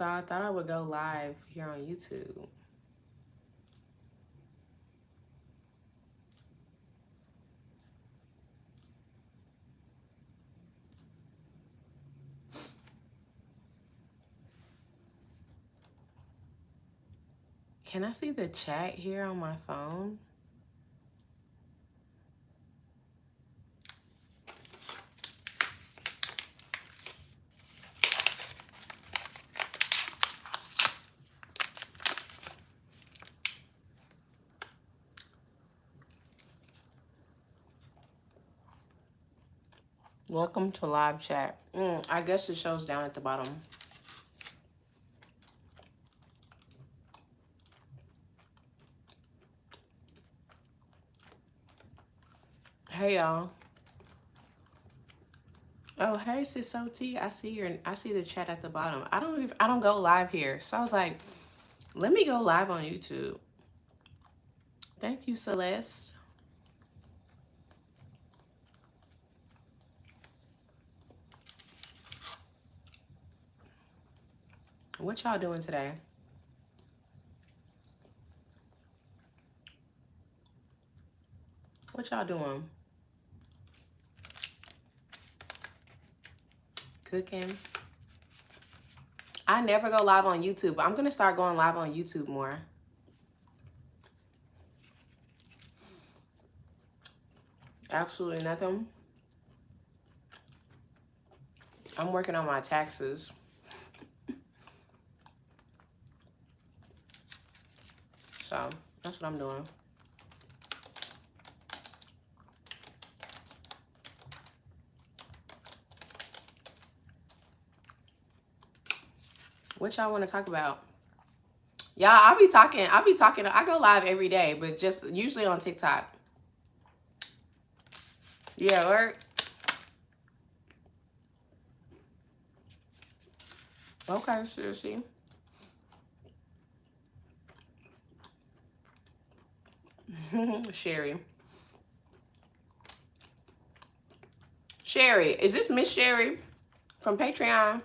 So I thought I would go live here on YouTube. Can I see the chat here on my phone? Welcome to live chat. I guess it shows down at the bottom. Hey y'all. Oh hey sis OT. I see the chat at the bottom. I don't go live here. So I was like, let me go live on YouTube. Thank you, Celeste. What y'all doing today? What y'all doing? Cooking. I never go live on YouTube. I'm gonna start going live on YouTube more. Absolutely nothing. I'm working on my taxes. So that's what I'm doing. What y'all want to talk about? Y'all, I be talking. I go live every day, but just usually on TikTok. Yeah, work. Okay, seriously. Sherry. Sherry, is this Miss Sherry from Patreon?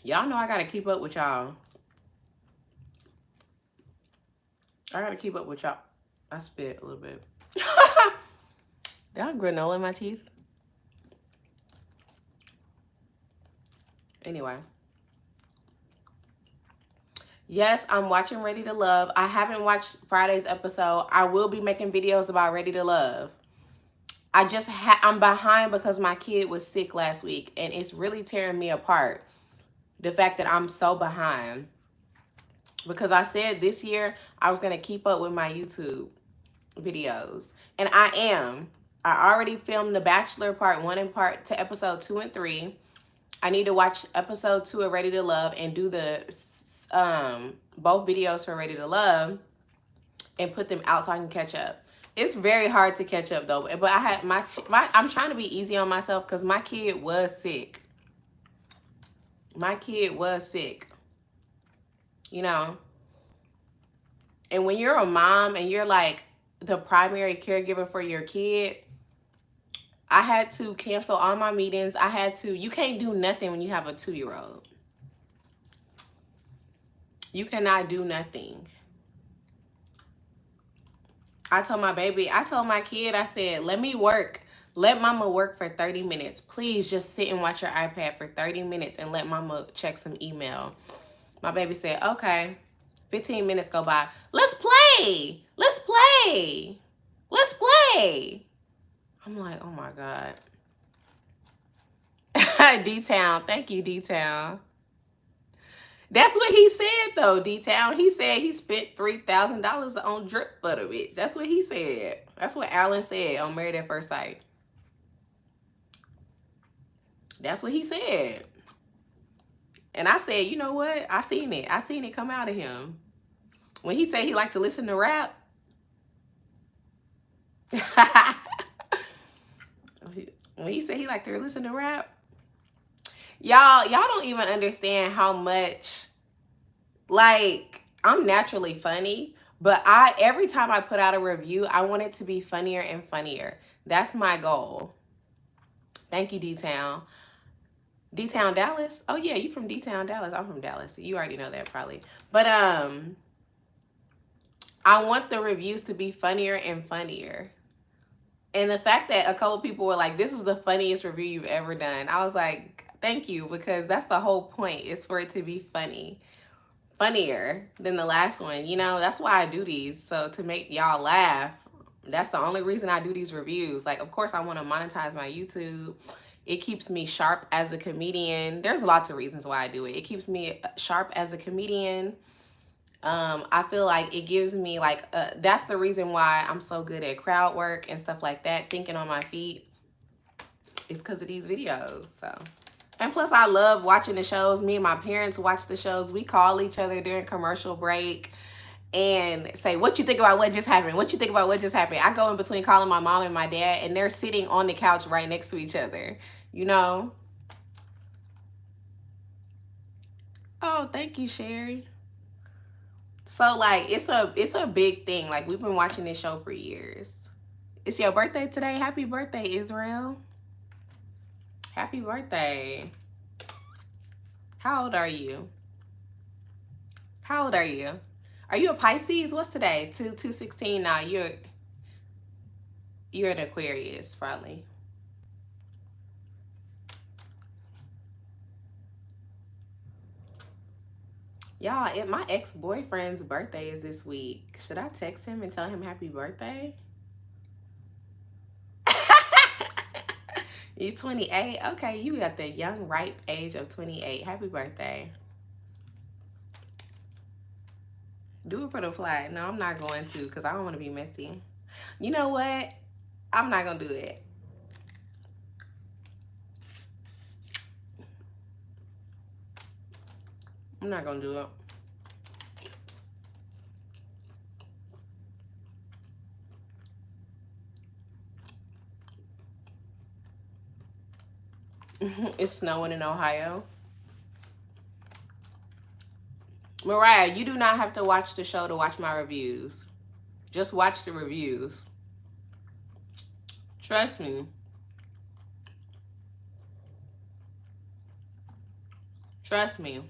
Y'all know I gotta keep up with y'all. I gotta keep up with y'all. I spit a little bit. Did I have granola in my teeth? Anyway. Yes, I'm watching Ready to Love. I haven't watched Friday's episode. I will be making videos about Ready to Love. I'm behind because my kid was sick last week, and it's really tearing me apart. The fact that I'm so behind. Because I said this year I was going to keep up with my YouTube videos. And I am. I already filmed The Bachelor Part 1 and Part to episode 2 and 3. I need to watch episode 2 of Ready to Love and do the both videos for Ready to Love and put them out so I can catch up. It's very hard to catch up though. But I had I'm trying to be easy on myself because my kid was sick. My kid was sick. You know. And when you're a mom and you're like the primary caregiver for your kid, I had to cancel all my meetings. You can't do nothing when you have a 2-year-old. You cannot do nothing. I told my kid, I said, let me work. Let mama work for 30 minutes. Please just sit and watch your iPad for 30 minutes and let mama check some email. My baby said, okay. 15 minutes go by. Let's play. Let's play. Let's play. I'm like, oh my God. D-Town. Thank you, D-Town. That's what he said, though, D-Town. He said he spent $3,000 on drip for the bitch. That's what he said. That's what Alan said on Married at First Sight. That's what he said. And I said, you know what? I seen it. I seen it come out of him. When he said he liked to listen to rap. When he said he liked to listen to rap. Y'all don't even understand how much, like, I'm naturally funny, but every time I put out a review, I want it to be funnier and funnier. That's my goal. Thank you, D-Town. D-Town Dallas? Oh yeah, you from D-Town Dallas. I'm from Dallas. You already know that probably. But I want the reviews to be funnier and funnier. And the fact that a couple people were like, this is the funniest review you've ever done. I was like, thank you, because that's the whole point, is for it to be funny. Funnier than the last one. You know, that's why I do these. So to make y'all laugh. That's the only reason I do these reviews. Like, of course, I want to monetize my YouTube. It keeps me sharp as a comedian. There's lots of reasons why I do it. It keeps me sharp as a comedian. I feel like it gives me like, that's the reason why I'm so good at crowd work and stuff like that, thinking on my feet. It's because of these videos. So, and plus I love watching the shows. Me and my parents watch the shows. We call each other during commercial break and say, what you think about what just happened? What you think about what just happened? I go in between calling my mom and my dad, and they're sitting on the couch right next to each other, you know? Oh, thank you, Sherry. So like, it's a big thing. Like, we've been watching this show for years. It's your birthday today. Happy birthday, Israel. Happy birthday. How old are you? How old are you? Are you a Pisces? What's today? 2/16 now. You're an Aquarius, probably. Y'all, my ex-boyfriend's birthday is this week. Should I text him and tell him happy birthday? You 28? Okay, you got the young, ripe age of 28. Happy birthday. Do it for the flag. No, I'm not going to, because I don't want to be messy. You know what? I'm not going to do it. I'm not going to do it. It's snowing in Ohio. Mariah, you do not have to watch the show to watch my reviews. Just watch the reviews. Trust me. Trust me.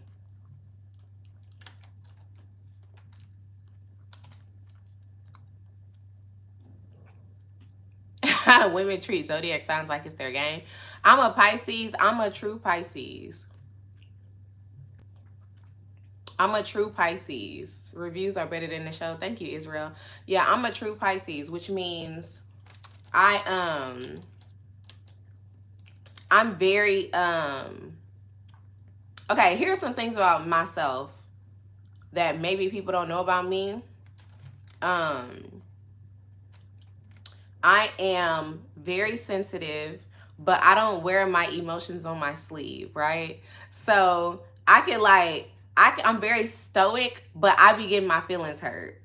Women treat zodiac signs like it's their game. I'm a Pisces. I'm a true Pisces. I'm a true Pisces. Reviews are better than the show. Thank you, Israel. Yeah, I'm a true Pisces, which means I'm very okay, here's some things about myself that maybe people don't know about me. I am very sensitive, but I don't wear my emotions on my sleeve, right? So I can like, I'm very stoic, but I be getting my feelings hurt.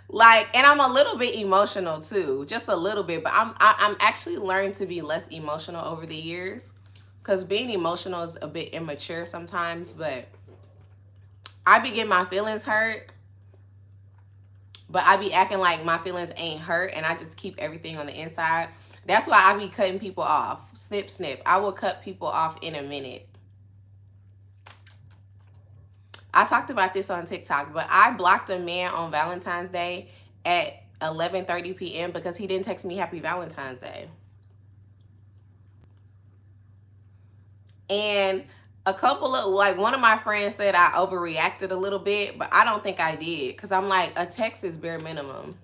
Like, and I'm a little bit emotional too, just a little bit, but I'm actually learning to be less emotional over the years, because being emotional is a bit immature sometimes, but I be getting my feelings hurt. But I be acting like my feelings ain't hurt, and I just keep everything on the inside. That's why I be cutting people off. Snip, snip. I will cut people off in a minute. I talked about this on TikTok, but I blocked a man on Valentine's Day at 11:30 p.m. because he didn't text me Happy Valentine's Day. And a couple of, like, one of my friends said I overreacted a little bit, but I don't think I did, because I'm like, a text is bare minimum.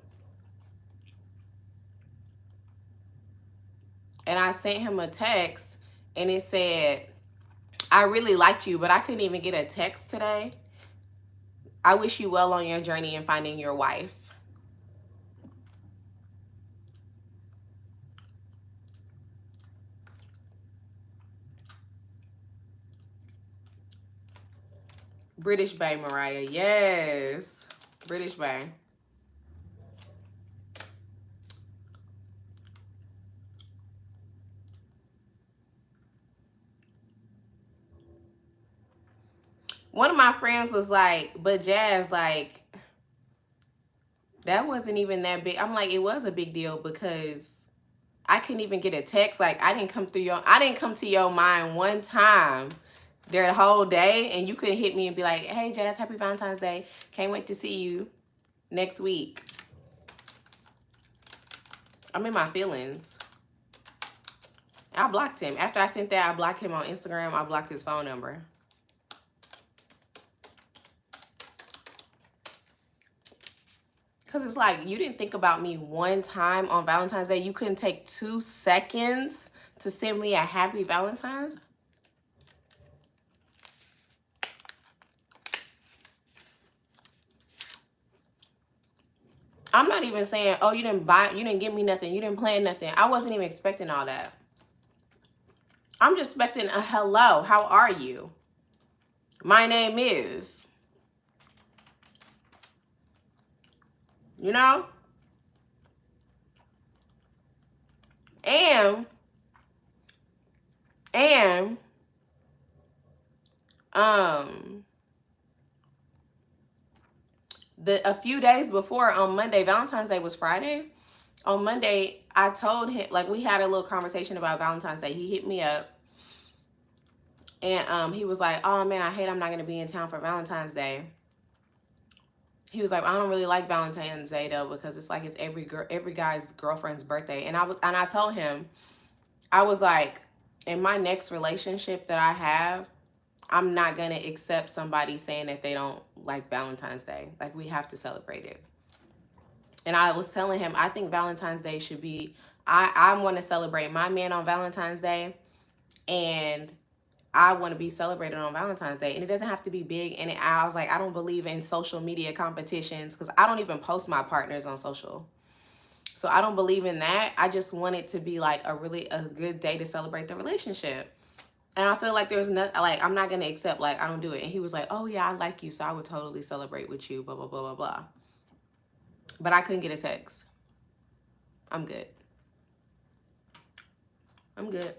And I sent him a text, and it said, I really liked you, but I couldn't even get a text today. I wish you well on your journey in finding your wife. British Bay, Mariah. Yes. British Bay. One of my friends was like, but Jazz, like, that wasn't even that big. I'm like, it was a big deal because I couldn't even get a text. Like, I didn't come to your mind one time during the whole day, and you couldn't hit me and be like, hey, Jazz, happy Valentine's Day. Can't wait to see you next week. I'm in my feelings. I blocked him. After I sent that, I blocked him on Instagram. I blocked his phone number. Because it's like, you didn't think about me one time on Valentine's Day. You couldn't take 2 seconds to send me a happy Valentine's. I'm not even saying, oh, you didn't give me nothing. You didn't plan nothing. I wasn't even expecting all that. I'm just expecting a hello. How are you? My name is. You know? And a few days before, on Monday, Valentine's Day was Friday. On Monday, I told him, like, we had a little conversation about Valentine's Day. He hit me up, and he was like, oh man, I hate I'm not gonna be in town for Valentine's Day. He was like, I don't really like Valentine's Day though, because it's like it's every guy's girlfriend's birthday. And I told him, I was like, in my next relationship that I have, I'm not going to accept somebody saying that they don't like Valentine's Day. Like, we have to celebrate it. And I was telling him, I think Valentine's Day should be, I want to celebrate my man on Valentine's Day, and I want to be celebrated on Valentine's Day. And it doesn't have to be big. And I was like, I don't believe in social media competitions, because I don't even post my partners on social. So I don't believe in that. I just want it to be like a good day to celebrate the relationship. And I feel like there's nothing, like, I'm not going to accept, like, I don't do it. And he was like, oh yeah, I like you, so I would totally celebrate with you, blah, blah, blah, blah, blah. But I couldn't get a text. I'm good. I'm good.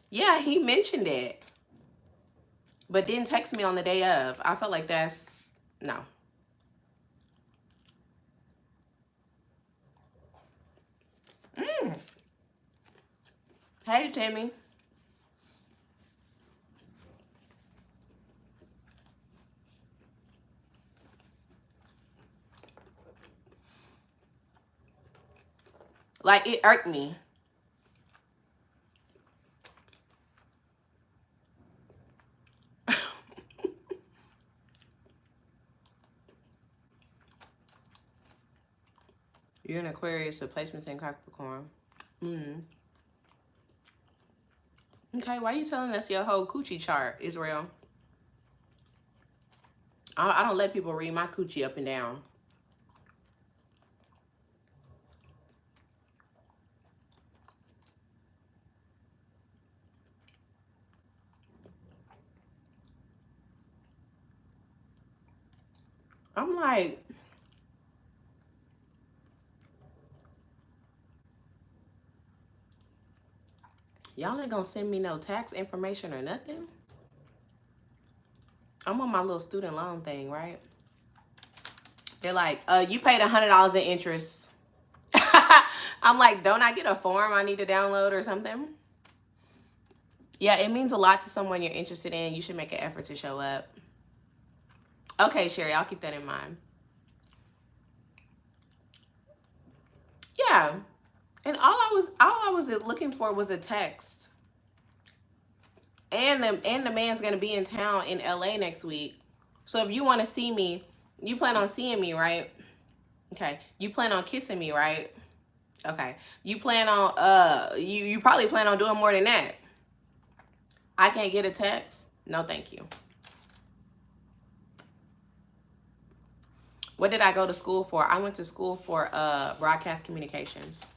Yeah, he mentioned it, but didn't text me on the day of. I felt like that's, no. Hey, Timmy. Like, it irked me. You're an Aquarius with placements in Capricorn. Okay, why are you telling us your whole coochie chart, Israel? I don't let people read my coochie up and down. I'm like, y'all ain't gonna send me no tax information or nothing? I'm on my little student loan thing, right? They're like, you paid $100 in interest. I'm like, don't I get a form I need to download or something? Yeah, it means a lot to someone you're interested in. You should make an effort to show up. Okay, Sherry, I'll keep that in mind. Yeah. And all I was looking for was a text. And the man's gonna be in town in LA next week. So if you want to see me, you plan on seeing me, right? Okay. You plan on kissing me, right? Okay. You plan on you probably plan on doing more than that. I can't get a text? No, thank you. What did I go to school for? I went to school for broadcast communications.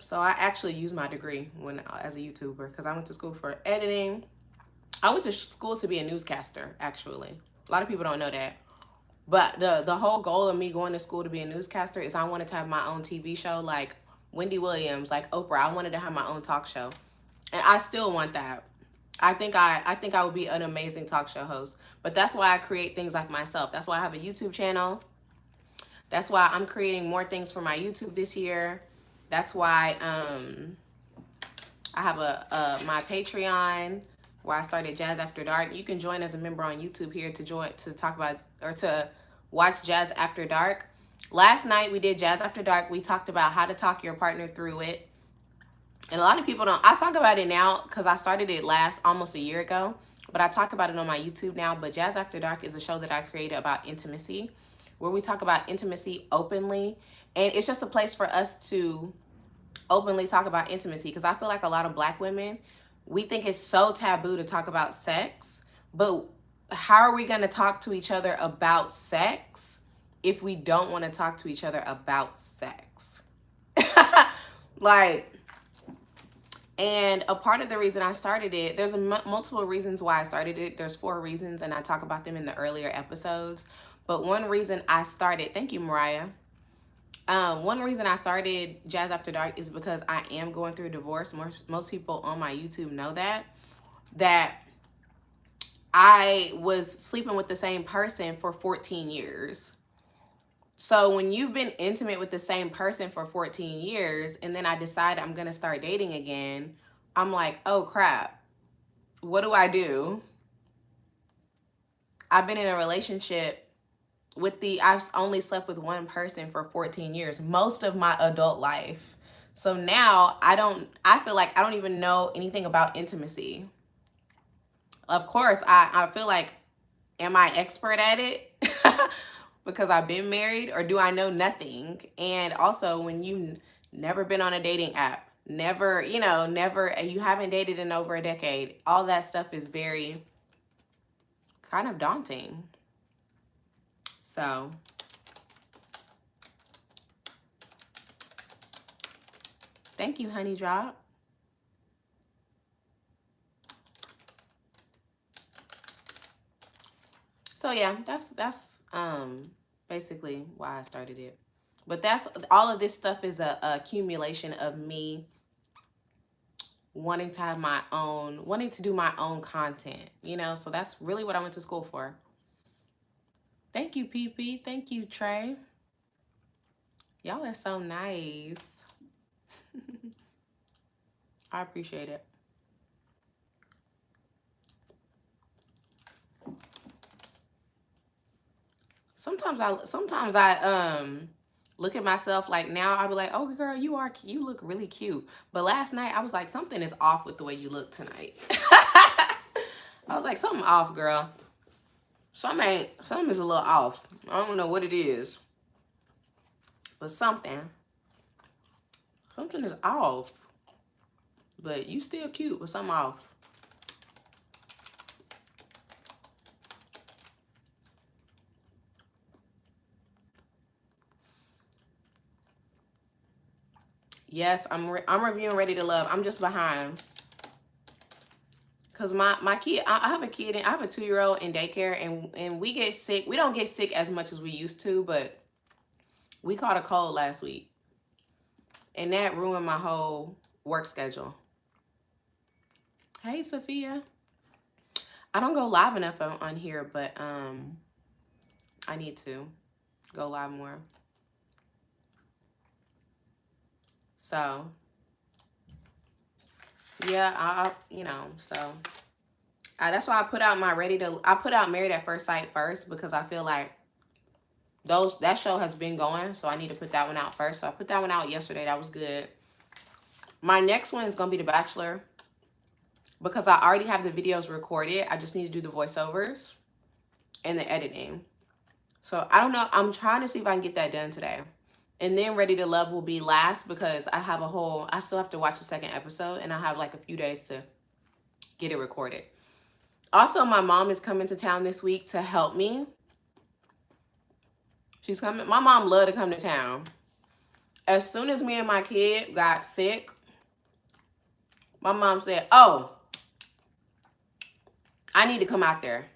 So I actually used my degree as a YouTuber, because I went to school for editing. I went to school to be a newscaster, actually. A lot of people don't know that. But the whole goal of me going to school to be a newscaster is I wanted to have my own TV show, like Wendy Williams, like Oprah. I wanted to have my own talk show. And I still want that. I think I would be an amazing talk show host. But that's why I create things like myself. That's why I have a YouTube channel. That's why I'm creating more things for my YouTube this year. That's why I have my Patreon where I started Jazz After Dark. You can join as a member on YouTube here to talk about or to watch Jazz After Dark. Last night we did Jazz After Dark. We talked about how to talk your partner through it. And a lot of people don't. I talk about it now because I started it almost a year ago. But I talk about it on my YouTube now. But Jazz After Dark is a show that I created about intimacy, where we talk about intimacy openly. And it's just a place for us to openly talk about intimacy, because I feel like a lot of Black women, we think it's so taboo to talk about sex. But how are we going to talk to each other about sex if we don't want to talk to each other about sex? Like, and a part of the reason I started it, there's multiple reasons why I started it. There's 4 reasons, and I talk about them in the earlier episodes. But one reason I started, thank you, Mariah. One reason I started Jazz After Dark is because I am going through a divorce. Most people on my YouTube know that I was sleeping with the same person for 14 years. So when you've been intimate with the same person for 14 years and then I decide I'm going to start dating again, I'm like, oh crap, what do I do? I've been in a relationship I've only slept with one person for 14 years, most of my adult life. So now I feel like I don't even know anything about intimacy. Of course, I feel like, am I expert at it? Because I've been married, or do I know nothing? And also, when you never been on a dating app, you haven't dated in over a decade, all that stuff is very kind of daunting. So thank you, Honey Drop. So yeah, that's basically why I started it. But that's all of this stuff is a accumulation of me wanting to do my own content, so that's really what I went to school for. Thank you, PP. Thank you, Trey. Y'all are so nice. I appreciate it. Sometimes I look at myself, like, now I'll be like, oh girl, you look really cute. But last night I was like, something is off with the way you look tonight. I was like, something off, girl. Something is a little off. I don't know what it is. But something is off. But you still cute, but something off. Yes, I'm reviewing Ready to Love. I'm just behind. Because my kid, I have a kid, and I have a 2-year-old in daycare, and we get sick. We don't get sick as much as we used to, but we caught a cold last week. And that ruined my whole work schedule. Hey, Sophia. I don't go live enough on here, but I need to go live more. So yeah, that's why I put out Married at First Sight first, because I feel like that show has been going, so I need to put that one out first. So I put that one out yesterday. That was good. My next one is gonna be The Bachelor, because I already have the videos recorded. I just need to do the voiceovers and the editing. So I don't know. I'm trying to see if I can get that done today. And then Ready to Love will be last, because I still have to watch the second episode, and I have like a few days to get it recorded. Also, my mom is coming to town this week to help me. She's coming. My mom loved to come to town. As soon as me and my kid got sick, my mom said, oh, I need to come out there.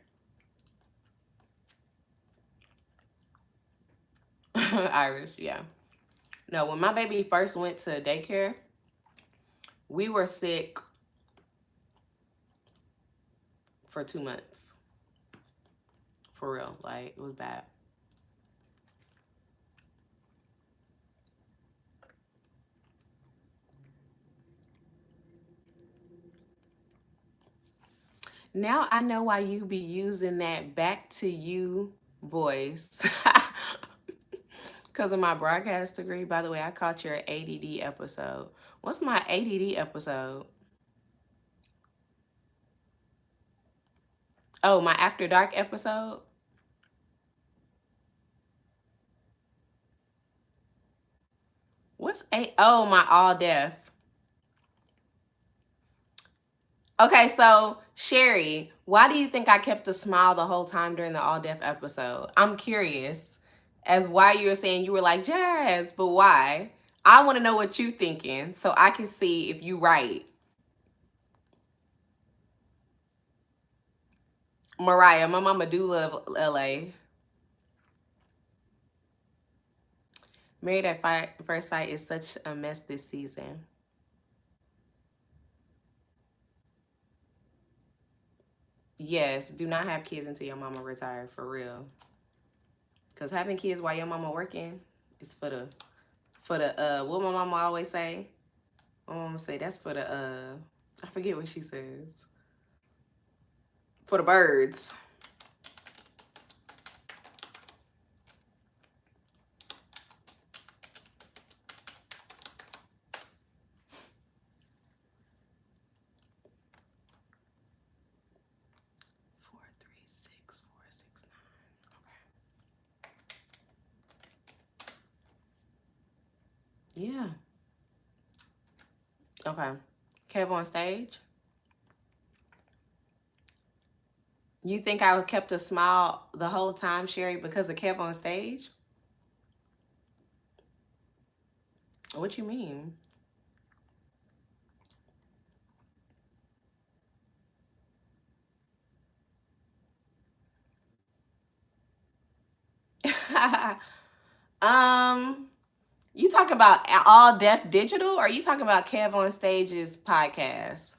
Iris, yeah. No, when my baby first went to daycare, we were sick for 2 months. For real. Like, it was bad. Now I know why you be using that back to you voice. Because of my broadcast degree. By the way, I caught your ADD episode. What's my ADD episode? Oh, my After Dark episode? What's oh, my All Deaf. Okay, so Sherry, why do you think I kept a smile the whole time during the All Deaf episode? I'm curious as why you were saying you were like, Jazz, but why? I want to know what you thinking so I can see if you right. Mariah, my mama do love LA. Married at First Sight is such a mess this season. Yes, do not have kids until your mama retire, for real. Because having kids while your mama working is for the what my mama always say? My mama say that's for the I forget what she says. For the birds. Four, three, six, 4, 6, 9. Okay. Yeah. Okay. Kev on stage. You think I kept a smile the whole time, Sherry, because of Kev on stage? What you mean? You talking about All Deaf Digital, or are you talking about Kev on Stage's podcast?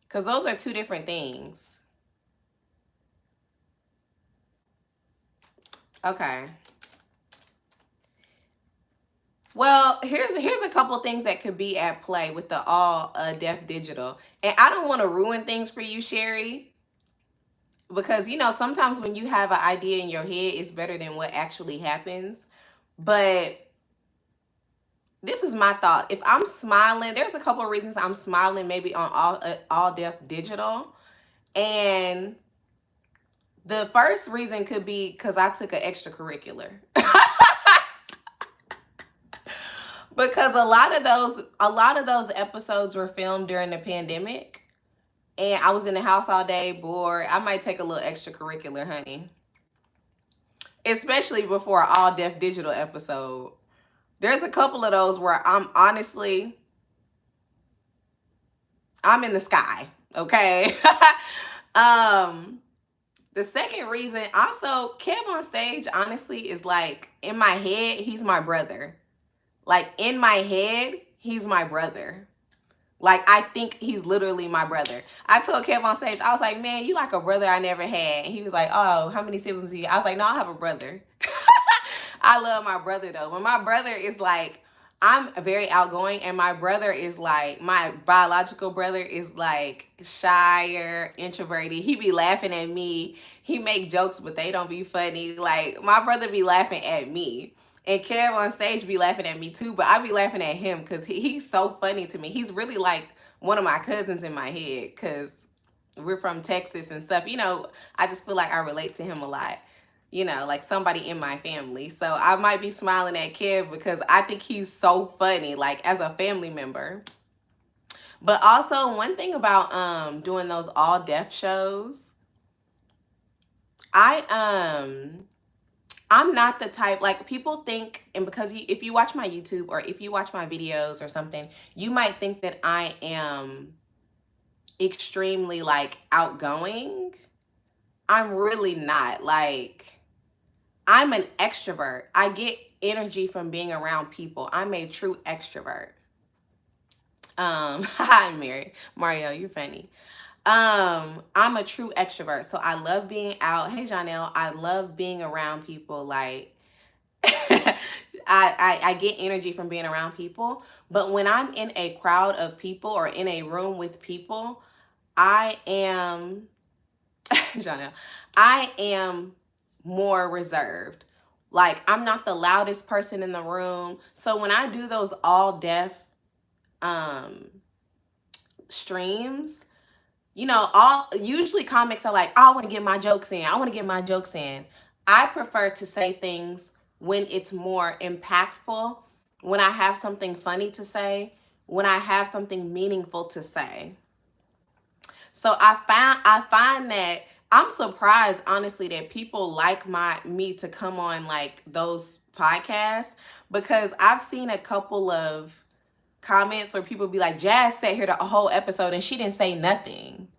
Because those are two different things. Okay. Well, here's a couple things that could be at play with the All Deaf Digital, and I don't want to ruin things for you, Sherry, because sometimes when you have an idea in your head, it's better than what actually happens. But this is my thought. If I'm smiling, there's a couple of reasons I'm smiling maybe on All Deaf Digital, and the first reason could be because I took an extracurricular. Because a lot of those episodes were filmed during the pandemic, and I was in the house all day bored. I might take a little extracurricular, honey. Especially before an All Deaf Digital episode. There's a couple of those where I'm in the sky, okay? The second reason, also, Kev on Stage, honestly, is like, in my head, he's my brother. Like, in my head, he's my brother. Like, I think he's literally my brother. I told Kev on Stage, I was like, man, you like a brother I never had. And he was like, oh, how many siblings do you? I was like, no, I have a brother. I love my brother, though. When my brother is like, I'm very outgoing, and my brother is like, my biological brother is like shyer, introverted. He be laughing at me. He make jokes, but they don't be funny. Like, my brother be laughing at me. And Kev on Stage be laughing at me too, but I be laughing at him because he's so funny to me. He's really like one of my cousins in my head because we're from Texas and stuff. I just feel like I relate to him a lot. Like somebody in my family. So I might be smiling at Kev because I think he's so funny, like as a family member. But also one thing about doing those all deaf shows, I'm not the type, like people think, and because if you watch my YouTube or if you watch my videos or something, you might think that I am extremely like outgoing. I'm really not. Like, I'm an extrovert. I get energy from being around people. I'm a true extrovert. Hi, Mary. Mario, you're funny. I'm a true extrovert. So I love being out. Hey, Janelle, I love being around people. Like, I get energy from being around people. But when I'm in a crowd of people or in a room with people, I am, Janelle, I am more reserved. Like, I'm not the loudest person in the room. So when I do those all deaf um streams, you know, all usually comics are like, oh, I want to get my jokes in. I want to get my jokes in. I prefer to say things when it's more impactful, when I have something funny to say, when I have something meaningful to say. So I find that I'm surprised honestly that people like me to come on like those podcasts, because I've seen a couple of comments where people be like, Jazz sat here the whole episode and she didn't say nothing.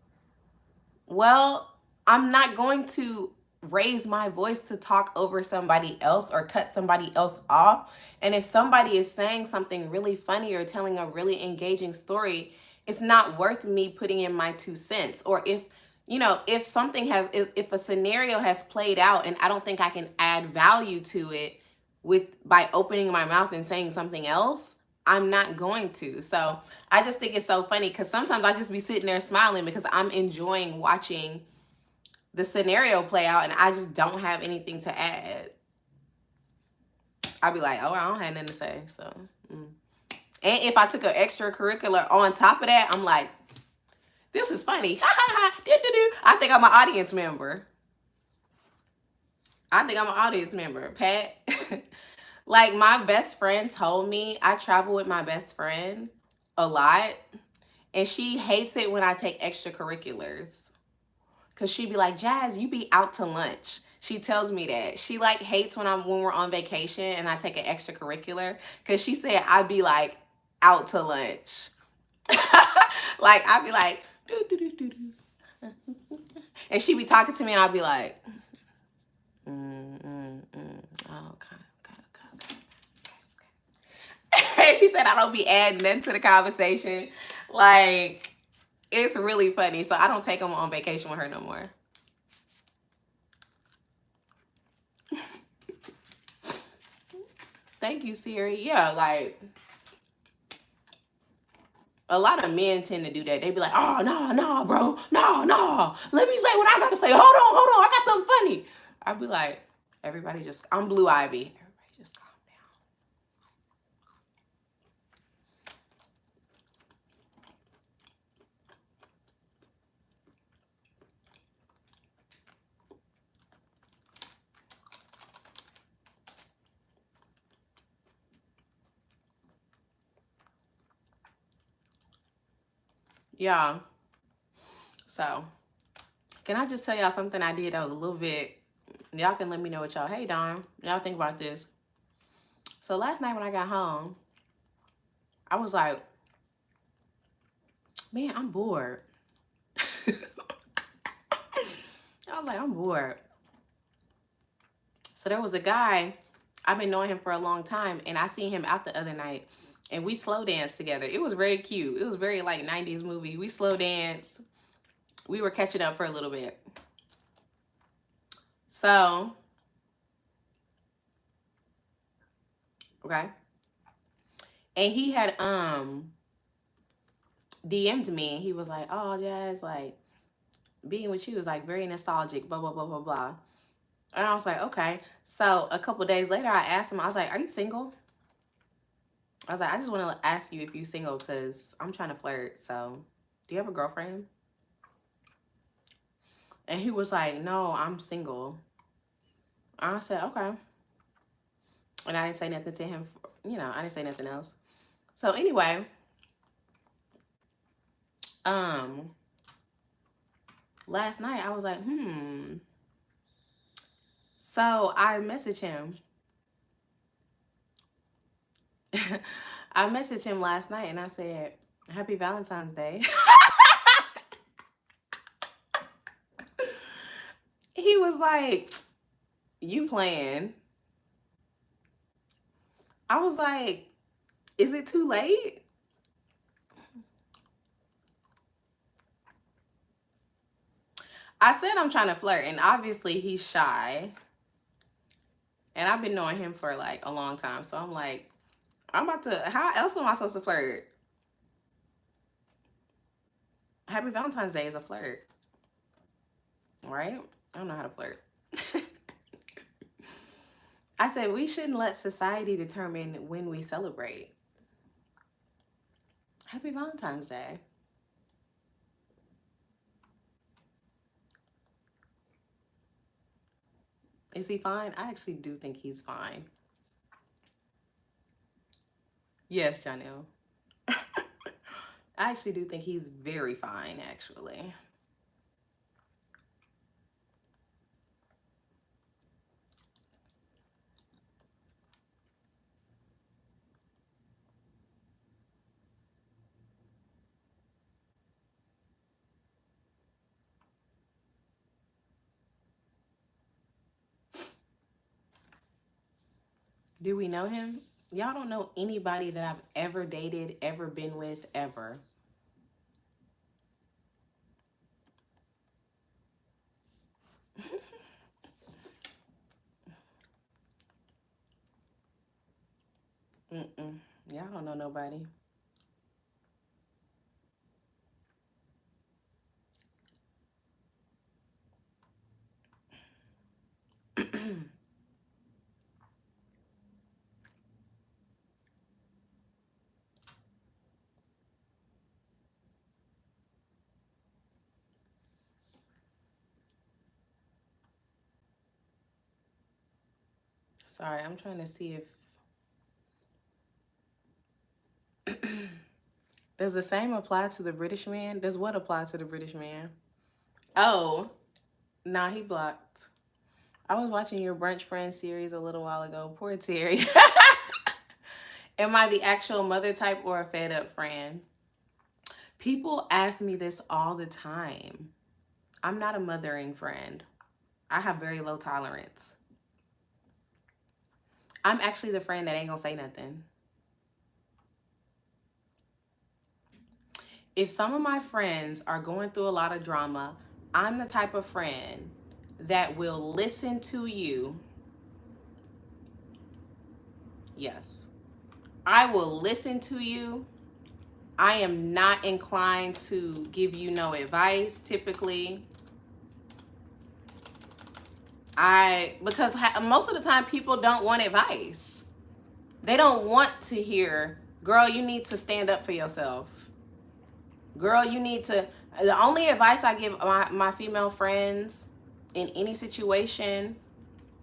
Well, I'm not going to raise my voice to talk over somebody else or cut somebody else off. And if somebody is saying something really funny or telling a really engaging story, it's not worth me putting in my 2 cents. Or if, you know, if something has, if a scenario has played out and I don't think I can add value to it by opening my mouth and saying something else, I'm not going to. So I just think it's so funny because sometimes I just be sitting there smiling because I'm enjoying watching the scenario play out and I just don't have anything to add. I'll be like, oh, I don't have nothing to say. So, And if I took an extracurricular on top of that, I'm like, this is funny. Ha ha ha. I think I'm an audience member. Pat. Like, my best friend told me I travel with my best friend a lot. And she hates it when I take extracurriculars. Cause she be like, Jazz, you be out to lunch. She tells me that. She like hates when we're on vacation and I take an extracurricular. Cause she said I be like out to lunch. Like I be like, doo, doo, doo, doo, doo. And she be talking to me and I'll be like, oh, okay, okay. And she said I don't be adding nothing to the conversation. Like, it's really funny. So I don't take them on vacation with her no more. Thank you, Siri. Yeah, like a lot of men tend to do that. They be like, oh, no, bro. No. Let me say what I gotta say. Hold on. I got something funny. I'd be like, I'm Blue Ivy. Everybody just calm down. Yeah. So, can I just tell y'all something I did that was a little bit, y'all can let me know what y'all, hey, Don, y'all think about this. So last night when I got home, I was like, man, I'm bored. I was like, I'm bored. So there was a guy, I've been knowing him for a long time, and I seen him out the other night, and we slow danced together. It was very cute. It was very like 90s movie. We slow danced. We were catching up for a little bit. So, okay. And he had DM'd me. He was like, oh, Jazz, like, being with you is like very nostalgic, blah, blah, blah, blah, blah. And I was like, okay. So a couple days later, I asked him, I was like, are you single? I was like, I just want to ask you if you're single because I'm trying to flirt. So do you have a girlfriend? And he was like, no, I'm single. I said, okay. And I didn't say nothing to him. You know, I didn't say nothing else. So anyway, last night I was like, So I messaged him. I messaged him last night and I said, happy Valentine's Day. He was like, You playing. I was like, is it too late? I said I'm trying to flirt, and obviously he's shy. And I've been knowing him for like a long time. So I'm like, I'm about to, how else am I supposed to flirt? Happy Valentine's Day is a flirt, right? I don't know how to flirt. I said we shouldn't let society determine when we celebrate. Happy Valentine's Day. Is he fine? I actually do think he's fine. Yes, Janelle. I actually do think he's very fine, actually. Do we know him? Y'all don't know anybody that I've ever dated, ever been with, ever. Mm-mm. Y'all don't know nobody. Sorry, I'm trying to see if does the same apply to the British man? Does what apply to the British man? Oh, nah, he blocked. I was watching your Brunch Friends series a little while ago. Poor Terry. Am I the actual mother type or a fed up friend? People ask me this all the time. I'm not a mothering friend. I have very low tolerance. I'm actually the friend that ain't gonna say nothing. If some of my friends are going through a lot of drama, I'm the type of friend that will listen to you. Yes. I will listen to you. I am not inclined to give you no advice typically. Because most of the time people don't want advice. They don't want to hear, girl, you need to stand up for yourself. Girl, you need to, the only advice I give my female friends in any situation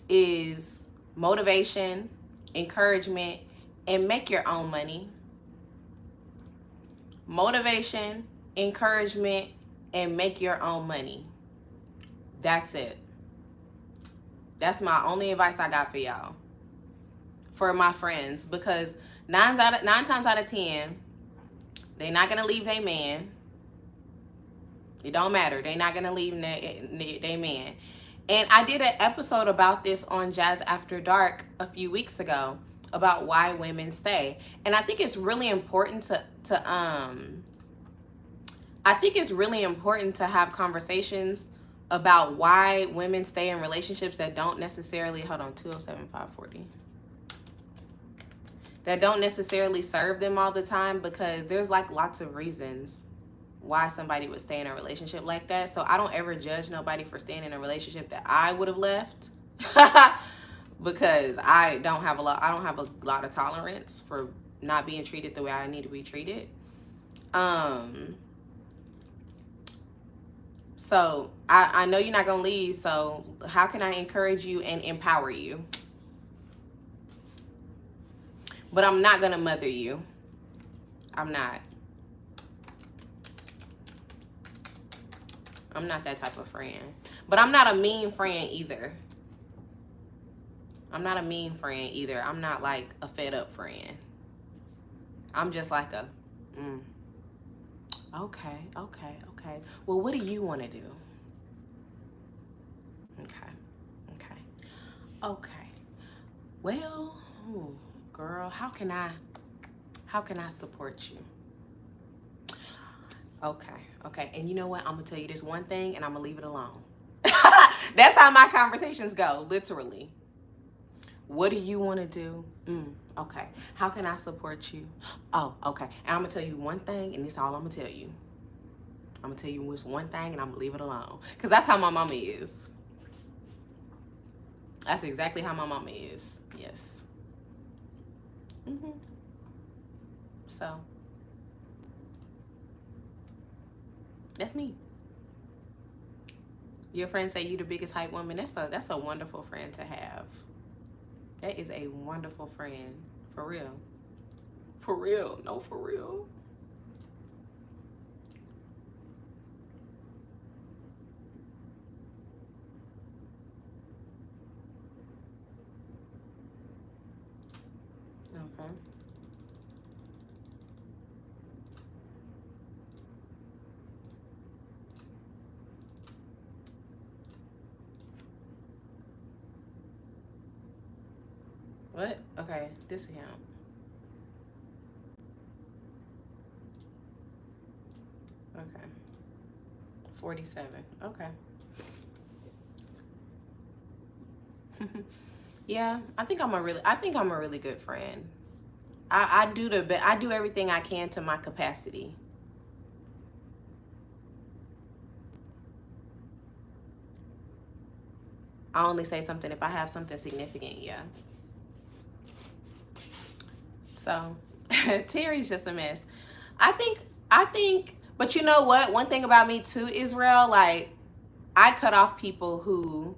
is motivation, encouragement, and make your own money. Motivation, encouragement, and make your own money. That's it. That's my only advice I got for y'all. For my friends, because 9 times out of 10, they're not gonna leave their man. It don't matter. They're not gonna leave their man. And I did an episode about this on Jazz After Dark a few weeks ago about why women stay. And I think it's really important to have conversations about why women stay in relationships that don't necessarily, hold on, 207-540, that don't necessarily serve them all the time, because there's like lots of reasons why somebody would stay in a relationship like that. So I don't ever judge nobody for staying in a relationship that I would have left because I don't have a lot of tolerance for not being treated the way I need to be treated. So I know you're not gonna leave, so how can I encourage you and empower you? But I'm not gonna mother you. I'm not that type of friend. But I'm not a mean friend either. I'm not a mean friend either. I'm not like a fed up friend. I'm just like a, okay. Well, what do you want to do? Okay. Okay. Well, girl, how can I support you? Okay. And you know what? I'm gonna tell you this one thing and I'm gonna leave it alone. That's how my conversations go, literally. What do you want to do? Okay. How can I support you? Oh, okay. And I'm gonna tell you one thing, and this is all I'm gonna tell you. I'm gonna tell you this one thing, and I'm gonna leave it alone. Cause that's how my mama is. That's exactly how my mama is. Yes. So that's me. Your friends say you the biggest hype woman. That's a wonderful friend to have. That is a wonderful friend. For real. For real. No, for real. Okay. What? Okay. This account. Okay. 47. Okay. Yeah, I think I'm a really good friend. I do everything I can to my capacity. I only say something if I have something significant, yeah. So Terry's just a mess. I think but you know what? One thing about me too, Israel, like I cut off people who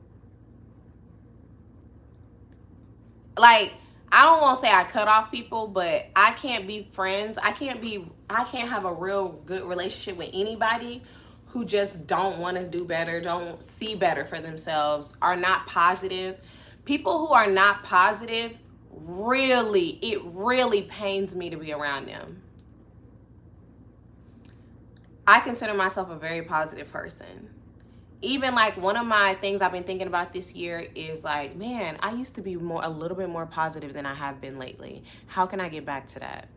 like I don't want to say I cut off people, but I can't be friends. I can't have a real good relationship with anybody who just don't want to do better, don't see better for themselves, are not positive. People who are not positive, it really pains me to be around them. I consider myself a very positive person. Even like one of my things I've been thinking about this year is like, man, I used to be a little bit more positive than I have been lately. How can I get back to that?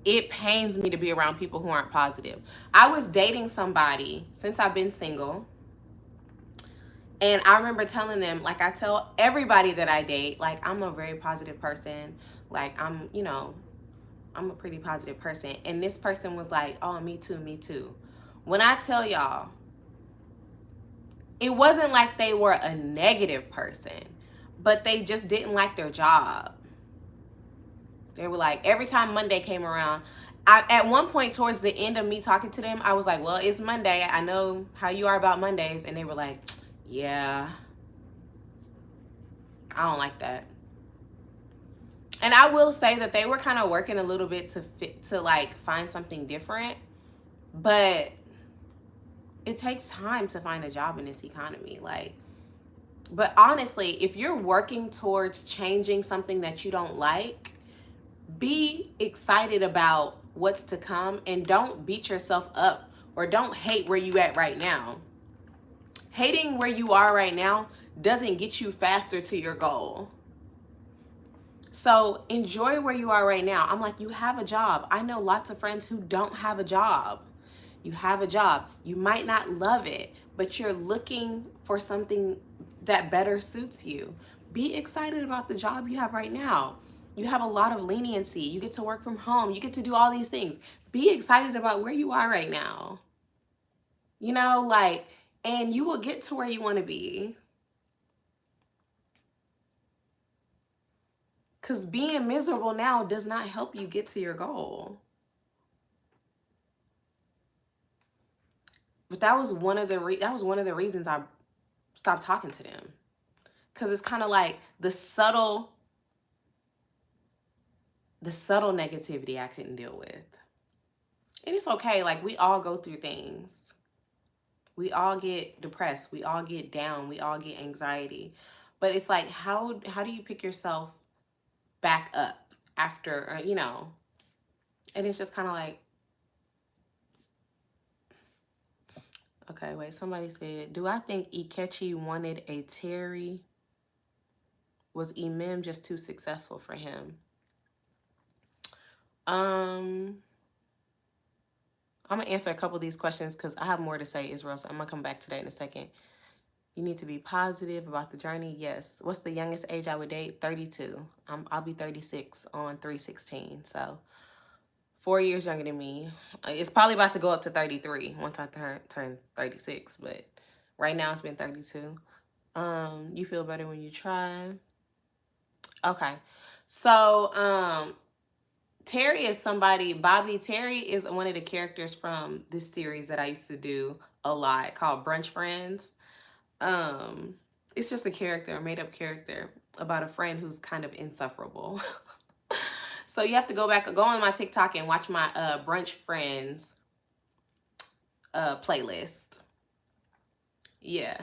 It pains me to be around people who aren't positive. I was dating somebody since I've been single. And I remember telling them, like I tell everybody that I date, like I'm a very positive person. Like I'm a pretty positive person. And this person was like, oh, me too, me too. When I tell y'all, it wasn't like they were a negative person, but they just didn't like their job. They were like, every time Monday came around, at one point towards the end of me talking to them, I was like, well, it's Monday. I know how you are about Mondays. And they were like, yeah, I don't like that. And I will say that they were kind of working a little bit to like find something different, but it takes time to find a job in this economy. Like, but honestly, if you're working towards changing something that you don't like, be excited about what's to come and don't beat yourself up or don't hate where you at right now. Hating where you are right now doesn't get you faster to your goal. So enjoy where you are right now. I'm like, you have a job. I know lots of friends who don't have a job. You have a job. You might not love it, but you're looking for something that better suits you. Be excited about the job you have right now. You have a lot of leniency. You get to work from home. You get to do all these things. Be excited about where you are right now. Like, and you will get to where you want to be. Because being miserable now does not help you get to your goal. But that was one of the reasons I stopped talking to them. Because it's kind of like the subtle negativity I couldn't deal with. And it's okay. Like, we all go through things. We all get depressed. We all get down. We all get anxiety. But it's like, how do you pick yourself back up after, and it's just kind of like, okay, wait, somebody said, do I think Ikechi wanted a Terry Was Eminem just too successful for him? I'm gonna answer a couple of these questions because I have more to say, Israel. So I'm gonna come back to that in a second. You need to be positive about the journey. Yes. What's the youngest age I would date? 32. I'll be 36 on 3/16. So 4 years younger than me. It's probably about to go up to 33 once I turn 36. But right now it's been 32. You feel better when you try. Okay. So Terry is somebody, Bobby Terry is one of the characters from this series that I used to do a lot called Brunch Friends. Um, it's just a character, a made up character about a friend who's kind of insufferable. So you have to go on my TikTok and watch my Brunch Friends playlist. Yeah.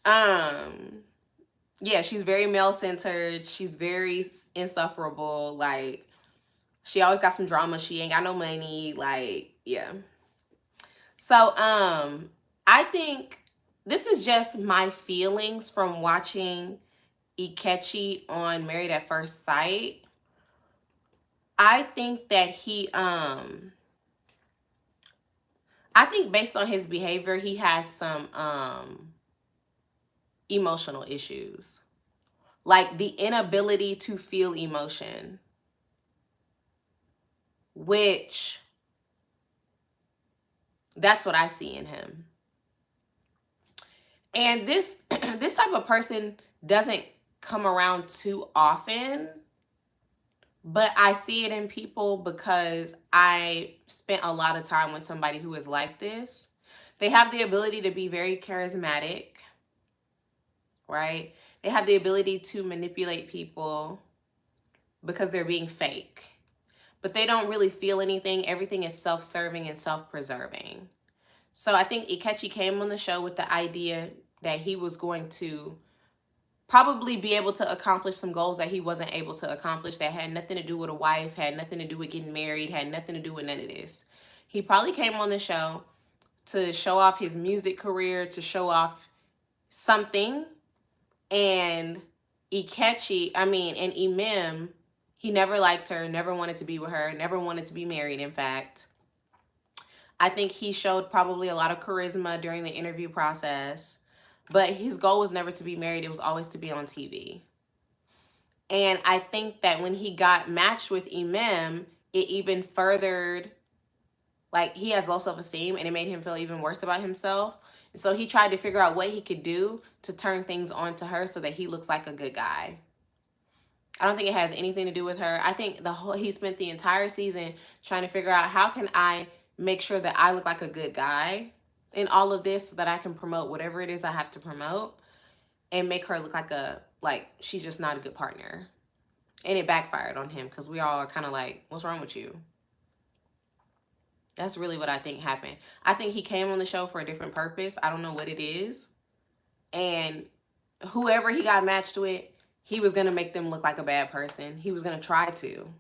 Yeah, she's very male centered. She's very insufferable. Like, she always got some drama. She ain't got no money. Like, yeah. So, I think this is just my feelings from watching Ikechi on Married at First Sight. I think that I think based on his behavior, he has some emotional issues. Like the inability to feel emotion, which that's what I see in him. And this this type of person doesn't come around too often, but I see it in people because I spent a lot of time with somebody who is like this. They have the ability to be very charismatic, right? They have the ability to manipulate people because they're being fake, but they don't really feel anything. Everything is self-serving and self-preserving. So I think Ikechi came on the show with the idea that he was going to probably be able to accomplish some goals that he wasn't able to accomplish, that had nothing to do with a wife, had nothing to do with getting married, had nothing to do with none of this. He probably came on the show to show off his music career, to show off something. And and Eminem, he never liked her, never wanted to be with her, never wanted to be married, in fact. I think he showed probably a lot of charisma during the interview process, but his goal was never to be married. It was always to be on TV. And I think that when he got matched with Eminem, it even furthered, like, he has low self-esteem and it made him feel even worse about himself. And so he tried to figure out what he could do to turn things on to her so that he looks like a good guy. I don't think it has anything to do with her. I think he spent the entire season trying to figure out, how can I make sure that I look like a good guy in all of this so that I can promote whatever it is I have to promote and make her look like she's just not a good partner. And it backfired on him because we all are kind of like, what's wrong with you? That's really what I think happened. I think he came on the show for a different purpose. I don't know what it is. And whoever he got matched with, he was going to make them look like a bad person. He was going to try to.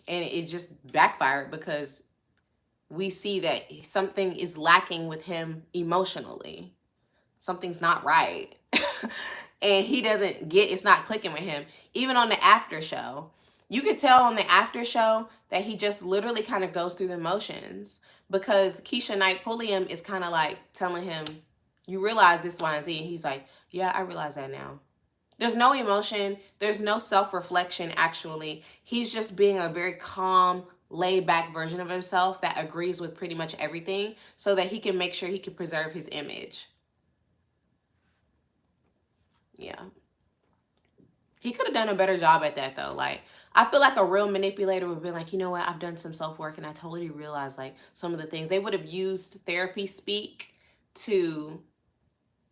And it just backfired because we see that something is lacking with him emotionally. Something's not right. And he doesn't get, it's not clicking with him. Even on the after show, you could tell on the after show that he just literally kind of goes through the motions, because Keisha Knight Pulliam is kind of like telling him, you realize this, Y, and Z. And he's like, yeah, I realize that now. There's no emotion. There's no self-reflection, actually. He's just being a very calm, laid-back version of himself that agrees with pretty much everything so that he can make sure he can preserve his image. Yeah. He could have done a better job at that, though. Like, I feel like a real manipulator would be like, you know what? I've done some self-work and I totally realized, like, some of the things. They would have used therapy speak to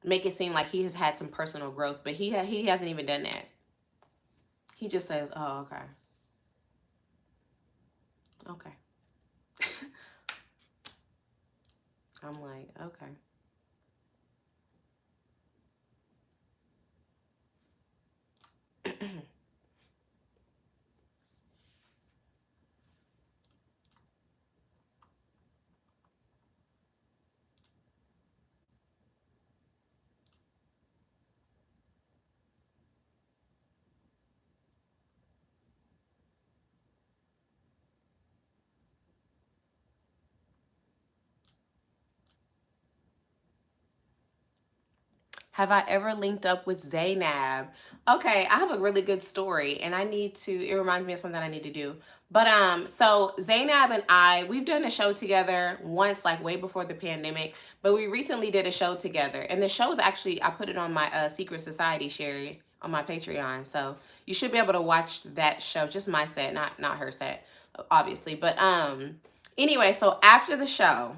make it seem like he has had some personal growth, but he hasn't even done that. He just says, oh, okay. Okay. I'm like, okay. Have I ever linked up with Zaynab? Okay, I have a really good story and I need to, it reminds me of something I need to do. But so Zaynab and we've done a show together once, like way before the pandemic, but we recently did a show together. And the show is actually, I put it on my Secret Society, Sherry, on my Patreon. So you should be able to watch that show, just my set, not her set, obviously. But anyway, so after the show,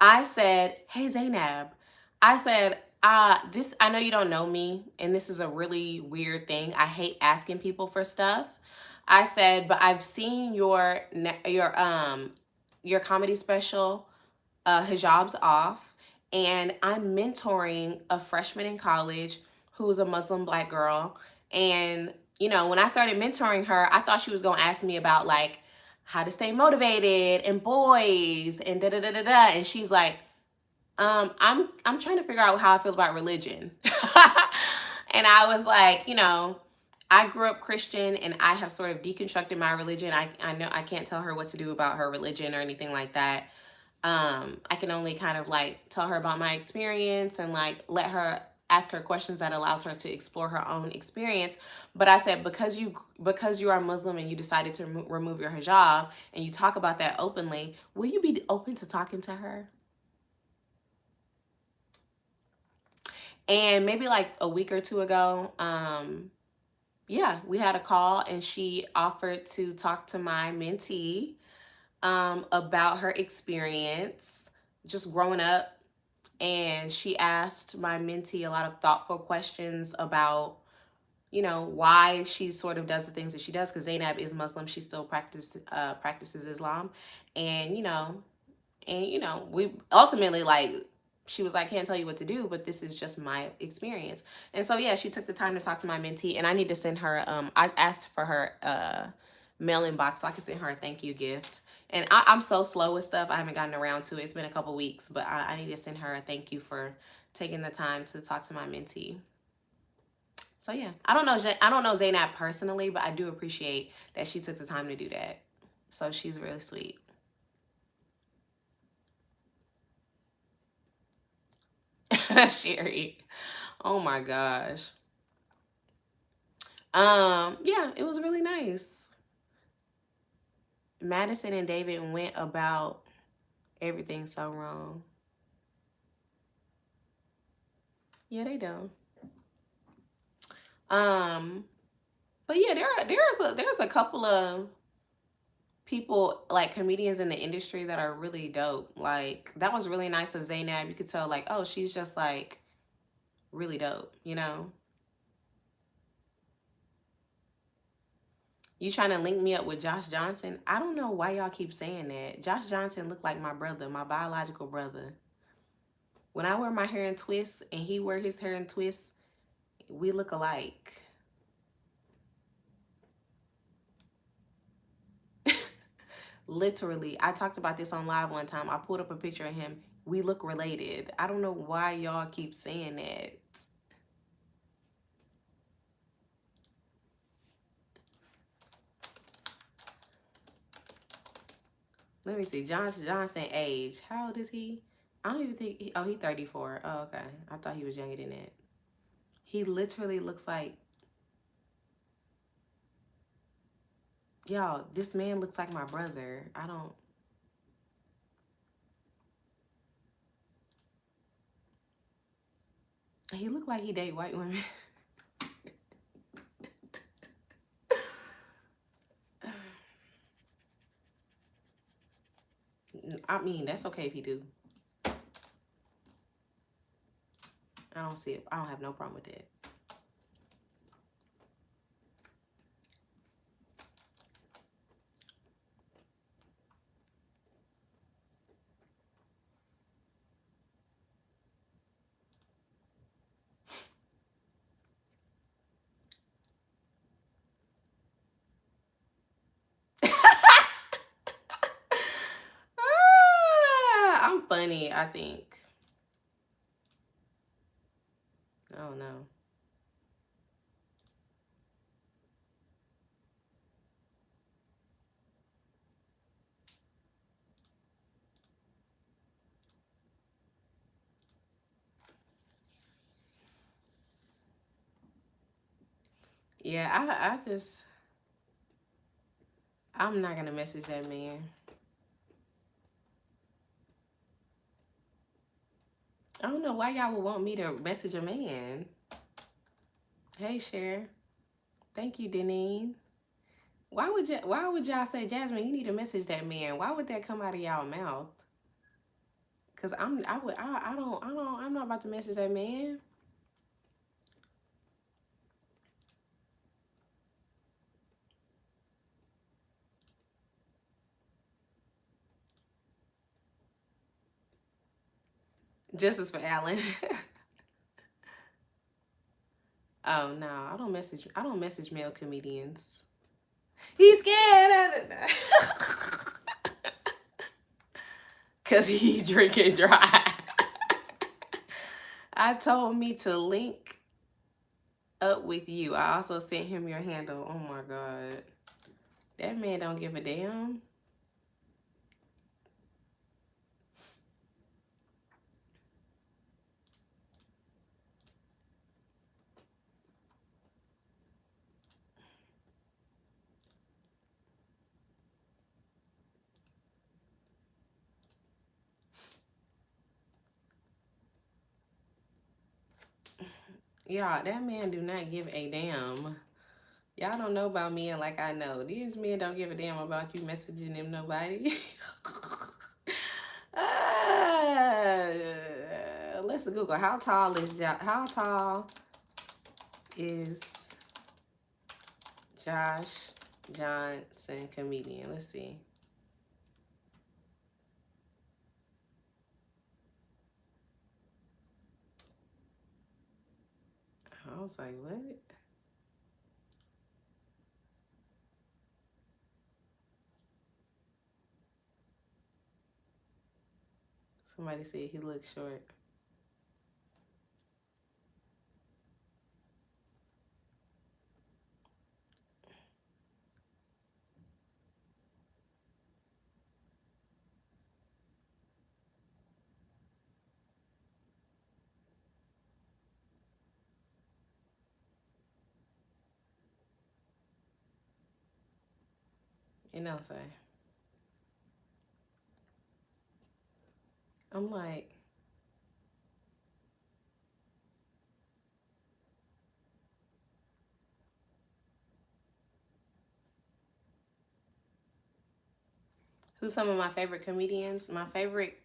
I said, "Hey Zaynab," I said, this, I know you don't know me, and this is a really weird thing. I hate asking people for stuff. I said, but I've seen your comedy special, Hijab's Off, and I'm mentoring a freshman in college who's a Muslim Black girl. And, you know, when I started mentoring her, I thought she was going to ask me about like how to stay motivated and boys and da da da da da. And she's like, I'm trying to figure out how I feel about religion. And I was like, you know, I grew up Christian and I have sort of deconstructed my religion. I know I can't tell her what to do about her religion or anything like that. I can only kind of like tell her about my experience and like let her ask her questions that allows her to explore her own experience. But I said, because you are Muslim and you decided to remove your hijab and you talk about that openly, will you be open to talking to her? And maybe like a week or two ago, yeah, we had a call and she offered to talk to my mentee about her experience just growing up. And she asked my mentee a lot of thoughtful questions about, you know, why she sort of does the things that she does. Because Zaynab is Muslim, she still practices Islam, and we ultimately, like, she was like, can't tell you what to do, but this is just my experience. And so yeah, she took the time to talk to my mentee, and I need to send her, I asked for her mail-in box so I can send her a thank you gift. And I'm so slow with stuff, I haven't gotten around to it. It's been a couple weeks, but I need to send her a thank you for taking the time to talk to my mentee. So yeah, I don't know Zaynab personally, but I do appreciate that she took the time to do that. So she's really sweet. Sherry. Oh my gosh. Yeah, it was really nice. Madison and David went about everything so wrong. Yeah, they do. But yeah, there's a couple of people, like comedians in the industry, that are really dope. Like, that was really nice of Zaynab. You could tell, like, oh, she's just like really dope, you know? You trying to link me up with Josh Johnson? I don't know why y'all keep saying that. Josh Johnson looked like my brother, my biological brother. When I wear my hair in twists and he wear his hair in twists, we look alike. Literally, I talked about this on live one time. I pulled up a picture of him. We look related. I don't know why y'all keep saying that. Let me see. Josh Johnson age. How old is he? I don't even think oh, he's 34. Oh, okay. I thought he was younger than that. He literally looks like, y'all, this man looks like my brother. I don't. He looked like he date white women. I mean, that's okay if he do. I don't see it. I don't have no problem with that. I'm funny, I think. I don't know. Yeah, I'm not gonna message that man. I don't know why y'all would want me to message a man. Hey, Cher. Thank you, Deneen. Why would y'all say, Jasmine, you need to message that man? Why would that come out of y'all mouth? Cause I'm not about to message that man. Justice for Alan. Oh no, I don't message male comedians. He's scared. Cause he drinking dry. I told me to link up with you. I also sent him your handle. Oh my god. That man don't give a damn. Y'all, that man do not give a damn. Y'all don't know about me, and like I know, these men don't give a damn about you messaging them nobody. Let's Google how tall is Josh Johnson comedian? Let's see. I was like, what? Somebody said he looks short. You know what I'm saying? I'm like, who's some of my favorite comedians? I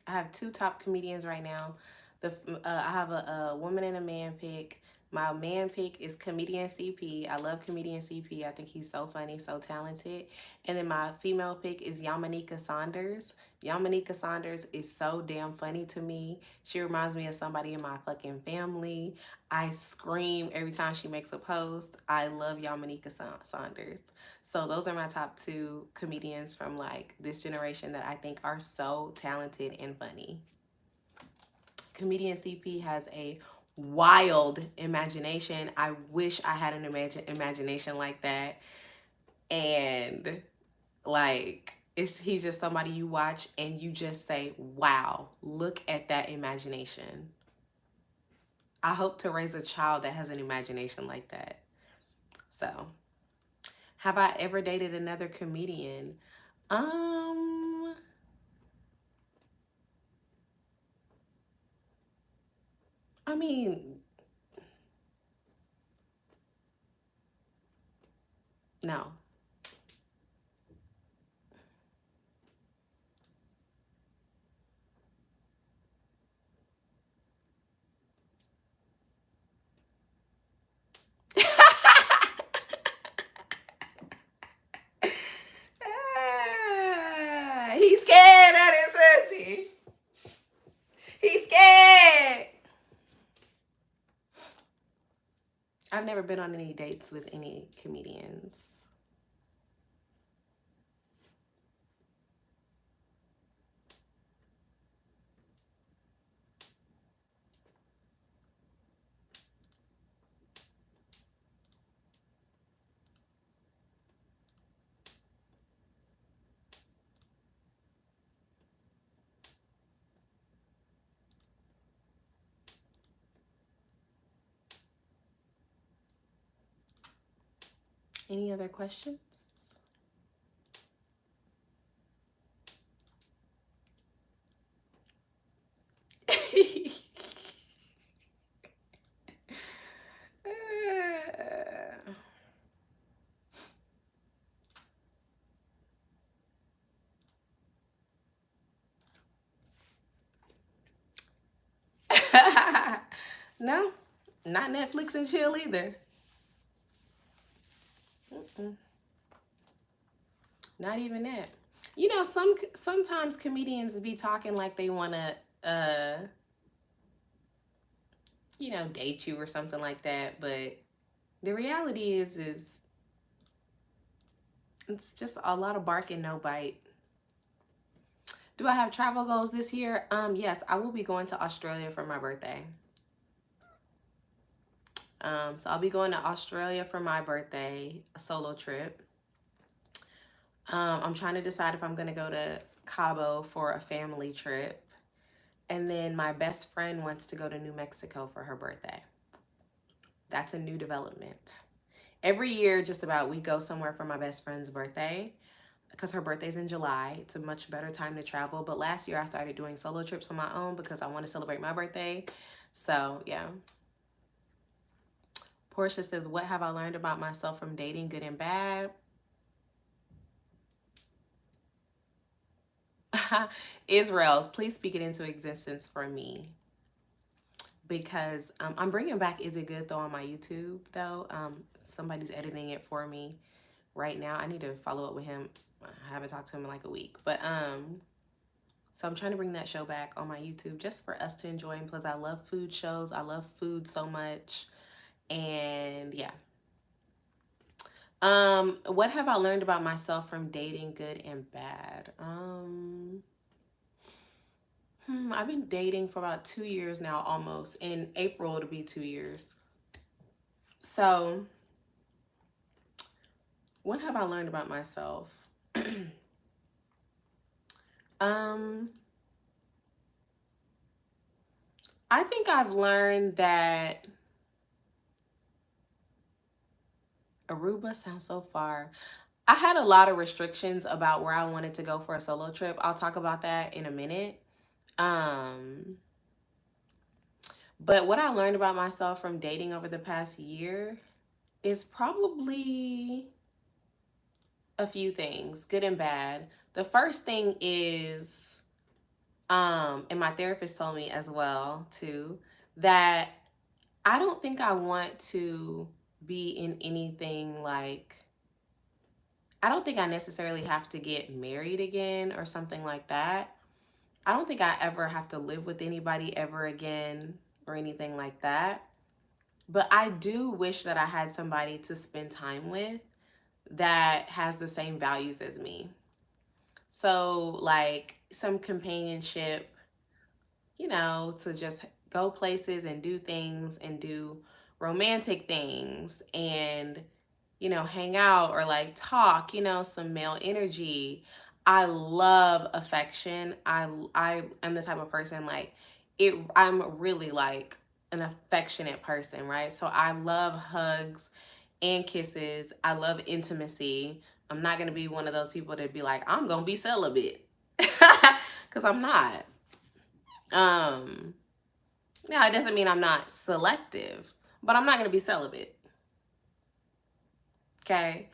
have two top comedians right now. I have a woman and a man pick. My man pick is comedian CP. I love comedian CP. I think he's so funny, so talented. And then my female pick is Yamaneika Saunders. Yamaneika Saunders is so damn funny to me. She reminds me of somebody in my fucking family. I scream every time she makes a post. I love Yamaneika Saunders. So those are my top two comedians from like this generation that I think are so talented and funny. Comedian CP has a wild imagination. I wish I had an imagination like that. And like he's just somebody you watch and you just say, wow, look at that imagination. I hope to raise a child that has an imagination like that. So, have I ever dated another comedian? I mean, no. He's scared. That is sissy. He's scared. I've never been on any dates with any comedians. Any other questions? No, not Netflix and chill either. Mm-mm. Not even that. You know, sometimes comedians be talking like they want to, date you or something like that. But the reality is it's just a lot of bark and no bite. Do I have travel goals this year? Yes, I will be going to Australia for my birthday. So I'll be going to Australia for my birthday, a solo trip. I'm trying to decide if I'm going to go to Cabo for a family trip. And then my best friend wants to go to New Mexico for her birthday. That's a new development. Every year, just about, we go somewhere for my best friend's birthday because her birthday's in July. It's a much better time to travel. But last year, I started doing solo trips on my own because I want to celebrate my birthday. So, yeah. Portia says, what have I learned about myself from dating, good and bad? Israel's, please speak it into existence for me. Because I'm bringing back Is It Good Though on my YouTube, though. Somebody's editing it for me right now. I need to follow up with him. I haven't talked to him in like a week. But so I'm trying to bring that show back on my YouTube just for us to enjoy. And plus, I love food shows. I love food so much. And yeah. What have I learned about myself from dating, good and bad? I've been dating for about 2 years now, almost. In April, it'll be 2 years. So, what have I learned about myself? um, I think I've learned that Aruba sounds so far. I had a lot of restrictions about where I wanted to go for a solo trip. I'll talk about that in a minute. Um, but what I learned about myself from dating over the past year is probably a few things, good and bad. The first thing is, and my therapist told me as well too, that I don't think I want to be in anything like, I don't think I necessarily have to get married again or something like that. I don't think I ever have to live with anybody ever again or anything like that. But I do wish that I had somebody to spend time with that has the same values as me. So, like some companionship, to just go places and do things and do romantic things and, hang out or like talk, some male energy. I love affection. I am the type of person like I'm really like an affectionate person, right? So I love hugs and kisses. I love intimacy. I'm not going to be one of those people that be like, I'm going to be celibate. Cuz I'm not. Um Now, it doesn't mean I'm not selective, but I'm not going to be celibate. Okay?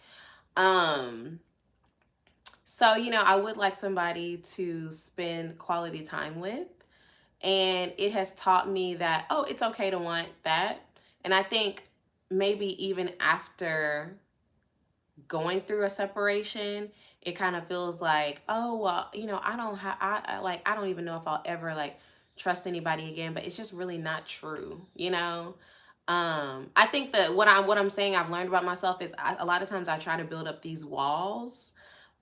Um so, I would like somebody to spend quality time with, and it has taught me that it's okay to want that. And I think maybe even after going through a separation, it kind of feels like, oh well, I don't have I don't even know if I'll ever like trust anybody again, but it's just really not true. I think that what I'm saying I've learned about myself is a lot of times I try to build up these walls,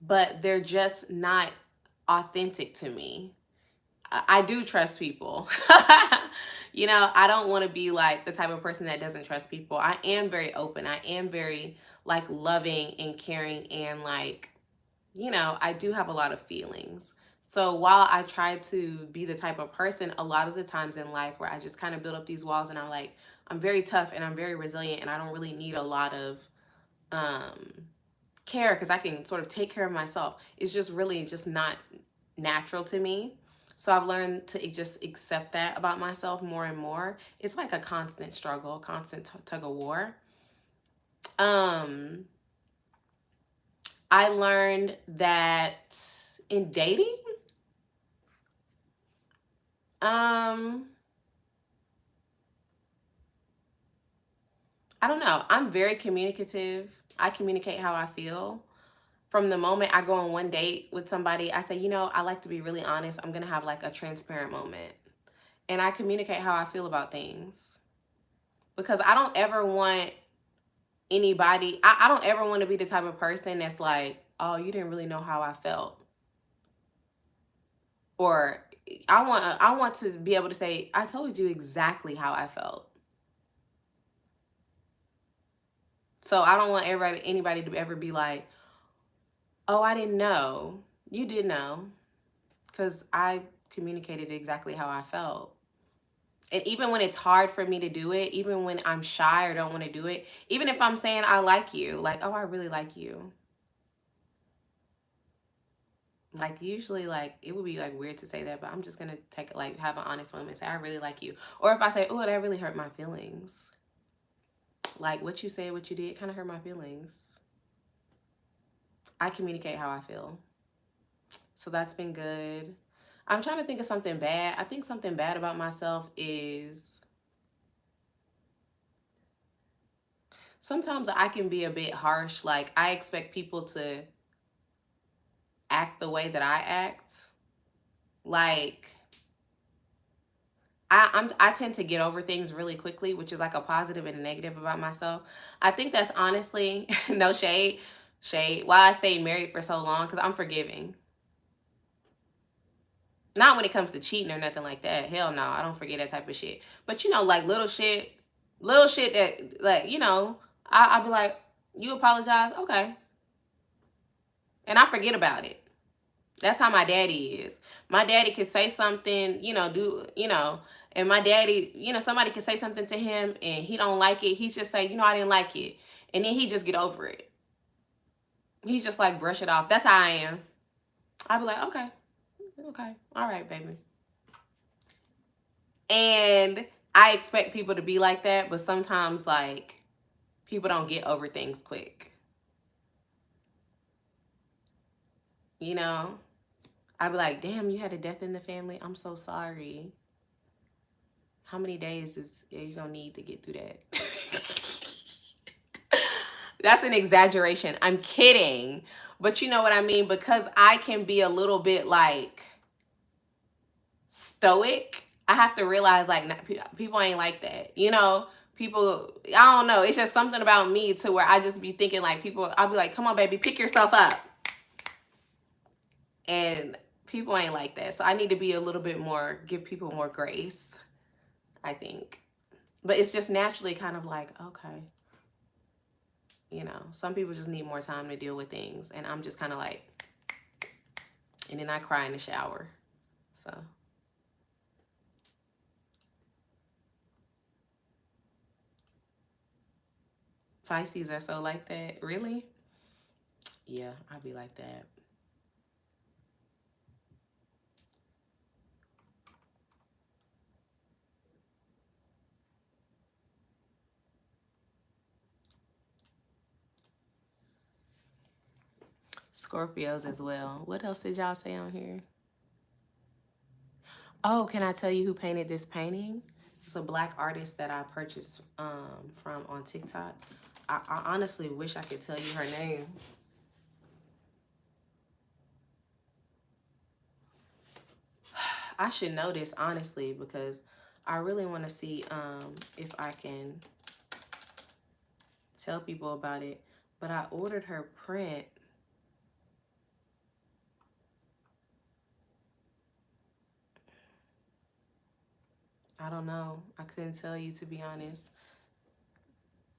but they're just not authentic to me. I do trust people. I don't want to be like the type of person that doesn't trust people. I am very open. I am very like loving and caring and like, I do have a lot of feelings. So while I try to be the type of person, a lot of the times in life where I just kind of build up these walls and I'm like, I'm very tough and I'm very resilient and I don't really need a lot of care, because I can sort of take care of myself. It's just really just not natural to me. So I've learned to just accept that about myself more and more. It's like a constant struggle, constant tug of war. I learned that in dating, I don't know. I'm very communicative. I communicate how I feel. From the moment I go on one date with somebody, I say, you know, I like to be really honest. I'm going to have like a transparent moment. And I communicate how I feel about things. Because I don't ever want anybody, I don't ever want to be the type of person that's like, oh, you didn't really know how I felt. Or I want to be able to say, I told you exactly how I felt. So I don't want anybody to ever be like, oh, I didn't know. You did know. Because I communicated exactly how I felt. And even when it's hard for me to do it, even when I'm shy or don't want to do it, even if I'm saying I like you, like, oh, I really like you. Like, usually, like, it would be like weird to say that, but I'm just gonna take it, like, have an honest moment and say I really like you. Or if I say, oh, that really hurt my feelings, like what you said, what you did kind of hurt my feelings. I communicate how I feel. So that's been good. I'm trying to think of something bad. I think something bad about myself is sometimes I can be a bit harsh. Like, I expect people to act the way that I act. Like, I tend to get over things really quickly, which is like a positive and a negative about myself. I think that's honestly no shade, why I stayed married for so long, because I'm forgiving. Not when it comes to cheating or nothing like that. Hell no, I don't forget that type of shit. But you know, like little shit that, like, you know, I'll be like, you apologize, okay, and I forget about it. That's how my daddy is. My daddy can say something, you know, and my daddy, you know, somebody can say something to him and he don't like it. He's just say, you know, I didn't like it. And then he just get over it. He's just like brush it off. That's how I am. I'll be like, okay, all right, baby. And I expect people to be like that, but sometimes, like, people don't get over things quick. You know? I'd be like, damn, you had a death in the family? I'm so sorry. How many days is you gonna need to get through that? That's an exaggeration. I'm kidding. But you know what I mean? Because I can be a little bit like stoic, I have to realize like people ain't like that. You know, people, I don't know. It's just something about me to where I just be thinking like people, I'll be like, come on, baby, pick yourself up. And people ain't like that. So I need to be a little bit more, give people more grace, I think. But it's just naturally kind of like, okay, you know, some people just need more time to deal with things. And I'm just kind of like, and then I cry in the shower. So. Pisces are so like that. Really? Yeah, I'll be like that. Scorpios as well. What else did y'all say on here? Oh, can I tell you who painted this painting? It's a black artist that I purchased from on TikTok. I honestly wish I could tell you her name. I should know this, honestly, because I really want to see if I can tell people about it. But I ordered her print. I don't know. I couldn't tell you, to be honest.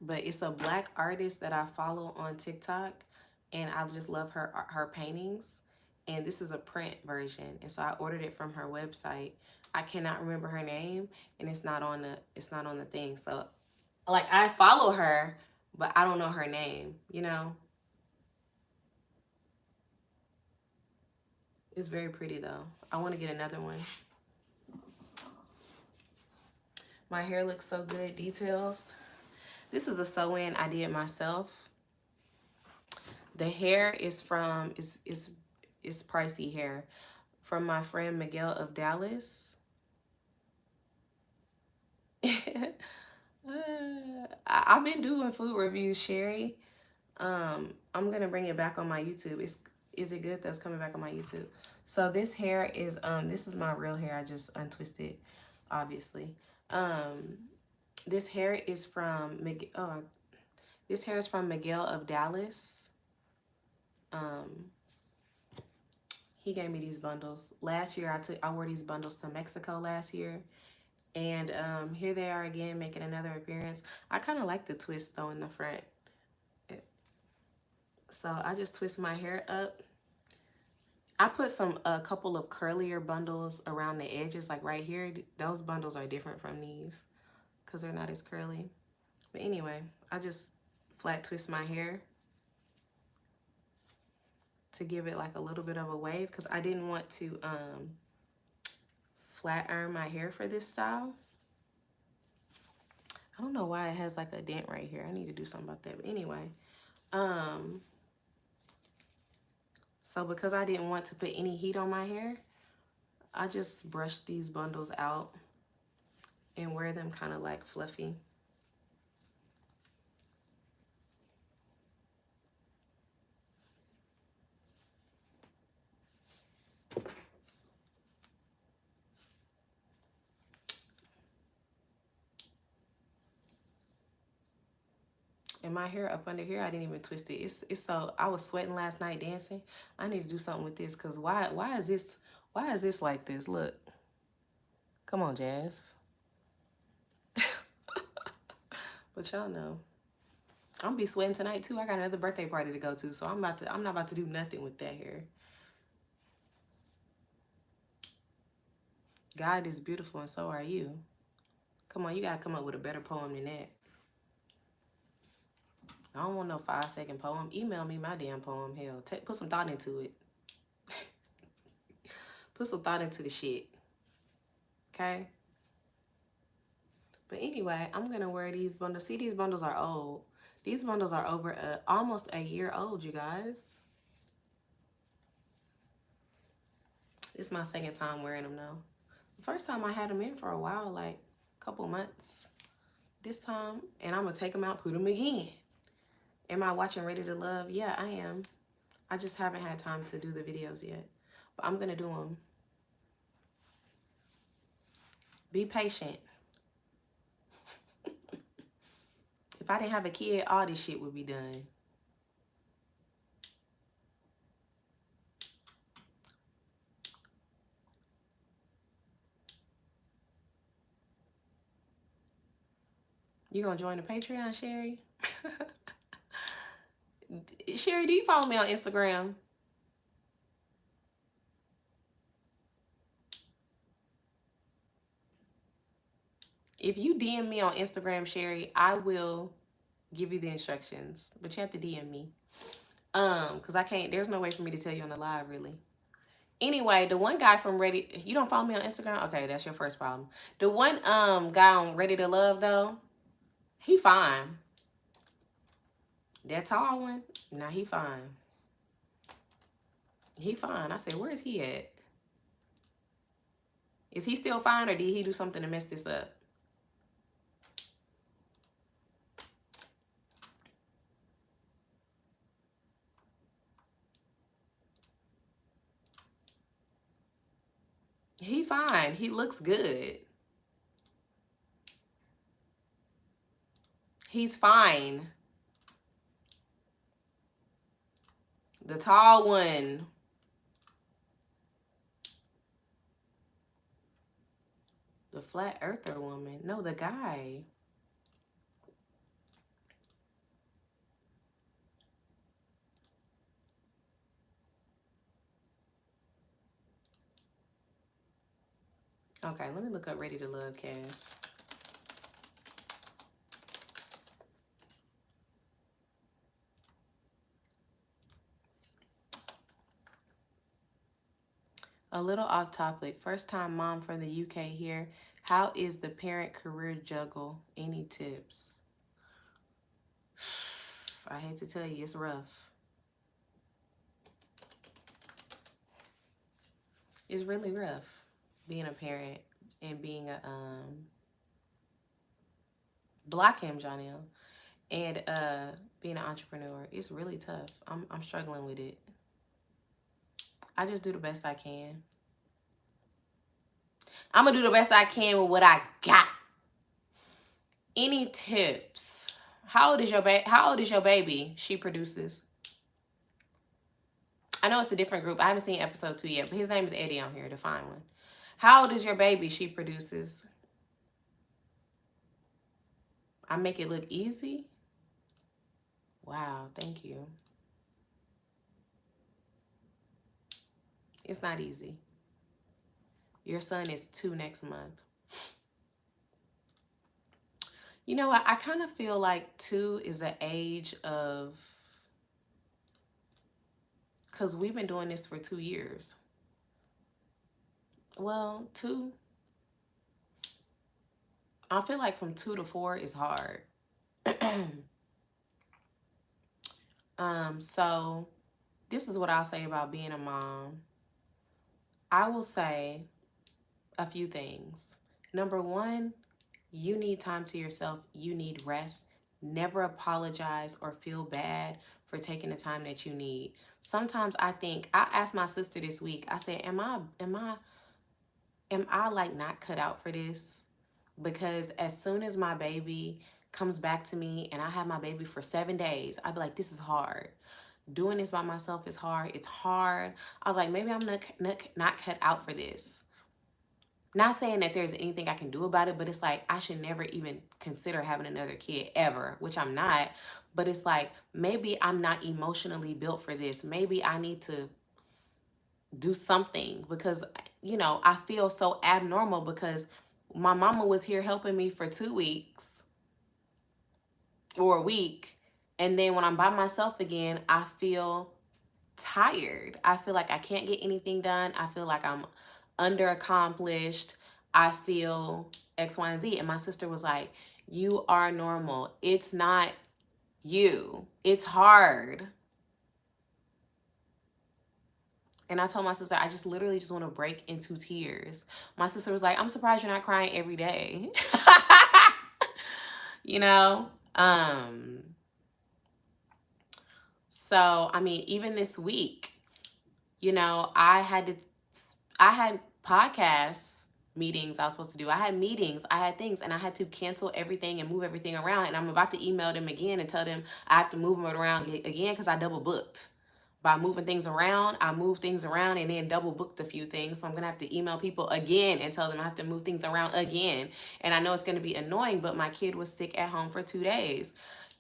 But it's a black artist that I follow on TikTok, and I just love her paintings. And this is a print version, and so I ordered it from her website. I cannot remember her name, and it's not on the thing. So, like, I follow her, but I don't know her name, you know? It's very pretty though. I want to get another one. My hair looks so good. Details. This is a sew-in I did myself. The hair is from, is pricey hair, from my friend Miguel of Dallas. I've been doing food reviews, Sherry. I'm gonna bring it back on my YouTube. Is it good? That's coming back on my YouTube. So this hair is this is my real hair. I just untwisted, obviously. This hair is from this hair is from Miguel of Dallas. He gave me these bundles last year. I wore these bundles to Mexico last year, and here they are again making another appearance. I kind of like the twist though in the front. So I just twist my hair up. I put a couple of curlier bundles around the edges, like right here. Those bundles are different from these because they're not as curly. But anyway, I just flat twist my hair to give it like a little bit of a wave because I didn't want to flat iron my hair for this style. I don't know why it has like a dent right here. I need to do something about that. But anyway, so because I didn't want to put any heat on my hair, I just brushed these bundles out and wear them kind of like fluffy. And my hair up under here, I didn't even twist it. It's so, I was sweating last night dancing. I need to do something with this because why is this like this? Look. Come on, Jazz. But y'all know. I'm gonna be sweating tonight too. I got another birthday party to go to, so I'm not about to do nothing with that hair. God is beautiful and so are you. Come on, you gotta come up with a better poem than that. I don't want no 5-second poem. Email me my damn poem. Hell, put some thought into it. Put some thought into the shit. Okay? But anyway, I'm gonna wear these bundles. See, these bundles are old. These bundles are over almost a year old, you guys. This is my second time wearing them now. The first time I had them in for a while, like a couple months. This time, and I'm gonna take them out, put them again. Am I watching Ready to Love? Yeah, I am. I just haven't had time to do the videos yet, but I'm gonna do them. Be patient. If I didn't have a kid, all this shit would be done. You gonna join the Patreon, Sherry? Sherry, do you follow me on Instagram? If you DM me on Instagram, Sherry, I will give you the instructions. But you have to DM me. Because I can't, there's no way for me to tell you on the live, really. Anyway, the one guy from Ready, you don't follow me on Instagram? Okay, that's your first problem. The one guy on Ready to Love, though, he fine. That tall one, nah, he fine. He fine. I said, where is he at? Is he still fine or did he do something to mess this up? He fine. He looks good. He's fine. The tall one. The flat earther woman. No, the guy. Okay, let me look up Ready to Love cast. A little off topic. First time mom from the UK here. How is the parent career juggle? Any tips? I hate to tell you, it's rough. It's really rough being a parent and being a block him, Jonelle, and being an entrepreneur. It's really tough. I'm struggling with it. I just do the best I can. I'm gonna do the best I can with what I got. Any tips? How old is your baby? She produces. I know it's a different group. I haven't seen episode 2 yet, but his name is Eddie on here, to find one. How old is your baby? She produces. I make it look easy. Wow, thank you. It's not easy. Your son is 2 next month. You know what? I kind of feel like 2 is an age of, because we've been doing this for 2 years. Well, 2, I feel like from 2 to 4 is hard. So this is what I'll say about being a mom. I will say a few things. Number 1, you need time to yourself. You need rest. Never apologize or feel bad for taking the time that you need. Sometimes I asked my sister this week, I said, am I like not cut out for this? Because as soon as my baby comes back to me and I have my baby for 7 days, I'd be like, this is hard. Doing this by myself is hard. It's hard. I was like, maybe I'm not cut out for this. Not saying that there's anything I can do about it, but it's like I should never even consider having another kid ever, which I'm not. But it's like, maybe I'm not emotionally built for this. Maybe I need to do something because, you know, I feel so abnormal because my mama was here helping me for 2 weeks or a week. And then when I'm by myself again, I feel tired. I feel like I can't get anything done. I feel like I'm under accomplished. I feel X, Y, and Z. And my sister was like, you are normal. It's not you. It's hard. And I told my sister, I just literally just want to break into tears. My sister was like, I'm surprised you're not crying every day. You know? So, I mean, even this week, you know, I had podcast meetings I was supposed to do. I had meetings, I had things, and I had to cancel everything and move everything around. And I'm about to email them again and tell them I have to move them around again because I double booked. By moving things around, I moved things around and then double booked a few things. So I'm going to have to email people again and tell them I have to move things around again. And I know it's going to be annoying, but my kid was sick at home for 2 days.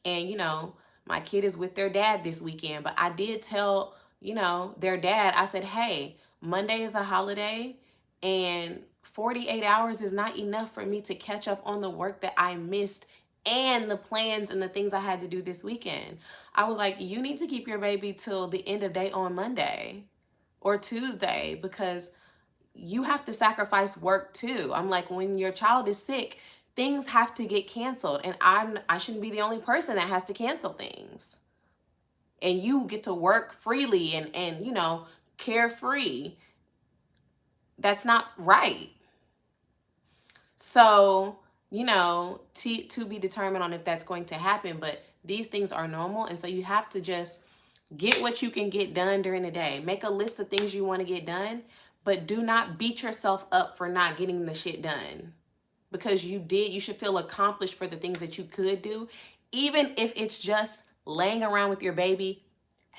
And, you know, my kid is with their dad this weekend. But I did tell, you know, their dad, I said, hey, Monday is a holiday and 48 hours is not enough for me to catch up on the work that I missed and the plans and the things I had to do this weekend. I was like, you need to keep your baby till the end of day on Monday or Tuesday because you have to sacrifice work too. I'm like, when your child is sick, things have to get canceled, and I shouldn't be the only person that has to cancel things. And you get to work freely and you know, carefree. That's not right. So, you know, to be determined on if that's going to happen, but these things are normal, and so you have to just get what you can get done during the day. Make a list of things you want to get done, but do not beat yourself up for not getting the shit done. Because you should feel accomplished for the things that you could do, even if it's just laying around with your baby,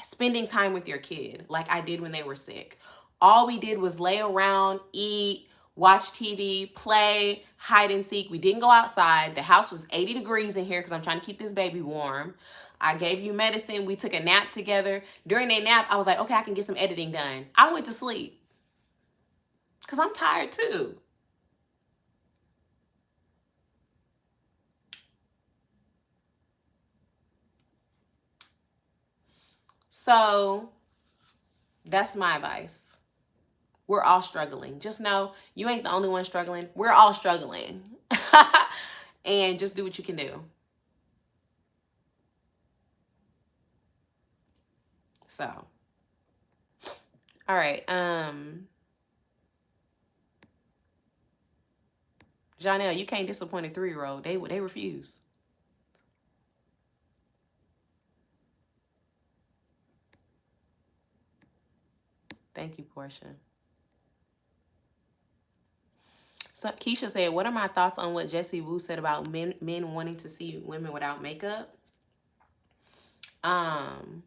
spending time with your kid, like I did when they were sick. All we did was lay around, eat, watch TV, play, hide and seek. We didn't go outside. The house was 80 degrees in here because I'm trying to keep this baby warm. I gave you medicine. We took a nap together. During that nap, I was like, okay, I can get some editing done. I went to sleep because I'm tired too. So that's my advice. We're all struggling. Just know you ain't the only one struggling. We're all struggling. And just do what you can do. So, all right. Janelle, you can't disappoint a 3-year-old. They refuse. Thank you, Portia. So Keisha said, "What are my thoughts on what Jessie Woo said about men wanting to see women without makeup?" Um,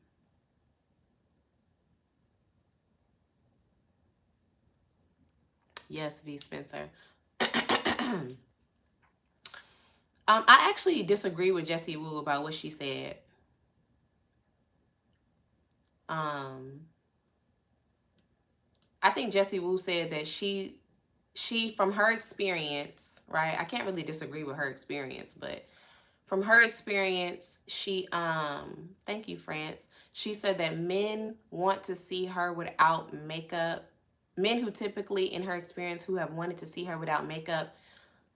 yes, V Spencer. I actually disagree with Jessie Woo about what she said. I think Jessie Woo said that she from her experience, right? I can't really disagree with her experience, but from her experience, she thank you, France. She said that men want to see her without makeup. Men who typically, in her experience, who have wanted to see her without makeup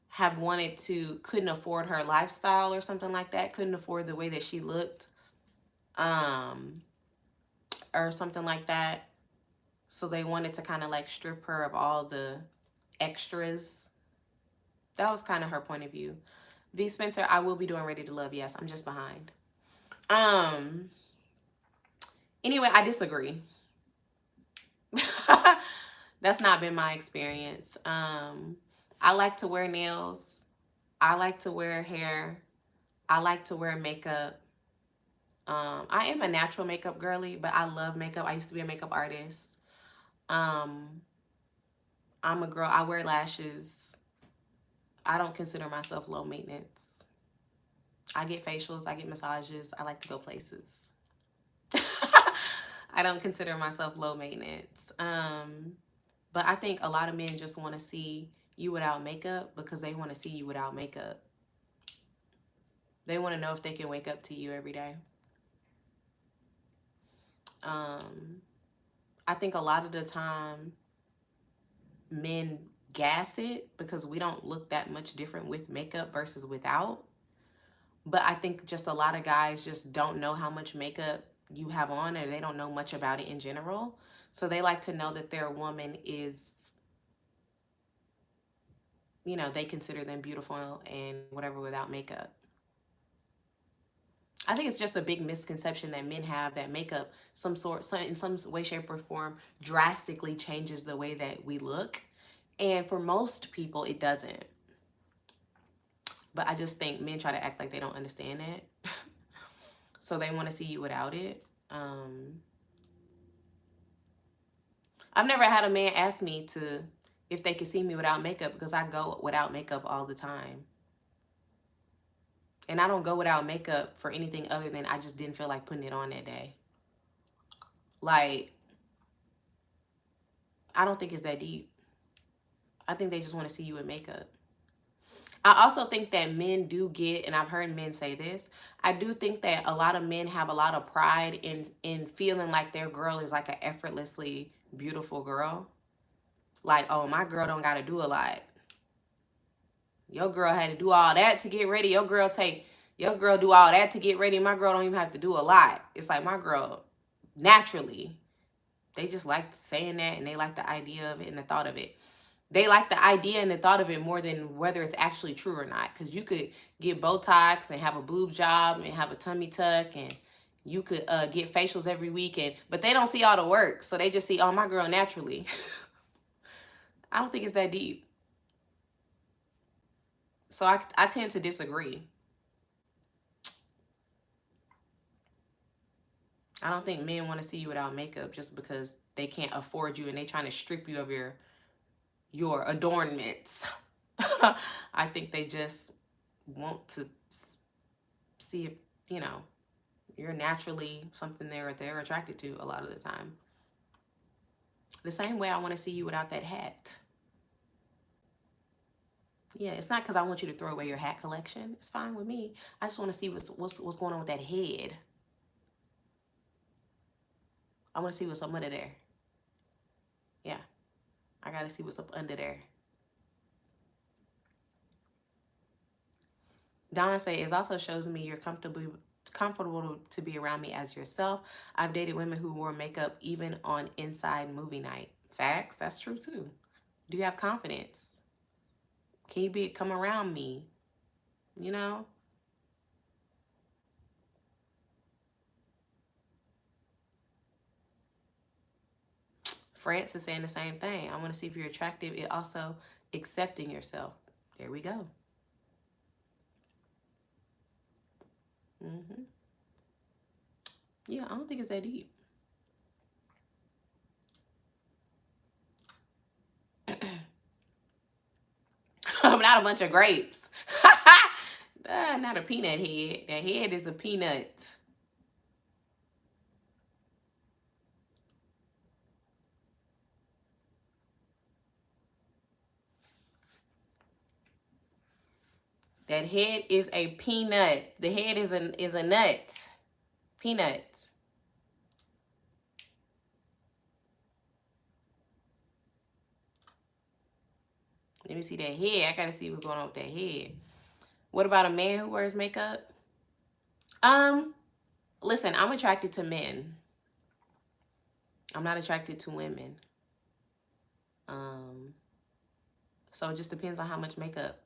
have wanted to, couldn't afford her lifestyle or something like that, couldn't afford the way that she looked, or something like that. So they wanted to kind of like strip her of all the extras. That was kind of her point of view. V Spencer, I will be doing Ready to Love. Yes, I'm just behind. Anyway, I disagree. That's not been my experience. I like to wear nails. I like to wear hair. I like to wear makeup. I am a natural makeup girly, but I love makeup. I used to be a makeup artist. I'm a girl. I wear lashes. I don't consider myself low maintenance. I get facials. I get massages. I like to go places. I don't consider myself low maintenance. But I think a lot of men just want to see you without makeup because they want to see you without makeup. They want to know if they can wake up to you every day. I think a lot of the time men gas it because we don't look that much different with makeup versus without. But I think just a lot of guys just don't know how much makeup you have on, or they don't know much about it in general. So they like to know that their woman is, you know, they consider them beautiful and whatever without makeup. I think it's just a big misconception that men have that makeup in some way, shape, or form drastically changes the way that we look. And for most people, it doesn't. But I just think men try to act like they don't understand it. So they want to see you without it. I've never had a man ask me if they could see me without makeup because I go without makeup all the time. And I don't go without makeup for anything other than I just didn't feel like putting it on that day. Like, I don't think it's that deep. I think they just want to see you in makeup. I also think that men do get, and I've heard men say this, I do think that a lot of men have a lot of pride in feeling like their girl is like an effortlessly beautiful girl. Like, oh, my girl don't got to do a lot. Your girl had to do all that to get ready. Your girl do all that to get ready. My girl don't even have to do a lot. It's like my girl, naturally, they just like saying that and they like the idea of it and the thought of it. They like the idea and the thought of it more than whether it's actually true or not. Because you could get Botox and have a boob job and have a tummy tuck, and you could get facials every weekend, but they don't see all the work. So they just see, oh, my girl naturally. I don't think it's that deep. So I tend to disagree. I don't think men want to see you without makeup just because they can't afford you and they trying to strip you of your adornments. I think they just want to see if, you know, you're naturally something they're attracted to a lot of the time. The same way I want to see you without that hat. Yeah, it's not because I want you to throw away your hat collection. It's fine with me. I just want to see what's going on with that head. I want to see what's up under there. Yeah. I gotta see what's up under there. Don say it also shows me you're comfortable to be around me as yourself. I've dated women who wore makeup even on inside movie night. Facts, that's true too. Do you have confidence? Can you come around me? You know? France is saying the same thing. I want to see if you're attractive. It also accepting yourself. There we go. Mm-hmm. Yeah, I don't think it's that deep. I'm not a bunch of grapes. Not a peanut head. That head is a peanut. That head is a peanut. The head is a nut. Peanuts. Let me see that head. I gotta see what's going on with that head. What about a man who wears makeup? Listen, I'm attracted to men. I'm not attracted to women. So it just depends on how much makeup.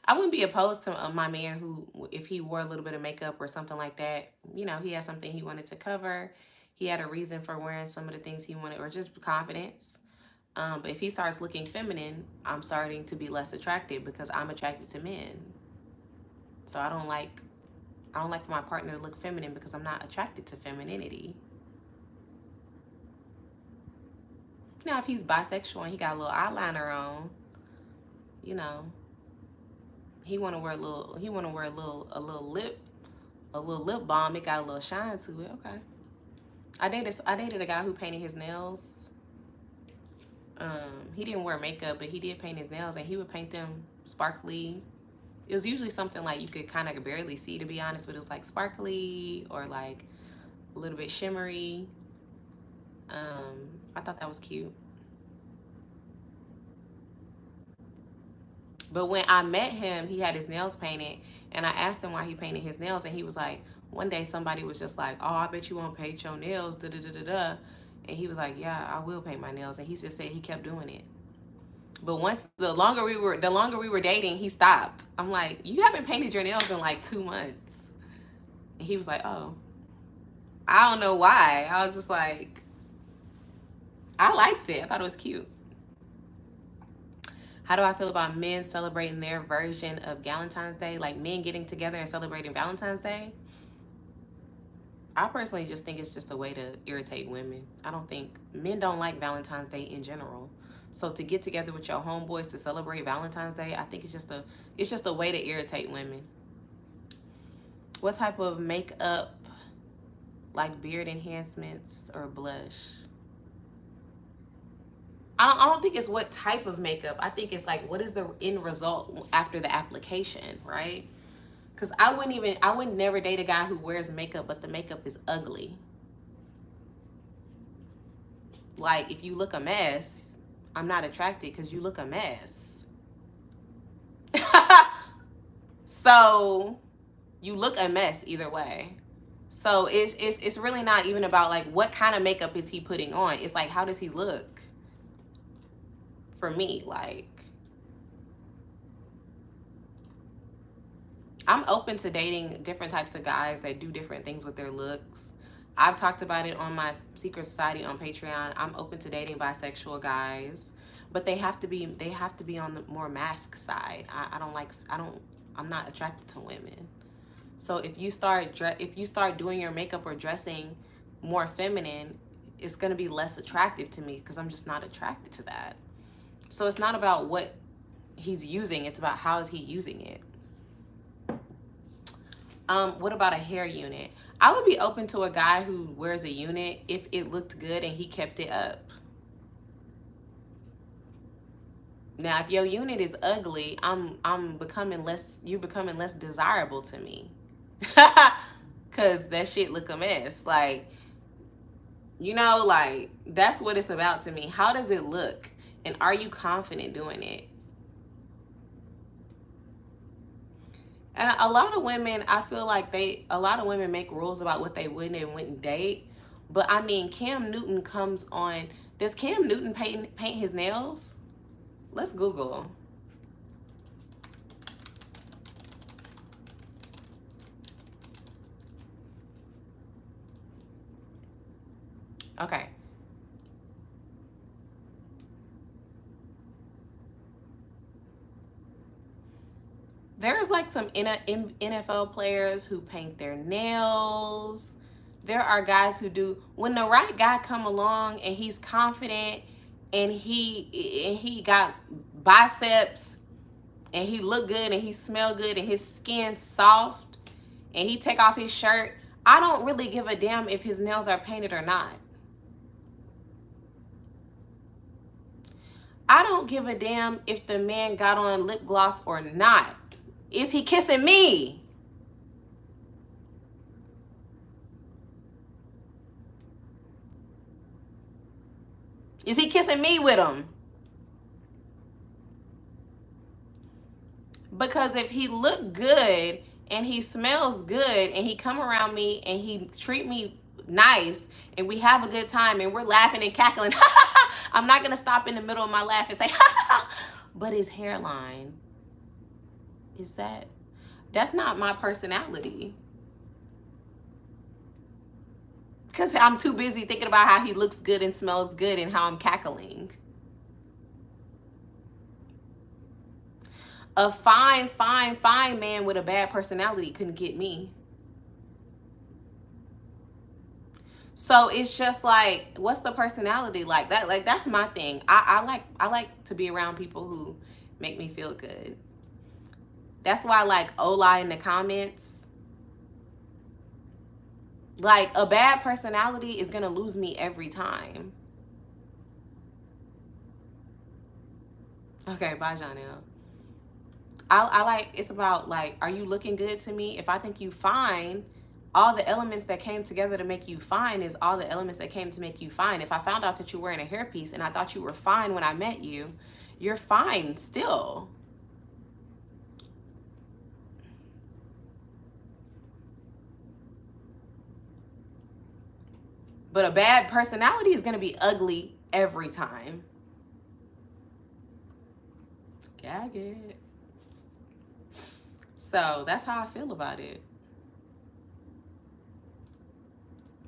I wouldn't be opposed to my man who, if he wore a little bit of makeup or something like that, you know, he had something he wanted to cover. He had a reason for wearing some of the things he wanted, or just confidence. But if he starts looking feminine, I'm starting to be less attracted because I'm attracted to men. So I don't like for my partner to look feminine because I'm not attracted to femininity. Now, if he's bisexual and he got a little eyeliner on, you know, he want to wear a little lip balm. It got a little shine to it. Okay. I dated a guy who painted his nails. He didn't wear makeup, but he did paint his nails, and he would paint them sparkly. It was usually something like you could kind of barely see, to be honest, but it was like sparkly or like a little bit shimmery. I thought that was cute. But when I met him, he had his nails painted, and I asked him why he painted his nails, and he was like, one day somebody was just like, "Oh, I bet you won't paint your nails, da da da da da," and he was like, "Yeah, I will paint my nails," and he just said he kept doing it. But once the longer we were dating, he stopped. I'm like, "You haven't painted your nails in like 2 months," and he was like, "Oh, I don't know why." I was just like, I liked it. I thought it was cute. How do I feel about men celebrating their version of Valentine's Day? Like men getting together and celebrating Valentine's Day? I personally just think it's just a way to irritate women. I don't think men don't like Valentine's Day in general. So to get together with your homeboys to celebrate Valentine's Day, I think it's just a way to irritate women. What type of makeup, like beard enhancements or blush? I don't think it's what type of makeup. I think it's like what is the end result after the application, right? Because I wouldn't never date a guy who wears makeup, but the makeup is ugly. Like if you look a mess, I'm not attracted because you look a mess. So you look a mess either way. So it's really not even about like what kind of makeup is he putting on. It's like how does he look? For me, like I'm open to dating different types of guys that do different things with their looks. I've talked about it on my Secret Society on Patreon. I'm open to dating bisexual guys, but they have to be on the more mask side. I'm not attracted to women. So if you start doing your makeup or dressing more feminine, it's going to be less attractive to me because I'm just not attracted to that. So it's not about what he's using, it's about how is he using it. What about a hair unit? I would be open to a guy who wears a unit if it looked good and he kept it up. Now, if your unit is ugly, you're becoming less desirable to me. Cause that shit look a mess. Like You know, like, that's what it's about to me. How does it look? And are you confident doing it? And a lot of women, I feel like a lot of women make rules about what they would and wouldn't date. But I mean, Cam Newton comes on. Does Cam Newton paint his nails? Let's Google. Okay. There's like some NFL players who paint their nails. There are guys who do. When the right guy come along and he's confident and he got biceps and he look good and he smell good and his skin soft and he take off his shirt, I don't really give a damn if his nails are painted or not. I don't give a damn if the man got on lip gloss or not. Is he kissing me? Is he kissing me with him? Because if he look good and he smells good and he come around me and he treat me nice and we have a good time and we're laughing and cackling, I'm not going to stop in the middle of my laugh and say, but his hairline, is that's not my personality. Because I'm too busy thinking about how he looks good and smells good and how I'm cackling. A fine man with a bad personality couldn't get me. So it's just like, what's the personality like that? Like, that's my thing. I like to be around people who make me feel good. That's why I like Ola in the comments. Like, a bad personality is gonna lose me every time. Okay, bye, Janelle. I like, it's about like, are you looking good to me? If I think you fine, all the elements that came together to make you fine is all the elements that came to make you fine. If I found out that you're wearing a hairpiece and I thought you were fine when I met you, you're fine still. But a bad personality is going to be ugly every time. Gag it. So that's how I feel about it.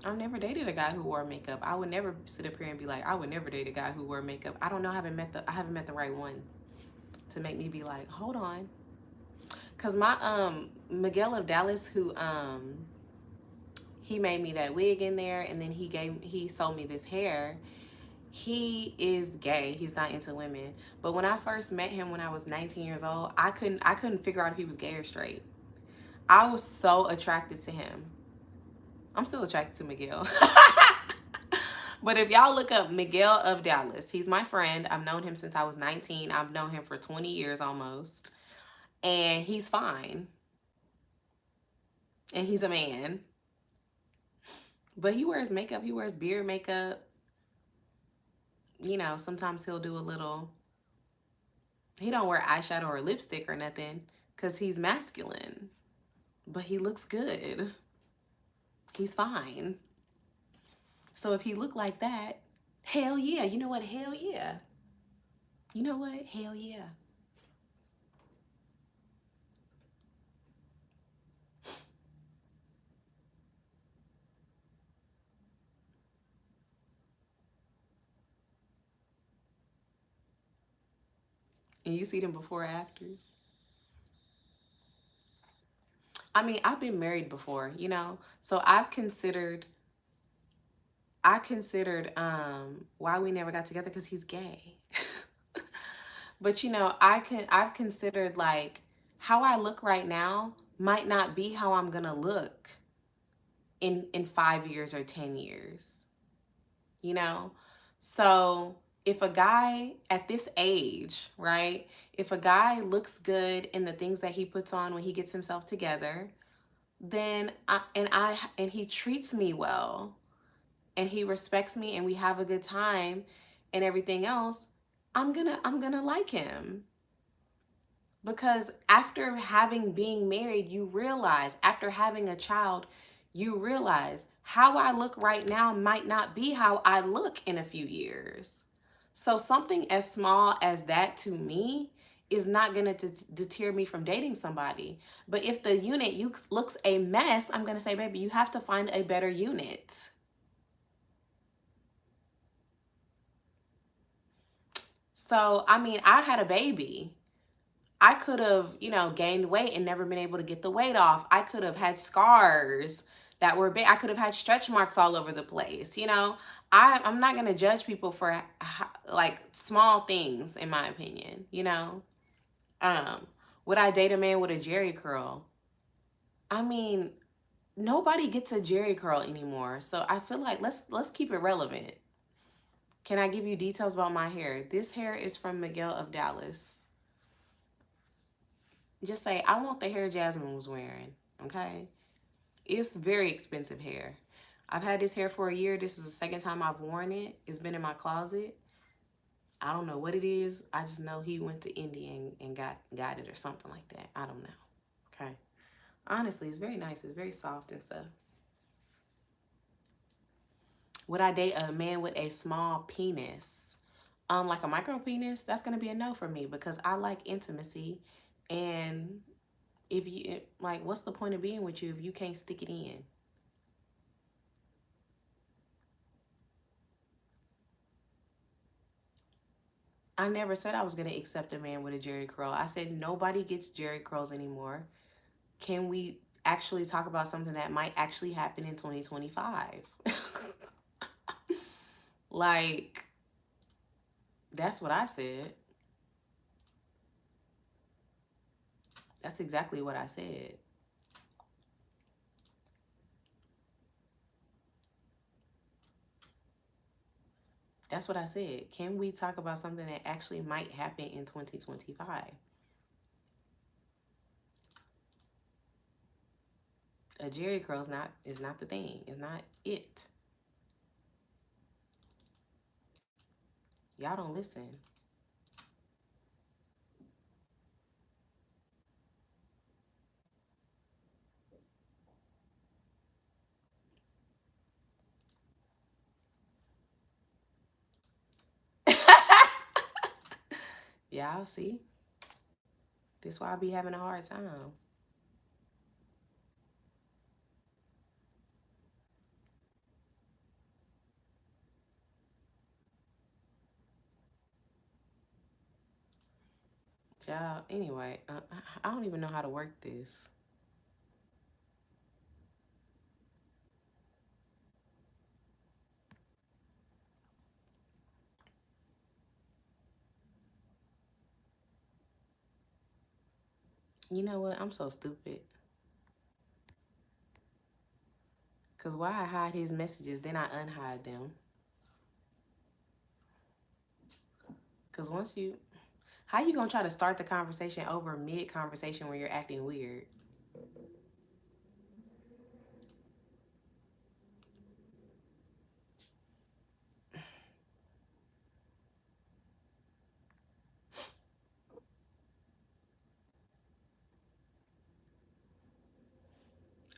I've never dated a guy who wore makeup. I would never sit up here and be like, I would never date a guy who wore makeup. I don't know. I haven't met the right one to make me be like, hold on. Cause my Miguel of Dallas, who he made me that wig in there, and then he sold me this hair. He is gay. He's not into women. But when I first met him when I was 19 years old, I couldn't figure out if he was gay or straight. I was so attracted to him. I'm still attracted to Miguel. But if y'all look up Miguel of Dallas, he's my friend. I've known him since I was 19. I've known him for 20 years almost. And he's fine. And he's a man. But he wears makeup. He wears beard makeup. You know, sometimes he'll do a little. He don't wear eyeshadow or lipstick or nothing because he's masculine. But he looks good. He's fine. So if he looked like that, hell yeah. You know what? Hell yeah. You know what? Hell yeah. And you see them before afters. I mean, I've been married before, you know, so I considered why we never got together because he's gay. But you know, I've considered like how I look right now might not be how I'm gonna look in 5 years or 10 years. You know? So if a guy at this age, right? If a guy looks good in the things that he puts on when he gets himself together, then and he treats me well, and he respects me and we have a good time and everything else, I'm gonna like him. Because after being married, you realize, after having a child, you realize how I look right now might not be how I look in a few years. So something as small as that to me is not going to deter me from dating somebody. But if the unit looks a mess, I'm going to say, baby, you have to find a better unit. So, I mean, I had a baby. I could have, gained weight and never been able to get the weight off. I could have had scars that were big. I could have had stretch marks all over the place. I'm not going to judge people for like small things, in my opinion. Um, would I date a man with a Jerry curl? I mean, nobody gets a Jerry curl anymore. So I feel like let's keep it relevant. Can I give you details about my hair? This hair is from Miguel of Dallas. Just say, I want the hair Jasmine was wearing, okay? It's very expensive hair. I've had this hair for a year. This is the second time I've worn it. It's been in my closet. I don't know what it is. I just know he went to India and got it or something like that. I don't know, okay? Honestly, it's very nice. It's very soft and stuff. Would I date a man with a small penis? Like a micro penis? That's going to be a no for me because I like intimacy. And if you, like, what's the point of being with you if you can't stick it in? I never said I was going to accept a man with a Jerry curl. I said nobody gets Jerry curls anymore. Can we actually talk about something that might actually happen in 2025? Like, that's what I said. That's exactly what I said. That's what I said. Can we talk about something that actually might happen in 2025? A Jerry curl is not the thing. It's not it. Y'all don't listen. Y'all see? This is why I be having a hard time. Y'all, anyway, I don't even know how to work this. You know what? I'm so stupid. Because why I hide his messages, then I unhide them. Because once you... How you going to try to start the conversation over mid-conversation when you're acting weird?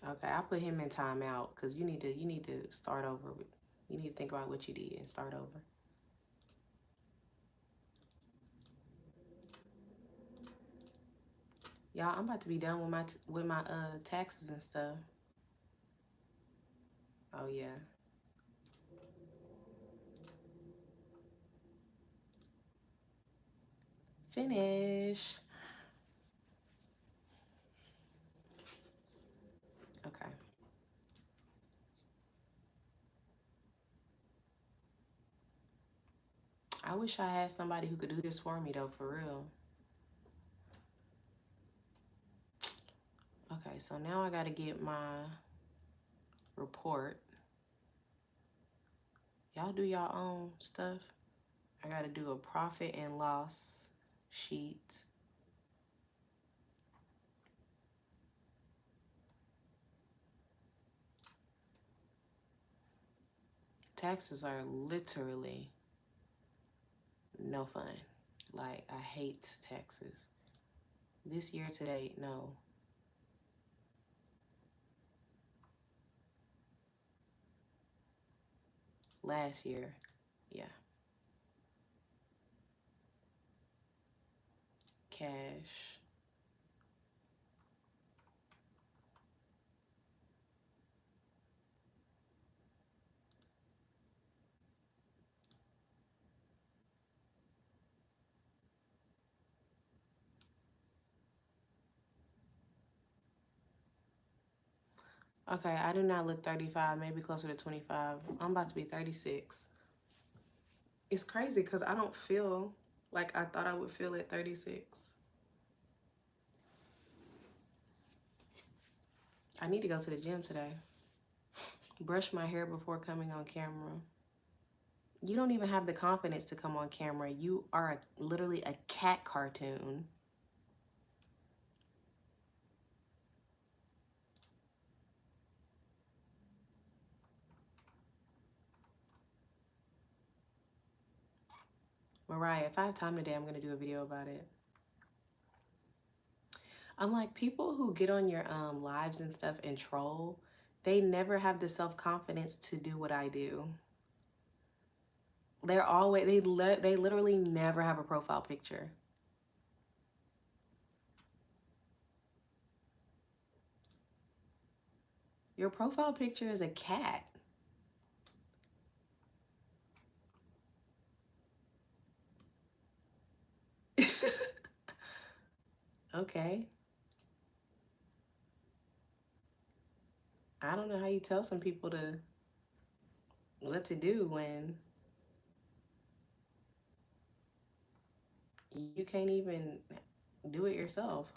Okay, I put him in timeout because you need to start over. You need to think about what you did and start over. Y'all, I'm about to be done with my taxes and stuff. Oh yeah. Finish. Okay. I wish I had somebody who could do this for me though, for real. Okay, so now I gotta get my report. Y'all do y'all own stuff. I gotta do a profit and loss sheet. taxes are literally no fun. Like, I hate taxes. This year to date, no. Last year, yeah. Cash. Okay, I do not look 35, maybe closer to 25. I'm about to be 36. It's crazy because I don't feel like I thought I would feel at 36. I need to go to the gym today. Brush my hair before coming on camera. You don't even have the confidence to come on camera. You are literally a cat cartoon. Mariah, if I have time today, I'm going to do a video about it. I'm like, people who get on your lives and stuff and troll, they never have the self-confidence to do what I do. They're always, they literally never have a profile picture. Your profile picture is a cat. Okay. I don't know how you tell some people to what to do when you can't even do it yourself.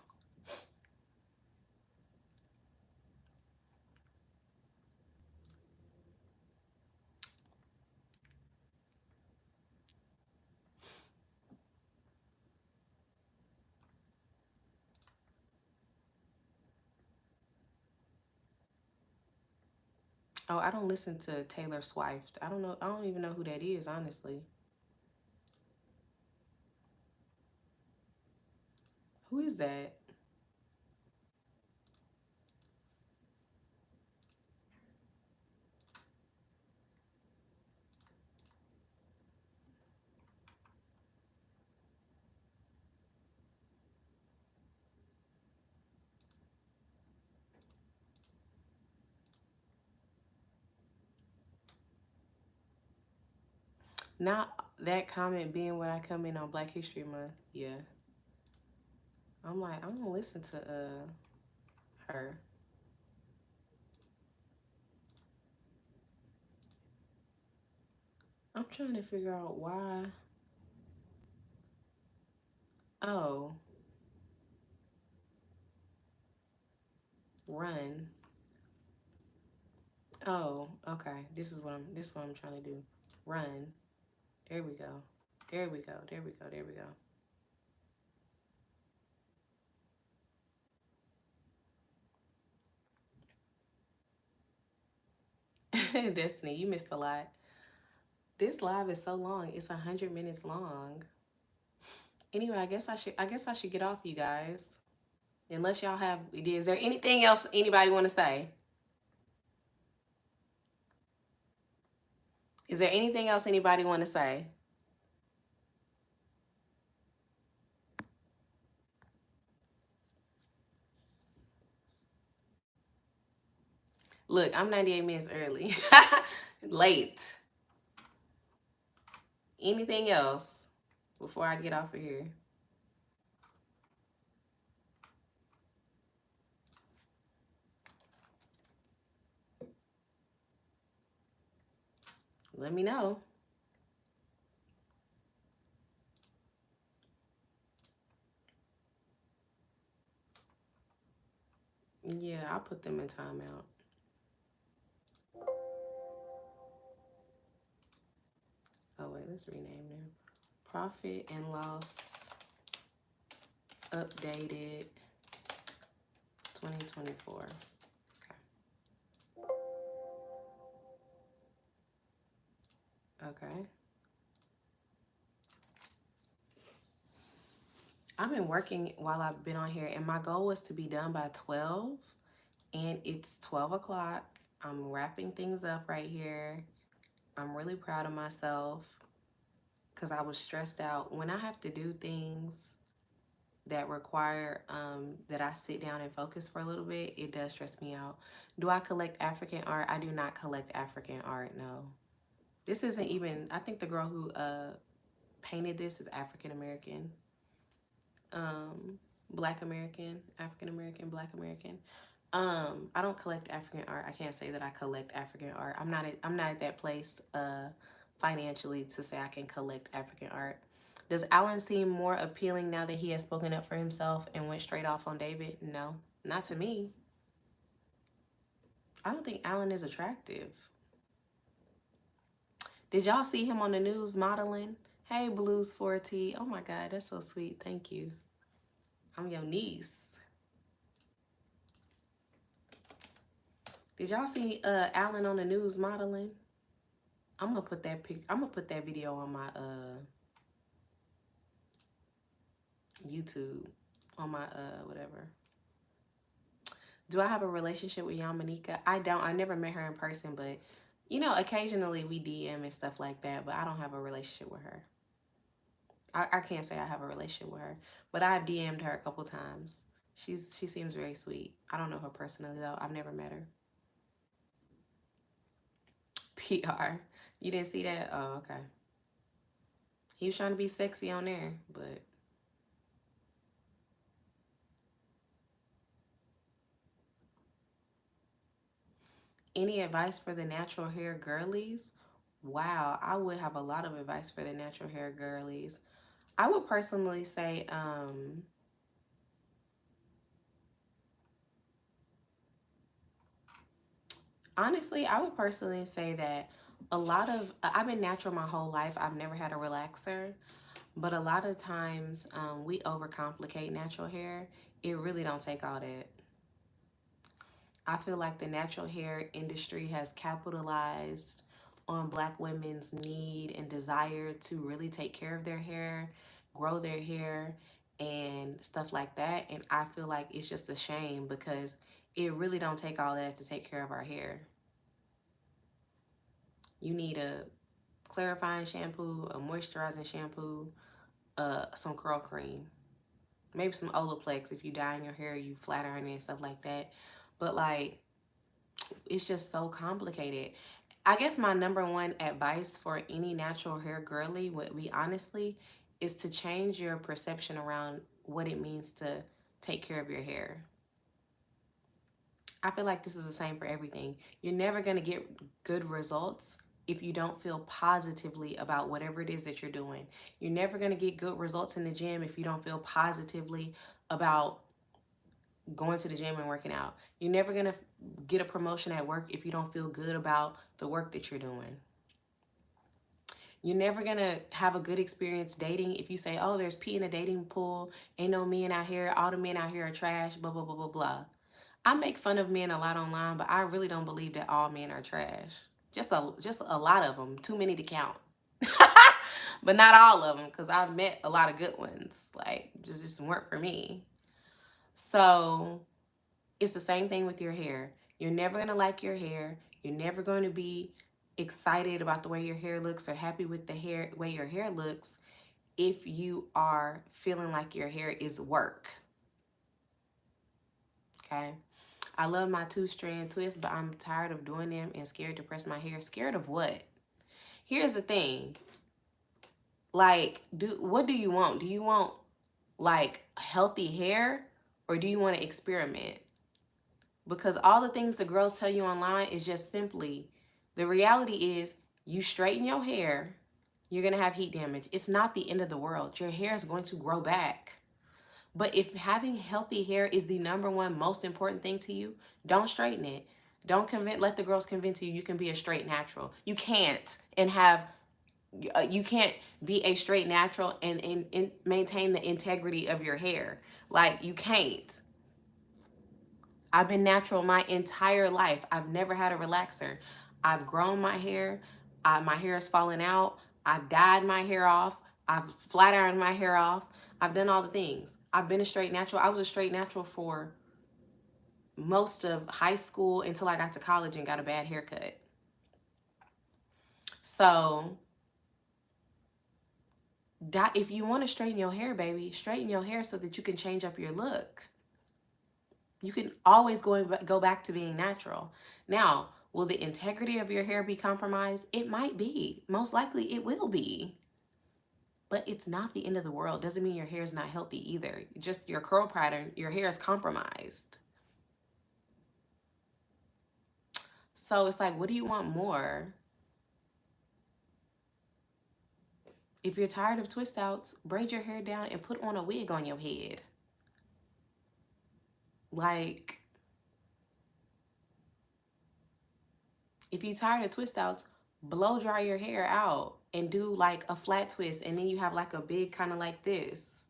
Oh, I don't listen to Taylor Swift. I don't know. I don't even know who that is, honestly. Who is that? Not that comment being when I come in on Black History Month. Yeah. I'm like, I'm gonna listen to her. I'm trying to figure out why. Oh, run. Oh, okay. This is what I'm trying to do. Run. There we go. There we go. There we go. There we go. Destiny, you missed a lot. This live is so long. It's 100 minutes long. Anyway, I guess I should get off, you guys. Unless y'all have, is there anything else anybody want to say? Is there anything else anybody want to say? Look, I'm 98 minutes early. Late. Anything else before I get off of here? Let me know. Yeah, I'll put them in timeout. Oh, wait, let's rename them. Profit and loss updated 2024. Okay. Okay. I've been working while I've been on here, and my goal was to be done by 12, and it's 12 o'clock. I'm wrapping things up right here. I'm really proud of myself because I was stressed out. When I have to do things that require that I sit down and focus for a little bit, it does stress me out. Do I collect African art? I do not collect African art, no. This isn't even, I think the girl who painted this is African American. Black American, African American, Black American. I don't collect African art. I can't say that I collect African art. I'm not at that place financially to say I can collect African art. Does Alan seem more appealing now that he has spoken up for himself and went straight off on David? No, not to me. I don't think Alan is attractive. Did y'all see him on the news modeling? Hey, Blues 4T. Oh my God, that's so sweet. Thank you. I'm your niece. Did y'all see Alan on the news modeling? I'm gonna put that video on my YouTube, on my whatever. Do I have a relationship with Yamanika? I don't. I never met her in person, but you know, occasionally we DM and stuff like that, but I don't have a relationship with her. I can't say I have a relationship with her, but I've DM'd her a couple times. She seems very sweet. I don't know her personally though. I've never met her. PR. You didn't see that? Oh, okay. He was trying to be sexy on there, but any advice for the natural hair girlies? Wow, I would have a lot of advice for the natural hair girlies. I would personally say, honestly, I would personally say that I've been natural my whole life. I've never had a relaxer, but a lot of times we overcomplicate natural hair. It really don't take all that. I feel like the natural hair industry has capitalized on Black women's need and desire to really take care of their hair, grow their hair, and stuff like that. And I feel like it's just a shame because it really don't take all that to take care of our hair. You need a clarifying shampoo, a moisturizing shampoo, some curl cream, maybe some Olaplex if you dye in your hair, you flat iron it and stuff like that. But like, it's just so complicated. I guess my number one advice for any natural hair girly would be honestly is to change your perception around what it means to take care of your hair. I feel like this is the same for everything. You're never going to get good results if you don't feel positively about whatever it is that you're doing. You're never going to get good results in the gym if you don't feel positively about going to the gym and working out. You're never going to get a promotion at work if you don't feel good about the work that you're doing. You're never going to have a good experience dating if you say, oh, there's pee in the dating pool, ain't no men out here, all the men out here are trash, blah, blah, blah, blah, blah. I make fun of men a lot online, but I really don't believe that all men are trash. Just a lot of them, too many to count. But not all of them, because I've met a lot of good ones. Like, just weren't for me. So it's the same thing with your hair. You're never going to like your hair. You're never going to be excited about the way your hair looks or happy with the way your hair looks if you are feeling like your hair is work. Okay? I love my 2-strand twists, but I'm tired of doing them and scared to press my hair. Scared of what? Here's the thing. Like, what do you want? Do you want like healthy hair or do you want to experiment? Because all the things the girls tell you online is just simply, the reality is you straighten your hair, you're going to have heat damage. It's not the end of the world. Your hair is going to grow back. But if having healthy hair is the number one most important thing to you, don't straighten it. Don't let the girls convince you can be a straight natural. You can't you can't be a straight natural and maintain the integrity of your hair. Like, you can't. I've been natural my entire life. I've never had a relaxer. I've grown my hair. My hair is falling out. I've dyed my hair off. I've flat ironed my hair off. I've done all the things. I've been a straight natural. I was a straight natural for most of high school until I got to college and got a bad haircut. So that, if you want to straighten your hair, baby, straighten your hair so that you can change up your look. You can always go back to being natural. Now, will the integrity of your hair be compromised? It might be. Most likely it will be. But it's not the end of the world. Doesn't mean your hair is not healthy either. Just your curl pattern, your hair is compromised. So it's like, what do you want more? If you're tired of twist outs, braid your hair down and put on a wig on your head. Like, if you're tired of twist outs, blow dry your hair out and do like a flat twist, and then you have like a big kind of like this.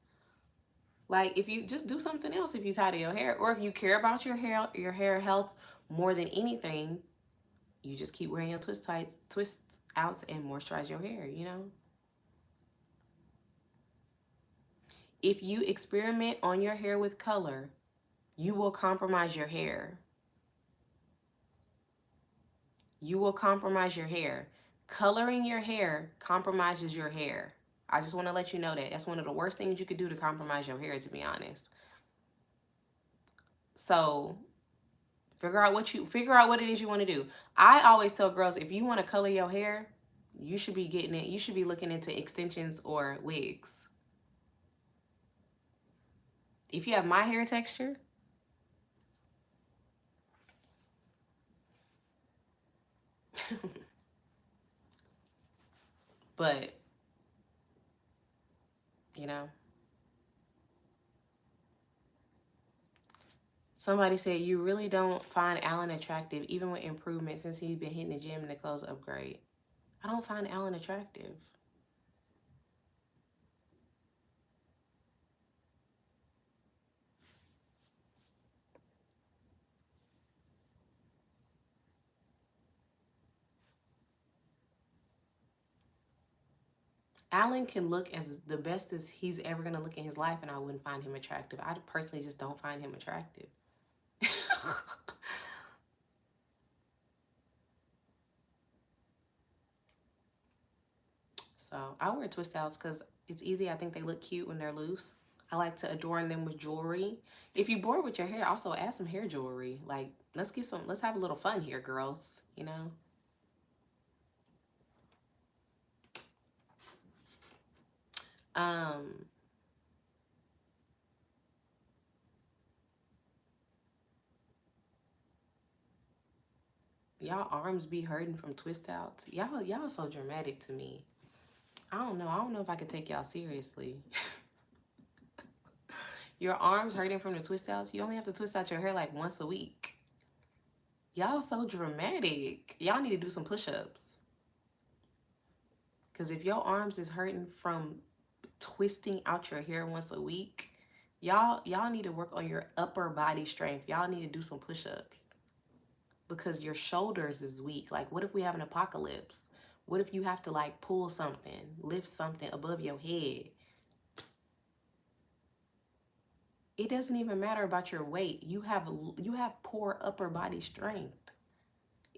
Like, if you just do something else, if you're tired of your hair, or if you care about your hair health more than anything, you just keep wearing your twist outs and moisturize your hair, you know? If you experiment on your hair with color, you will compromise your hair. You will compromise your hair. Coloring your hair compromises your hair. I just want to let you know that. That's one of the worst things you could do to compromise your hair, to be honest. So figure out what it is you want to do. I always tell girls, if you want to color your hair, you should be getting it. You should be looking into extensions or wigs. If you have my hair texture, but you know, somebody said you really don't find Alan attractive, even with improvement since he's been hitting the gym and the clothes upgrade. I don't find Alan attractive. Alan can look as the best as he's ever going to look in his life, and I wouldn't find him attractive. I personally just don't find him attractive. So I wear twist outs because it's easy. I think they look cute when they're loose. I like to adorn them with jewelry. If you're bored with your hair, also add some hair jewelry. Like, let's have a little fun here, girls, you know? Y'all arms be hurting from twist outs. Y'all so dramatic to me. I don't know if I could take y'all seriously. Your arms hurting from the twist outs? You only have to twist out your hair like once a week. Y'all so dramatic. Y'all need to do some push-ups. Because if your arms is hurting from twisting out your hair once a week, y'all need to work on your upper body strength. Y'all need to do some push-ups. Because your shoulders is weak. Like, what if we have an apocalypse? What if you have to like pull something, lift something above your head? It doesn't even matter about your weight. You have poor upper body strength.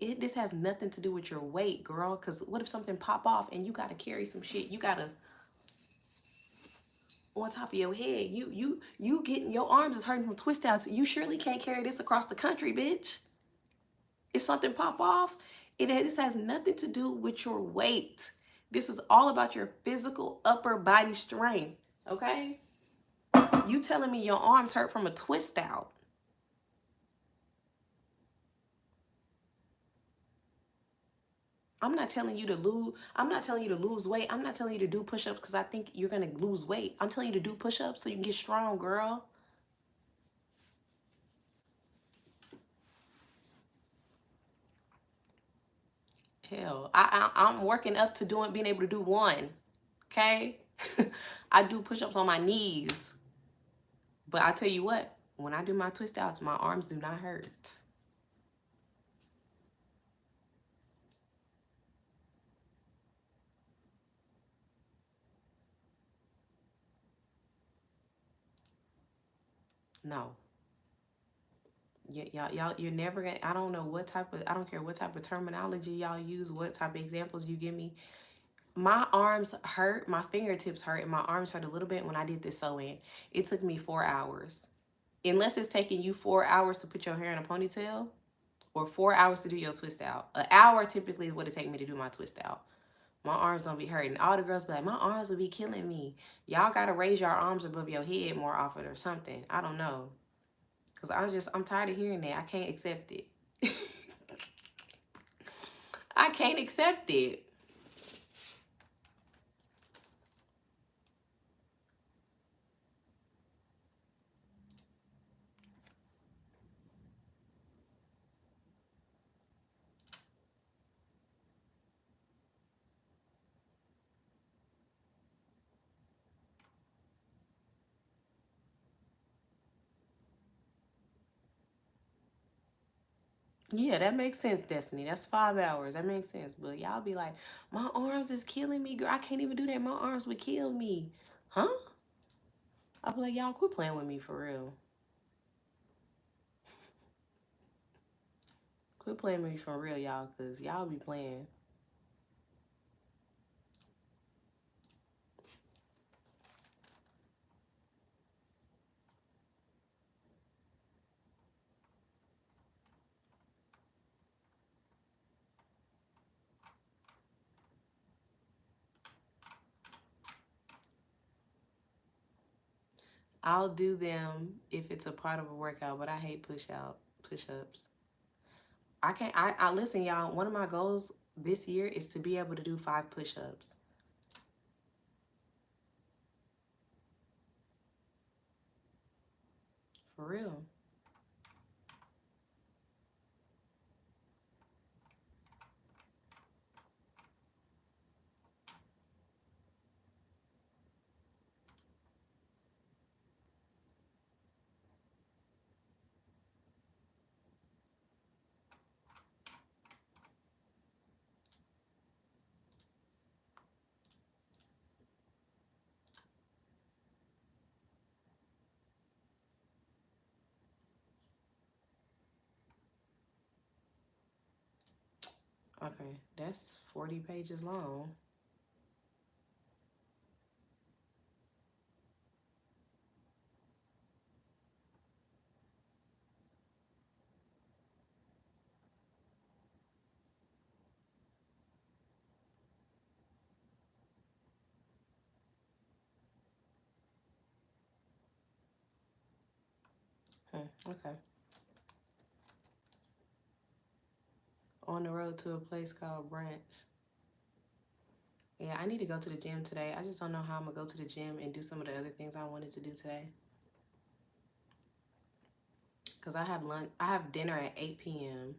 This has nothing to do with your weight, girl. Because what if something pop off and you got to carry some shit? You got to on top of your head. You getting your arms is hurting from twist outs. You surely can't carry this across the country, bitch. If something pop off, this has nothing to do with your weight. This is all about your physical upper body strength, okay? You telling me your arms hurt from a twist out. I'm not telling you to lose weight. I'm not telling you to do push-ups because I think you're going to lose weight. I'm telling you to do push-ups so you can get strong, girl. Hell, I'm working up to being able to do one, okay? I do push-ups on my knees. But I tell you what, when I do my twist outs, my arms do not hurt. No. Y'all, you're never gonna, I don't know what type of, I don't care what type of terminology y'all use, what type of examples you give me. My arms hurt, my fingertips hurt, and my arms hurt a little bit when I did this sew-in. It took me 4 hours. Unless it's taking you 4 hours to put your hair in a ponytail, or 4 hours to do your twist out. An hour typically is what it takes me to do my twist out. My arms don't be hurting. All the girls be like, my arms will be killing me. Y'all gotta raise your arms above your head more often or something. I don't know. Cause I'm tired of hearing that. I can't accept it. I can't accept it. Yeah, that makes sense, Destiny. That's 5 hours. That makes sense. But y'all be like, my arms is killing me, girl. I can't even do that. My arms would kill me. Huh? I'll be like, y'all quit playing with me for real. Quit playing with me for real, y'all, because y'all be playing. I'll do them if it's a part of a workout, but I hate push-ups. I can't, I listen, y'all, one of my goals this year is to be able to do 5 push-ups. For real. Okay, that's 40 pages long. Okay. On the road to a place called Branch. Yeah, I need to go to the gym today. I just don't know how I'm gonna go to the gym and do some of the other things I wanted to do today. Cause I have lunch, I have dinner at 8 p.m.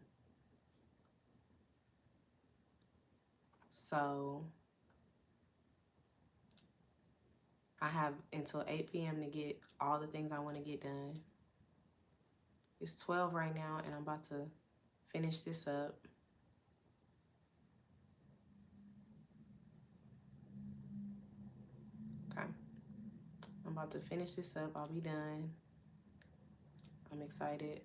So I have until 8 p.m. to get all the things I want to get done. It's 12 right now, and I'm about to finish this up. Okay. I'm about to finish this up. I'll be done. I'm excited.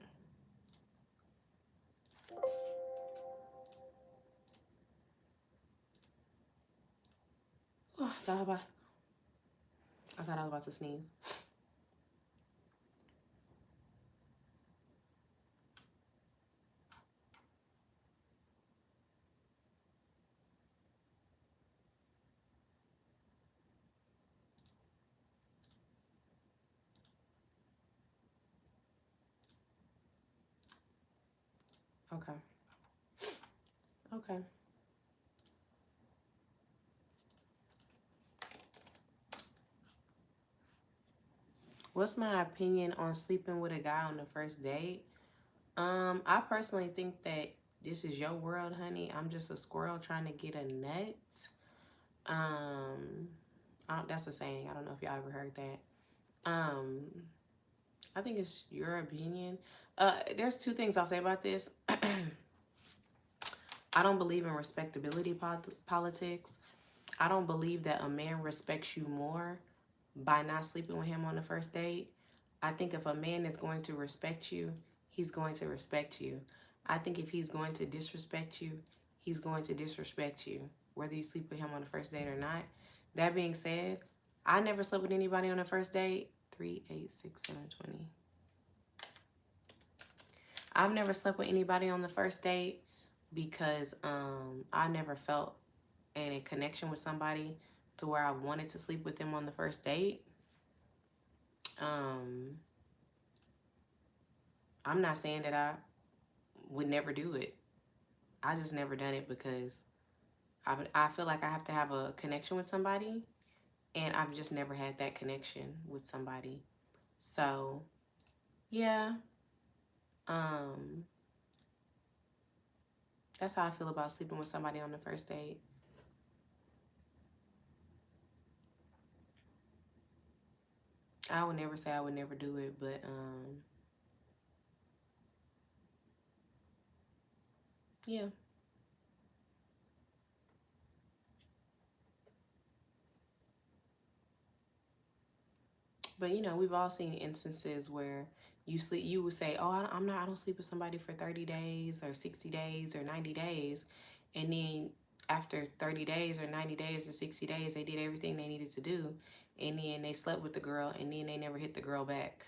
Oh, I thought I was about to sneeze. Okay. Okay. What's my opinion on sleeping with a guy on the first date? I personally think that this is your world, honey. I'm just a squirrel trying to get a nut. That's a saying. I don't know if y'all ever heard that. I think it's your opinion. There's 2 things I'll say about this. I don't believe in respectability politics. I don't believe that a man respects you more by not sleeping with him on the first date. I think if a man is going to respect you, he's going to respect you. I think if he's going to disrespect you, he's going to disrespect you, whether you sleep with him on the first date or not. That being said, I never slept with anybody on the first date. 3, 8, 6, 7, 20. I've never slept with anybody on the first date because I never felt in a connection with somebody to where I wanted to sleep with them on the first date. I'm not saying that I would never do it. I just never done it because I feel like I have to have a connection with somebody, and I've just never had that connection with somebody. So, yeah. That's how I feel about sleeping with somebody on the first date. I would never say I would never do it, but yeah. But you know, we've all seen instances where you would say, "Oh, I don't sleep with somebody for 30 days or 60 days or 90 days." And then after 30 days or 90 days or 60 days, they did everything they needed to do, and then they slept with the girl, and then they never hit the girl back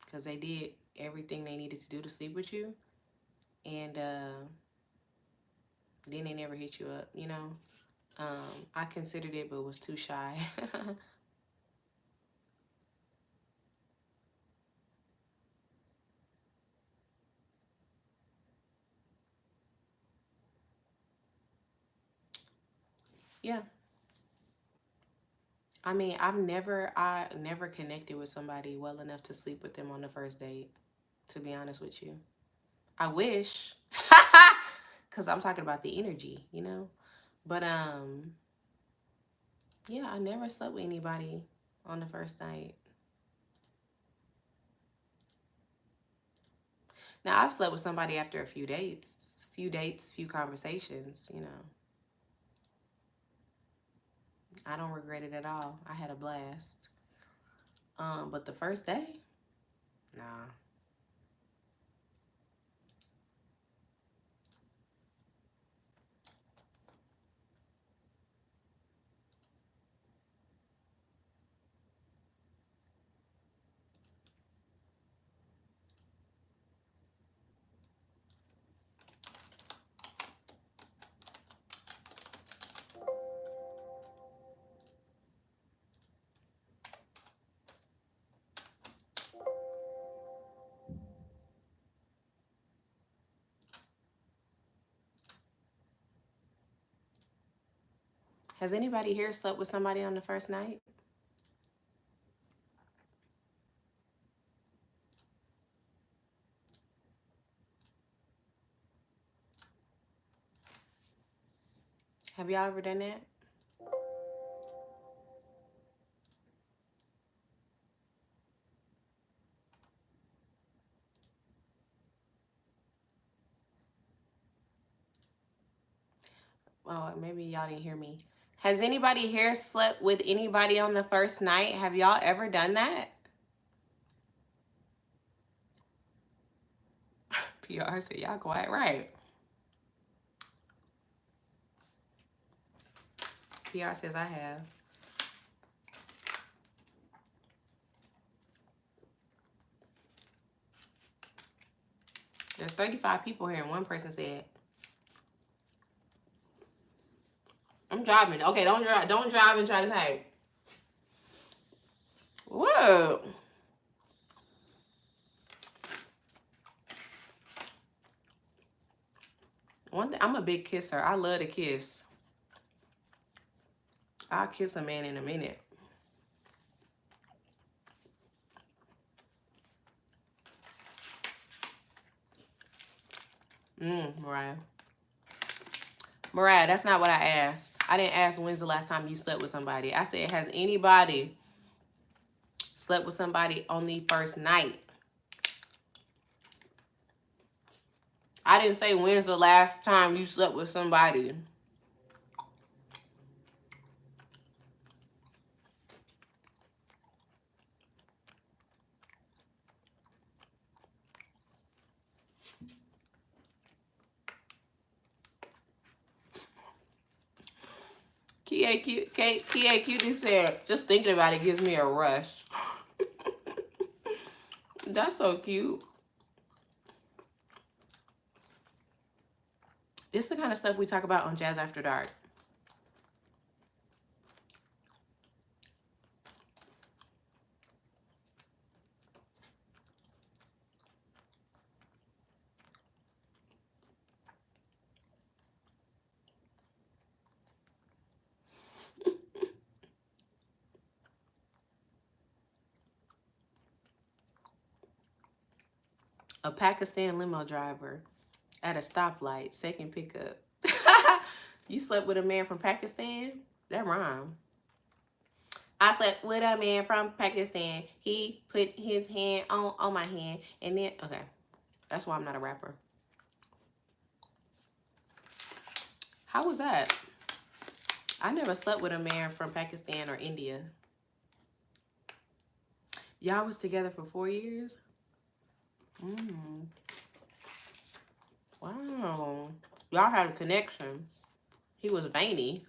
because they did everything they needed to do to sleep with you, and then they never hit you up, you know. I considered it but was too shy. Yeah. I mean, I never connected with somebody well enough to sleep with them on the first date, to be honest with you. I wish. Cuz I'm talking about the energy, you know? But yeah, I never slept with anybody on the first night. Now, I've slept with somebody after a few conversations, you know. I don't regret it at all. I had a blast. But the first day, nah. Has anybody here slept with somebody on the first night? Have y'all ever done that? Oh, maybe y'all didn't hear me. Has anybody here slept with anybody on the first night? Have y'all ever done that? PR said y'all quite right. PR says I have. There's 35 people here, and one person said, "I'm driving." Okay, don't drive. Don't drive and try to type. Whoa. One thing, I'm a big kisser. I love to kiss. I'll kiss a man in a minute. Mariah. Mariah, that's not what I asked. I didn't ask when's the last time you slept with somebody. I said, has anybody slept with somebody on the first night? I didn't say when's the last time you slept with somebody. KAQ said, just thinking about it gives me a rush. That's so cute. It's the kind of stuff we talk about on Jazz After Dark. A Pakistan limo driver at a stoplight, second pickup. You slept with a man from Pakistan? That rhyme. I slept with a man from Pakistan. He put his hand on my hand. And then, okay. That's why I'm not a rapper. How was that? I never slept with a man from Pakistan or India. Y'all was together for 4 years? Wow. Y'all had a connection. He was veiny.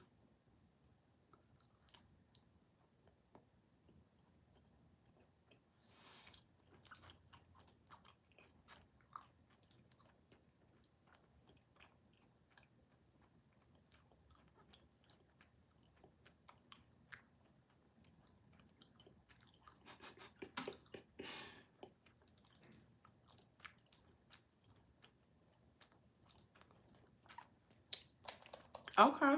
Okay.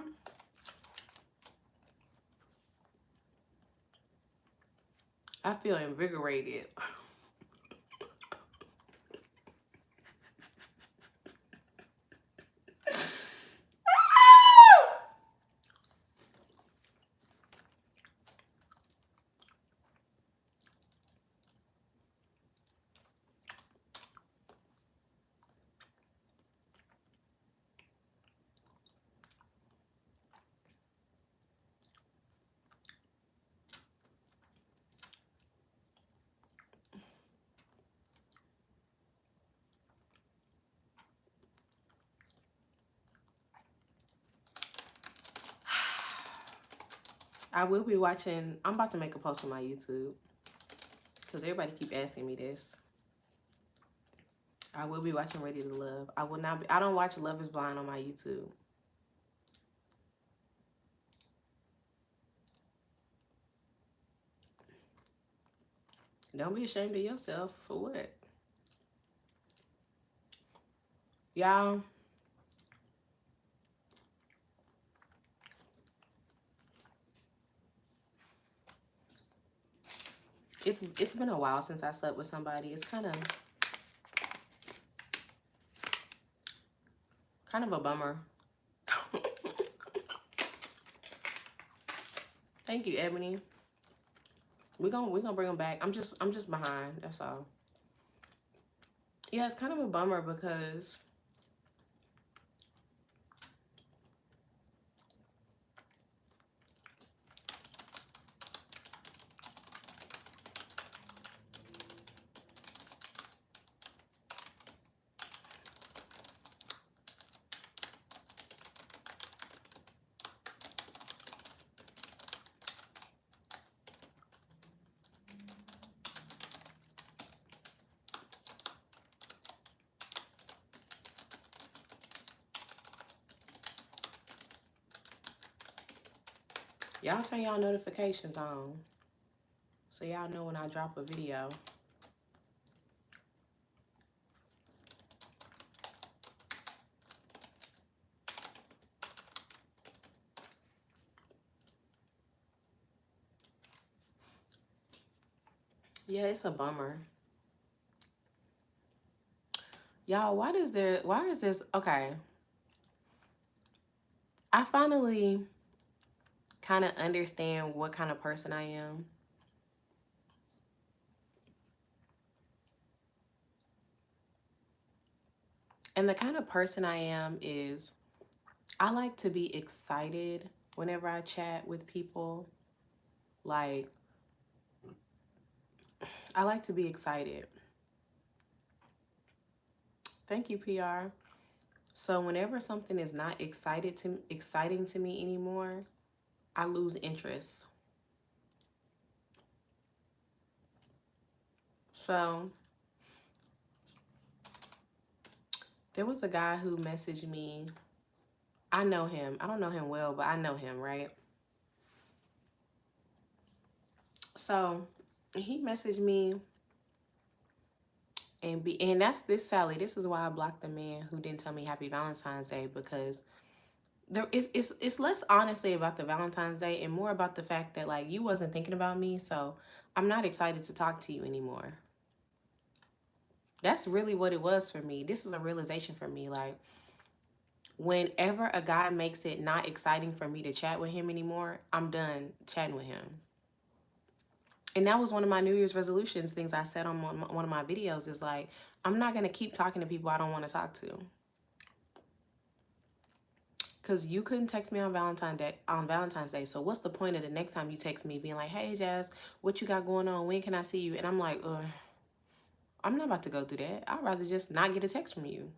I feel invigorated. I will be watching. I'm about to make a post on my YouTube because everybody keep asking me this. I will be watching Ready to Love. I will not be. I don't watch Love is Blind on my YouTube. Don't be ashamed of yourself. For what? Y'all, it's been a while since I slept with somebody. It's kind of a bummer. Thank you, Ebony. We're gonna bring them back. I'm just behind. That's all. Yeah, it's kind of a bummer because y'all turn y'all notifications on so y'all know when I drop a video. Yeah, it's a bummer. Y'all, why is this? Okay. I finally kind of understand what kind of person I am. And the kind of person I am is I like to be excited whenever I chat with people. Like, I like to be excited. Thank you, PR. So whenever something is not exciting to me anymore, I lose interest. So there was a guy who messaged me. I know him. I don't know him well, but I know him, right? So he messaged me, and that's this Sally. This is why I blocked the man who didn't tell me Happy Valentine's Day, because it's less honestly about the Valentine's Day and more about the fact that like you wasn't thinking about me, so I'm not excited to talk to you anymore. That's really what it was for me. This is a realization for me. Like, whenever a guy makes it not exciting for me to chat with him anymore, I'm done chatting with him. And that was one of my New Year's resolutions, things I said on one of my videos, is like, I'm not going to keep talking to people I don't want to talk to. Because you couldn't text me on Valentine's Day. So what's the point of the next time you text me being like, hey, Jazz, what you got going on? When can I see you? And I'm like, I'm not about to go through that. I'd rather just not get a text from you.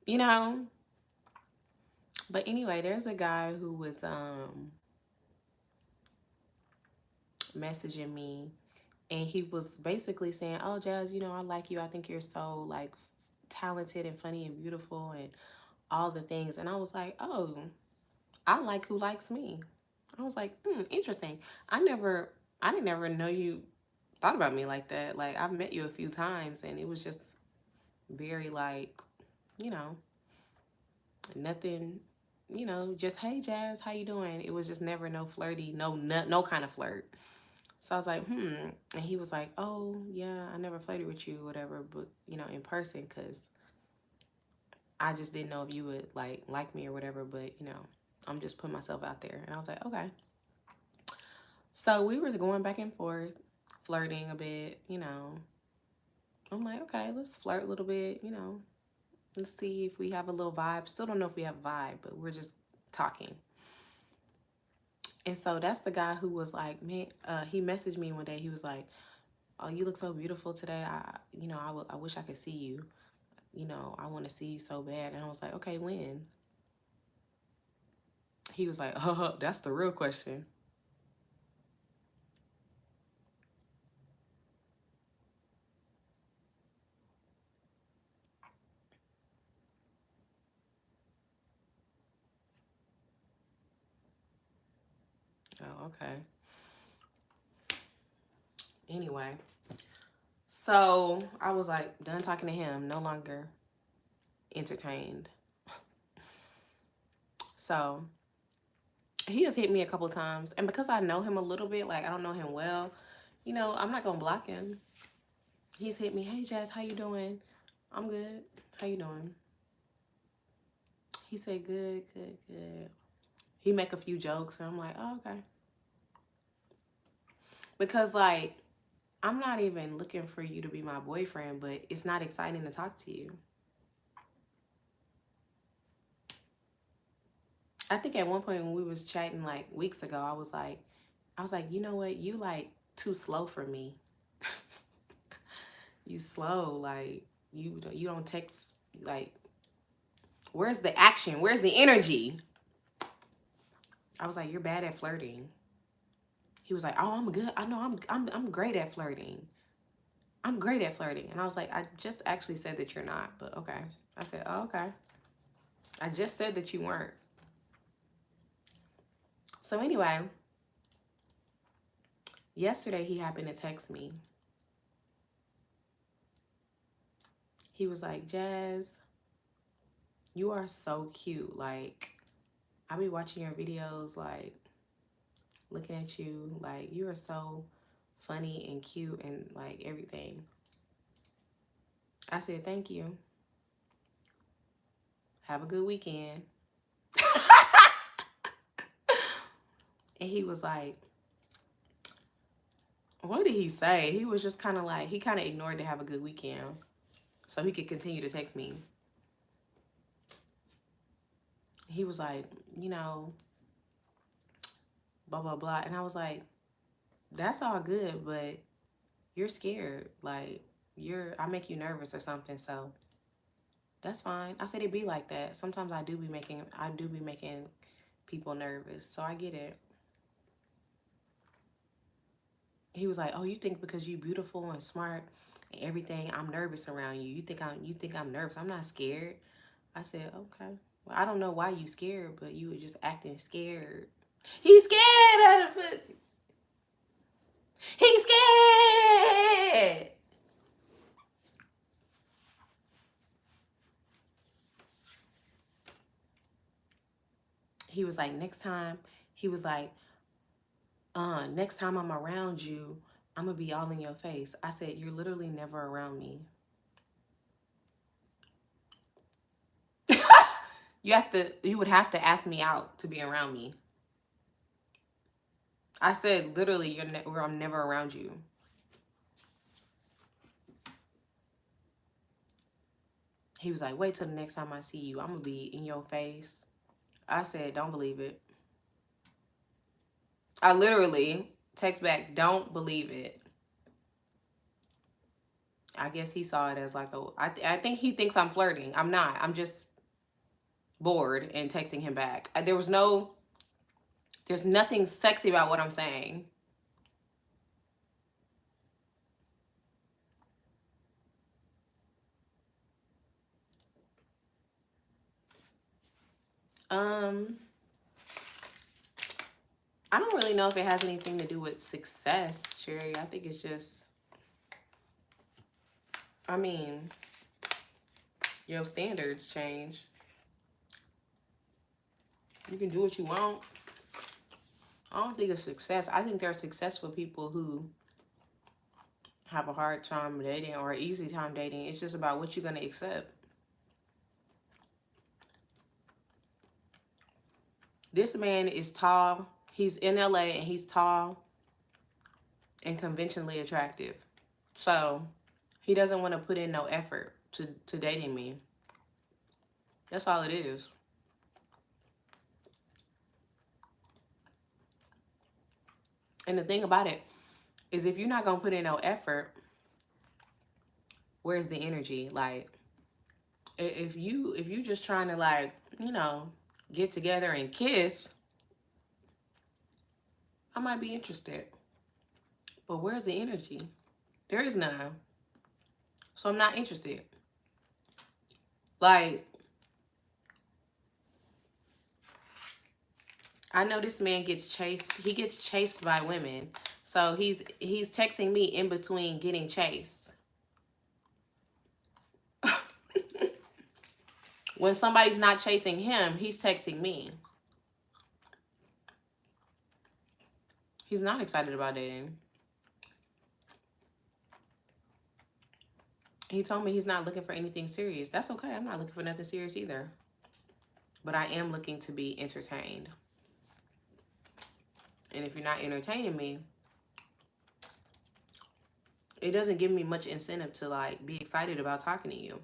You know? But anyway, there's a guy who was messaging me, and he was basically saying, oh, Jazz, you know, I like you. I think you're so like talented and funny and beautiful and all the things. And I was like, oh, I like who likes me. I was like, interesting. I didn't never know you thought about me like that. Like, I've met you a few times, and it was just very like, you know, nothing, you know, just, hey, Jazz, how you doing? It was just never no flirty, no kind of flirt. So I was like, And he was like, oh, yeah, I never flirted with you, whatever, but, you know, in person, because I just didn't know if you would like me or whatever, but, you know, I'm just putting myself out there. And I was like, okay. So we were going back and forth, flirting a bit, you know. I'm like, okay, let's flirt a little bit, you know. Let's see if we have a little vibe. Still don't know if we have a vibe, but we're just talking. And so that's the guy who was like, man, he messaged me one day. He was like, oh, you look so beautiful today. I wish I could see you. You know, I want to see you so bad. And I was like, okay, when? He was like, oh, that's the real question. Oh, okay. Anyway, so I was like, done talking to him, no longer entertained. So he has hit me a couple times, and because I know him a little bit, like I don't know him well, you know, I'm not gonna block him. He's hit me, hey Jazz, how you doing? I'm good. How you doing? He said, good, good, good. He make a few jokes, and I'm like, oh, okay. Because like, I'm not even looking for you to be my boyfriend, but it's not exciting to talk to you. I think at one point when we was chatting like weeks ago, I was like, you know what? You like too slow for me. You slow, like you don't text, like, where's the action? Where's the energy? I was like, you're bad at flirting. He was like, oh, I'm good. I know I'm great at flirting. I'm great at flirting. And I was like, I just actually said that you're not, but okay. I said, oh, okay. I just said that you weren't. So anyway, yesterday he happened to text me. He was like, Jazz, you are so cute. Like, I be watching your videos, like, looking at you. Like, you are so funny and cute and, like, everything. I said, thank you. Have a good weekend. And he was like, what did he say? He was just kind of like, he kind of ignored to have a good weekend so he could continue to text me. He was like, you know, blah, blah, blah. And I was like, that's all good, but you're scared. Like, I make you nervous or something. So that's fine. I said it'd be like that. Sometimes I do be making people nervous. So I get it. He was like, "Oh, you think because you beautiful and smart and everything, I'm nervous around you. You think I'm nervous. I'm not scared." I said, "Okay. Well, I don't know why you scared, but you were just acting scared." He's scared of the pussy. He's scared. He was like, next time, he was like, next time I'm around you, I'm gonna be all in your face. I said, you're literally never around me. You would have to ask me out to be around me. I said, literally, I'm never around you. He was like, wait till the next time I see you. I'm gonna be in your face. I said, don't believe it. I literally text back, don't believe it. I guess he saw it as like I think he thinks I'm flirting. I'm not. I'm just bored and texting him back. There's nothing sexy about what I'm saying. I don't really know if it has anything to do with success, Sherry. I think it's just, I mean, your standards change. You can do what you want. I don't think it's success. I think there are successful people who have a hard time dating or an easy time dating. It's just about what you're going to accept. This man is tall. He's in LA and he's tall and conventionally attractive. So he doesn't want to put in no effort to dating me. That's all it is. And the thing about it is, if you're not going to put in no effort, where's the energy? Like, if you just trying to, like, get together and kiss, I might be interested. But where's the energy? There is none. So I'm not interested. Like, I know this man gets chased. He gets chased by women. So he's texting me in between getting chased. When somebody's not chasing him, he's texting me. He's not excited about dating. He told me he's not looking for anything serious. That's okay. I'm not looking for nothing serious either. But I am looking to be entertained. And if you're not entertaining me, it doesn't give me much incentive to, like, be excited about talking to you.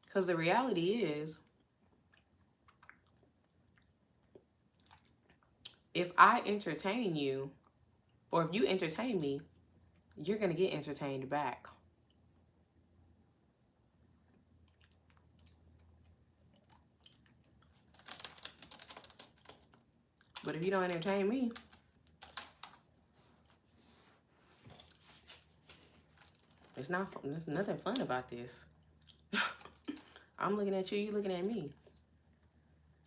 Because the reality is, if I entertain you, or if you entertain me, you're going to get entertained back. But if you don't entertain me, it's not fun. There's nothing fun about this. I'm looking at you, you looking at me.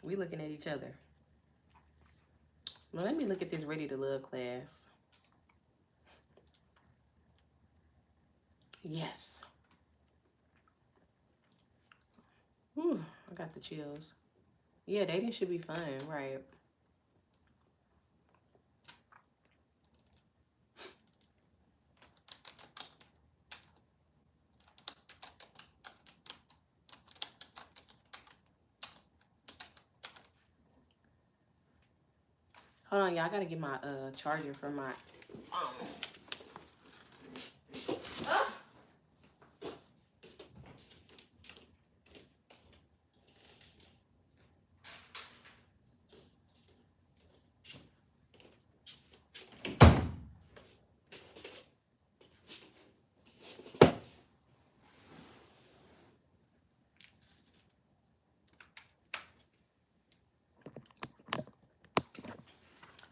We looking at each other. Well, let me look at this Ready to Love class. Yes. Whew, I got the chills. Yeah, dating should be fun, right? Hold on, y'all. I gotta get my charger for my phone.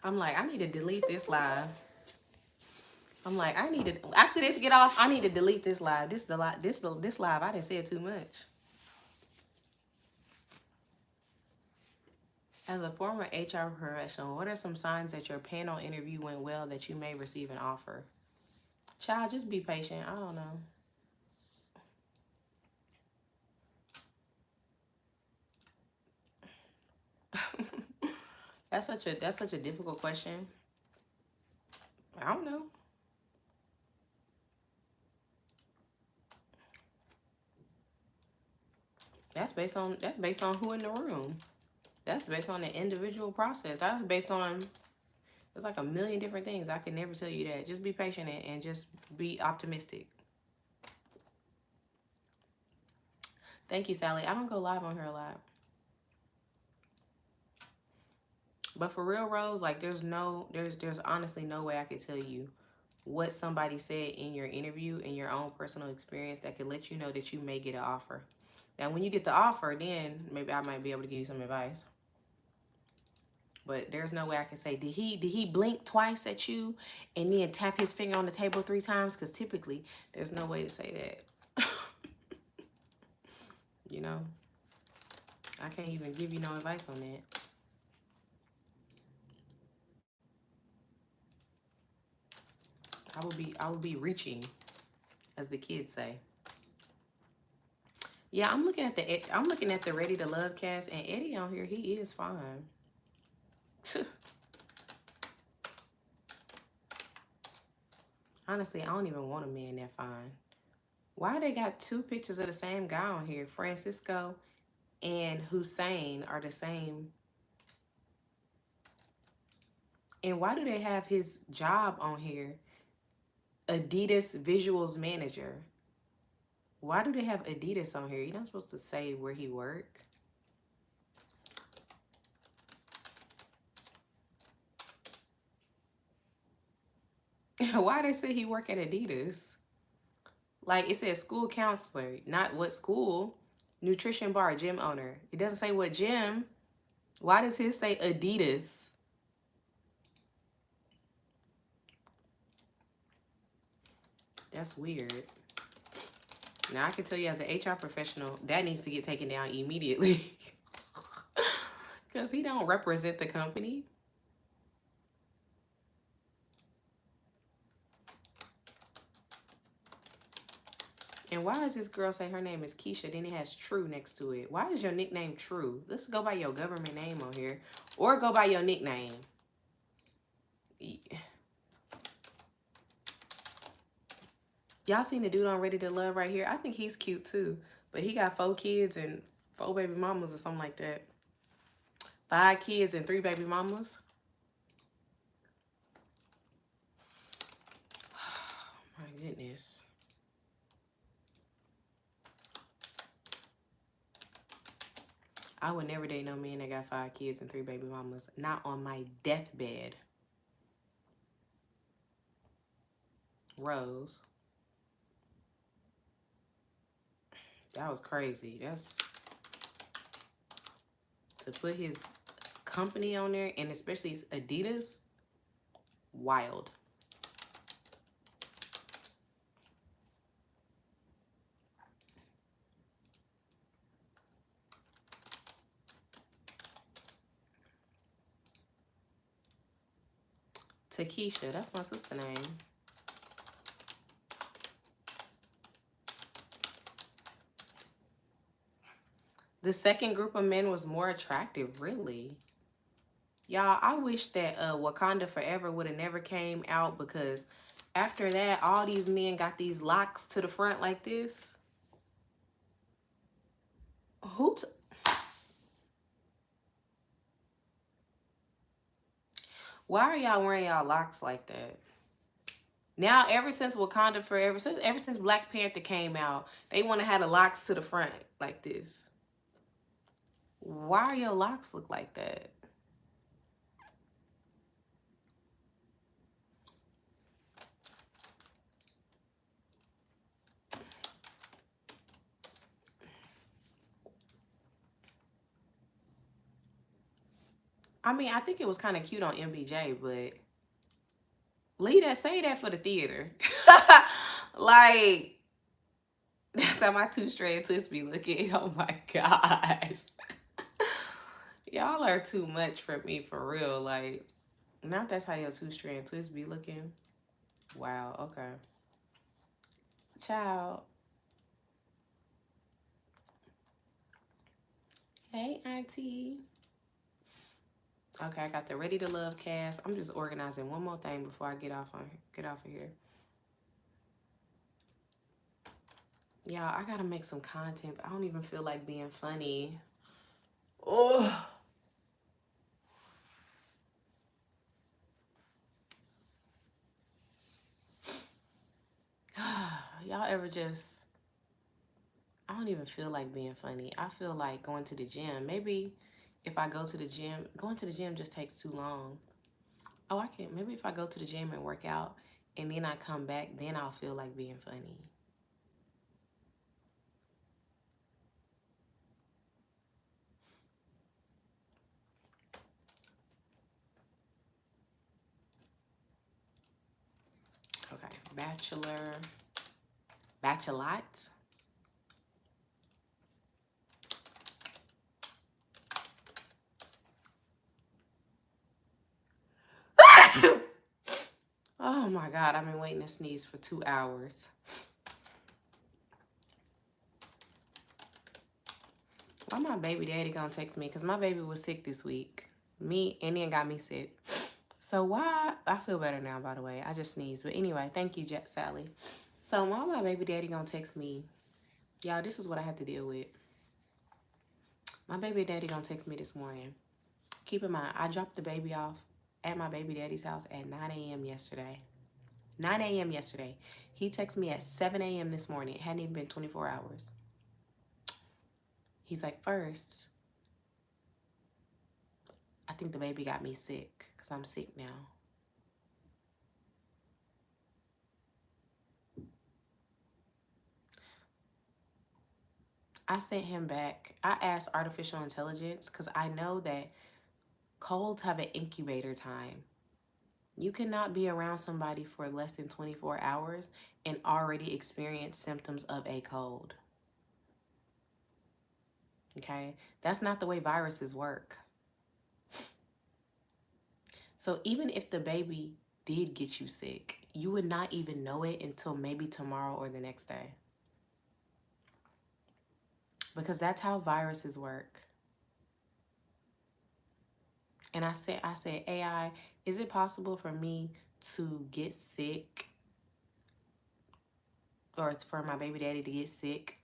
I'm like, I need to delete this live. I'm like, I need to, after this get off, I need to delete this live. This live, I didn't say it too much. As a former HR professional, what are some signs that your panel interview went well that you may receive an offer? Child, just be patient. I don't know. That's such a difficult question. I don't know. That's based on who in the room. That's based on the individual process. That's based on, there's like a million different things. I can never tell you that. Just be patient and just be optimistic. Thank you, Sally. I don't go live on her a lot. But for real, Rose, like there's honestly no way I could tell you what somebody said in your interview, in your own personal experience, that could let you know that you may get an offer. Now, when you get the offer, then maybe I might be able to give you some advice. But there's no way I can say, did he blink twice at you and then tap his finger on the table 3 times? Because typically, there's no way to say that. You know? I can't even give you no advice on that. I will be reaching, as the kids say. Yeah, I'm looking at the Ready to Love cast, and Eddie on here, he is fine. Honestly, I don't even want a man that fine. Why they got 2 pictures of the same guy on here? Francisco and Hussein are the same. And why do they have his job on here? Adidas Visuals Manager. Why do they have Adidas on here? You're not supposed to say where he work. Why they say he work at Adidas? Like, it says school counselor, not what school. Nutrition bar, gym owner. It doesn't say what gym. Why does his say Adidas? That's weird. Now, I can tell you as an HR professional, that needs to get taken down immediately. Because he don't represent the company. And why does this girl say her name is Keisha, then it has True next to it? Why is your nickname True? Let's go by your government name on here. Or go by your nickname. Y'all seen the dude on Ready to Love right here? I think he's cute too. But he got 4 kids and 4 baby mamas or something like that. 5 kids and 3 baby mamas. My goodness. I would never date no man that got 5 kids and 3 baby mamas. Not on my deathbed. Rose. That was crazy. That's to put his company on there, and especially Adidas. Wild. Takesha, that's my sister name. The second group of men was more attractive, really. Y'all, I wish that Wakanda Forever would have never came out, because after that, all these men got these locks to the front like this. Why are y'all wearing y'all locks like that? Now, ever since Wakanda Forever, ever since Black Panther came out, they want to have the locks to the front like this. Why are your locks look like that? I mean, I think it was kind of cute on MBJ, but leave that, say that for the theater. Like, that's how my two-strand twist be looking. Oh my gosh. Y'all are too much for me, for real. Like, not that's how your two-strand twist be looking. Wow, okay. Ciao. Hey, auntie. Okay, I got the Ready to Love cast. I'm just organizing one more thing before I get off of here. Y'all, I gotta make some content, but I don't even feel like being funny. Oh. Y'all ever just, I don't even feel like being funny. I feel like going to the gym. Maybe if I go to the gym, going to the gym just takes too long. Oh, I can't. Maybe if I go to the gym and work out and then I come back, then I'll feel like being funny. Okay, bachelorette. Oh my God, I've been waiting to sneeze for 2 hours. Why my baby daddy gonna text me? Because my baby was sick this week. Indian got me sick. So why, I feel better now, by the way. I just sneezed. But anyway, thank you, Sally. So why my baby daddy gonna text me? Y'all, this is what I had to deal with. My baby daddy gonna text me this morning. Keep in mind, I dropped the baby off at my baby daddy's house at 9 a.m. yesterday. 9 a.m. yesterday. He texted me at 7 a.m. this morning. It hadn't even been 24 hours. He's like, first, I think the baby got me sick because I'm sick now. I sent him back. I asked artificial intelligence because I know that colds have an incubator time. You cannot be around somebody for less than 24 hours and already experience symptoms of a cold. Okay? That's not the way viruses work. So even if the baby did get you sick, you would not even know it until maybe tomorrow or the next day. Because that's how viruses work. And I said, AI, is it possible for me to get sick, or it's for my baby daddy to get sick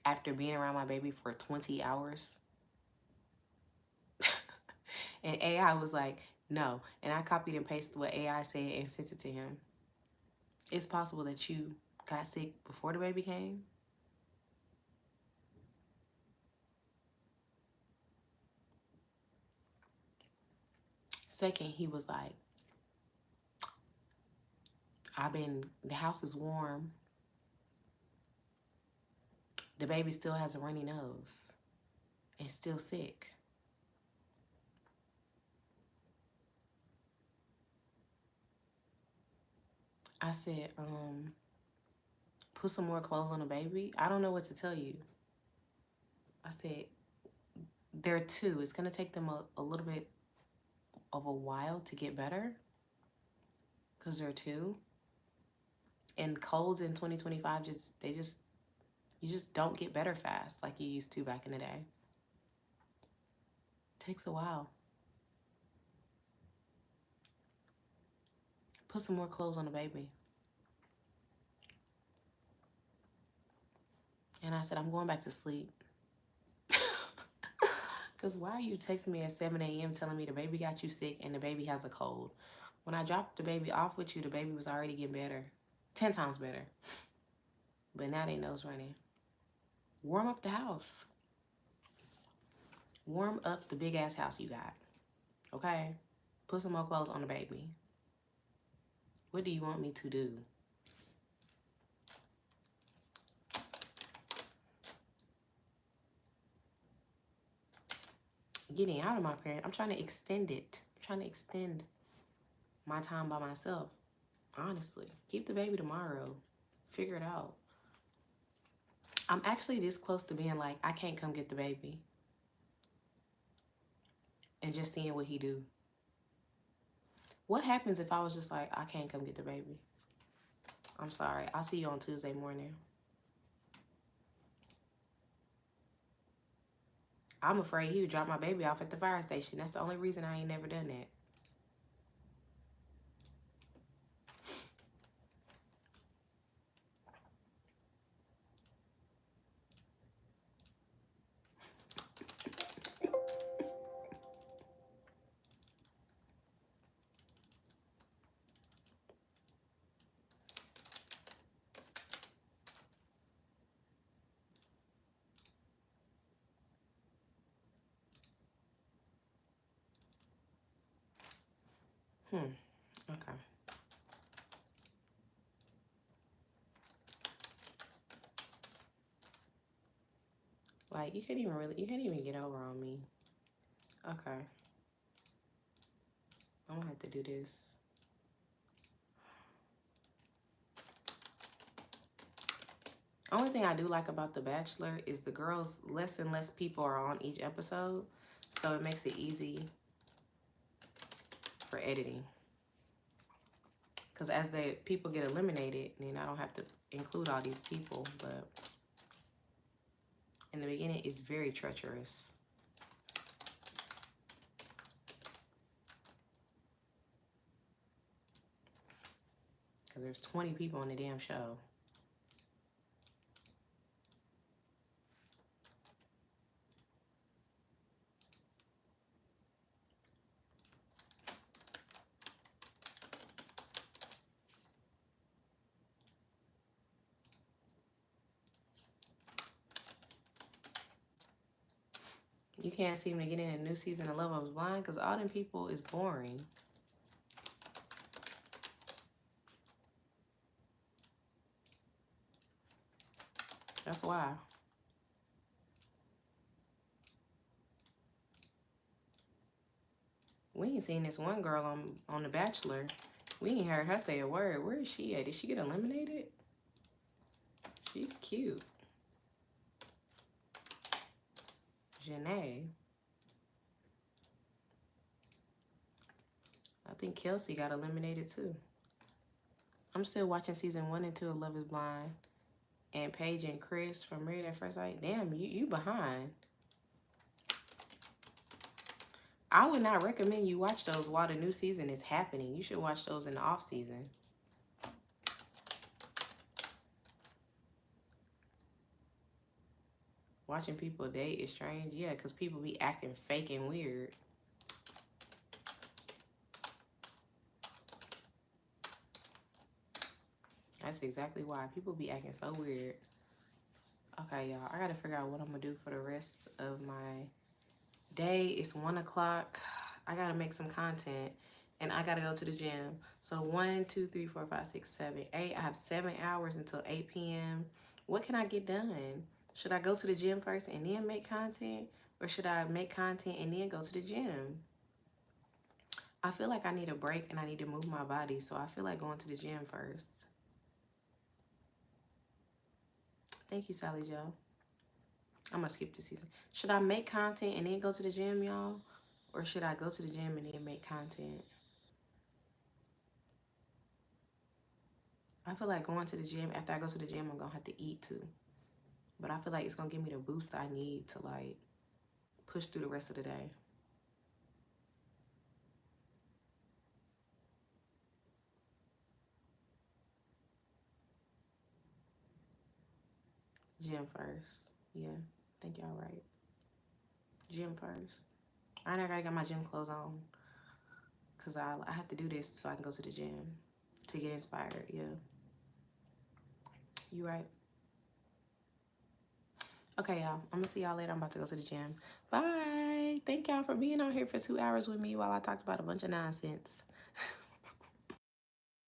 after being around my baby for 20 hours? And AI was like, no. And I copied and pasted what AI said and sent it to him. It's possible that you got sick before the baby came. Second, he was like, the house is warm. The baby still has a runny nose and still sick. I said, put some more clothes on the baby. I don't know what to tell you. I said, they're two. It's going to take them a little bit of a while to get better because they're two. And colds in 2025, you just don't get better fast like you used to back in the day. It takes a while. Put some more clothes on the baby. And I said, I'm going back to sleep. Because why are you texting me at 7 a.m. telling me the baby got you sick and the baby has a cold? When I dropped the baby off with you, the baby was already getting better. 10 times better. But now they nose running. Warm up the house. Warm up the big ass house you got. Okay? Put some more clothes on the baby. What do you want me to do? getting out of my parent. I'm trying to extend it. I'm trying to extend my time by myself. Honestly, keep the baby tomorrow. Figure it out. I'm actually this close to being like, I can't come get the baby. And just seeing what he do. What happens if I was just like, I can't come get the baby? I'm sorry. I'll see you on Tuesday morning. I'm afraid he would drop my baby off at the fire station. That's the only reason I ain't never done that. Okay. Like, you can't even get over on me. Okay. I'm gonna have to do this. Only thing I do like about The Bachelor is the girls, less and less people are on each episode. So it makes it easy for editing. Because as the people get eliminated, then I don't have to include all these people. But in the beginning, it's very treacherous. Because there's 20 people on the damn show. You can't seem to get in a new season of Love I Was Blind because all them people is boring. That's why. We ain't seen this one girl on The Bachelor. We ain't heard her say a word. Where is she at? Did she get eliminated? She's cute. Janae. I think Kelsey got eliminated too. I'm still watching season 1 and 2 of Love Is Blind. And Paige and Chris from Married at First Sight. Damn, you behind. I would not recommend you watch those while the new season is happening. You should watch those in the off season. Watching people date is strange. Yeah, because people be acting fake and weird. That's exactly why. People be acting so weird. Okay, y'all. I got to figure out what I'm going to do for the rest of my day. It's 1 o'clock. I got to make some content. And I got to go to the gym. So 1, 2, 3, 4, 5, 6, 7, 8. I have 7 hours until 8 p.m. What can I get done? Should I go to the gym first and then make content? Or should I make content and then go to the gym? I feel like I need a break and I need to move my body. So I feel like going to the gym first. Thank you, Sally Jo. I'm going to skip this season. Should I make content and then go to the gym, y'all? Or should I go to the gym and then make content? I feel like going to the gym, after I go to the gym, I'm going to have to eat too. But I feel like it's going to give me the boost I need to like push through the rest of the day. Gym first. Yeah, I think y'all right. Gym first. I gotta get my gym clothes on. Because I have to do this so I can go to the gym to get inspired. Yeah. You right. Okay, y'all. I'm going to see y'all later. I'm about to go to the gym. Bye. Thank y'all for being on here for 2 hours with me while I talked about a bunch of nonsense.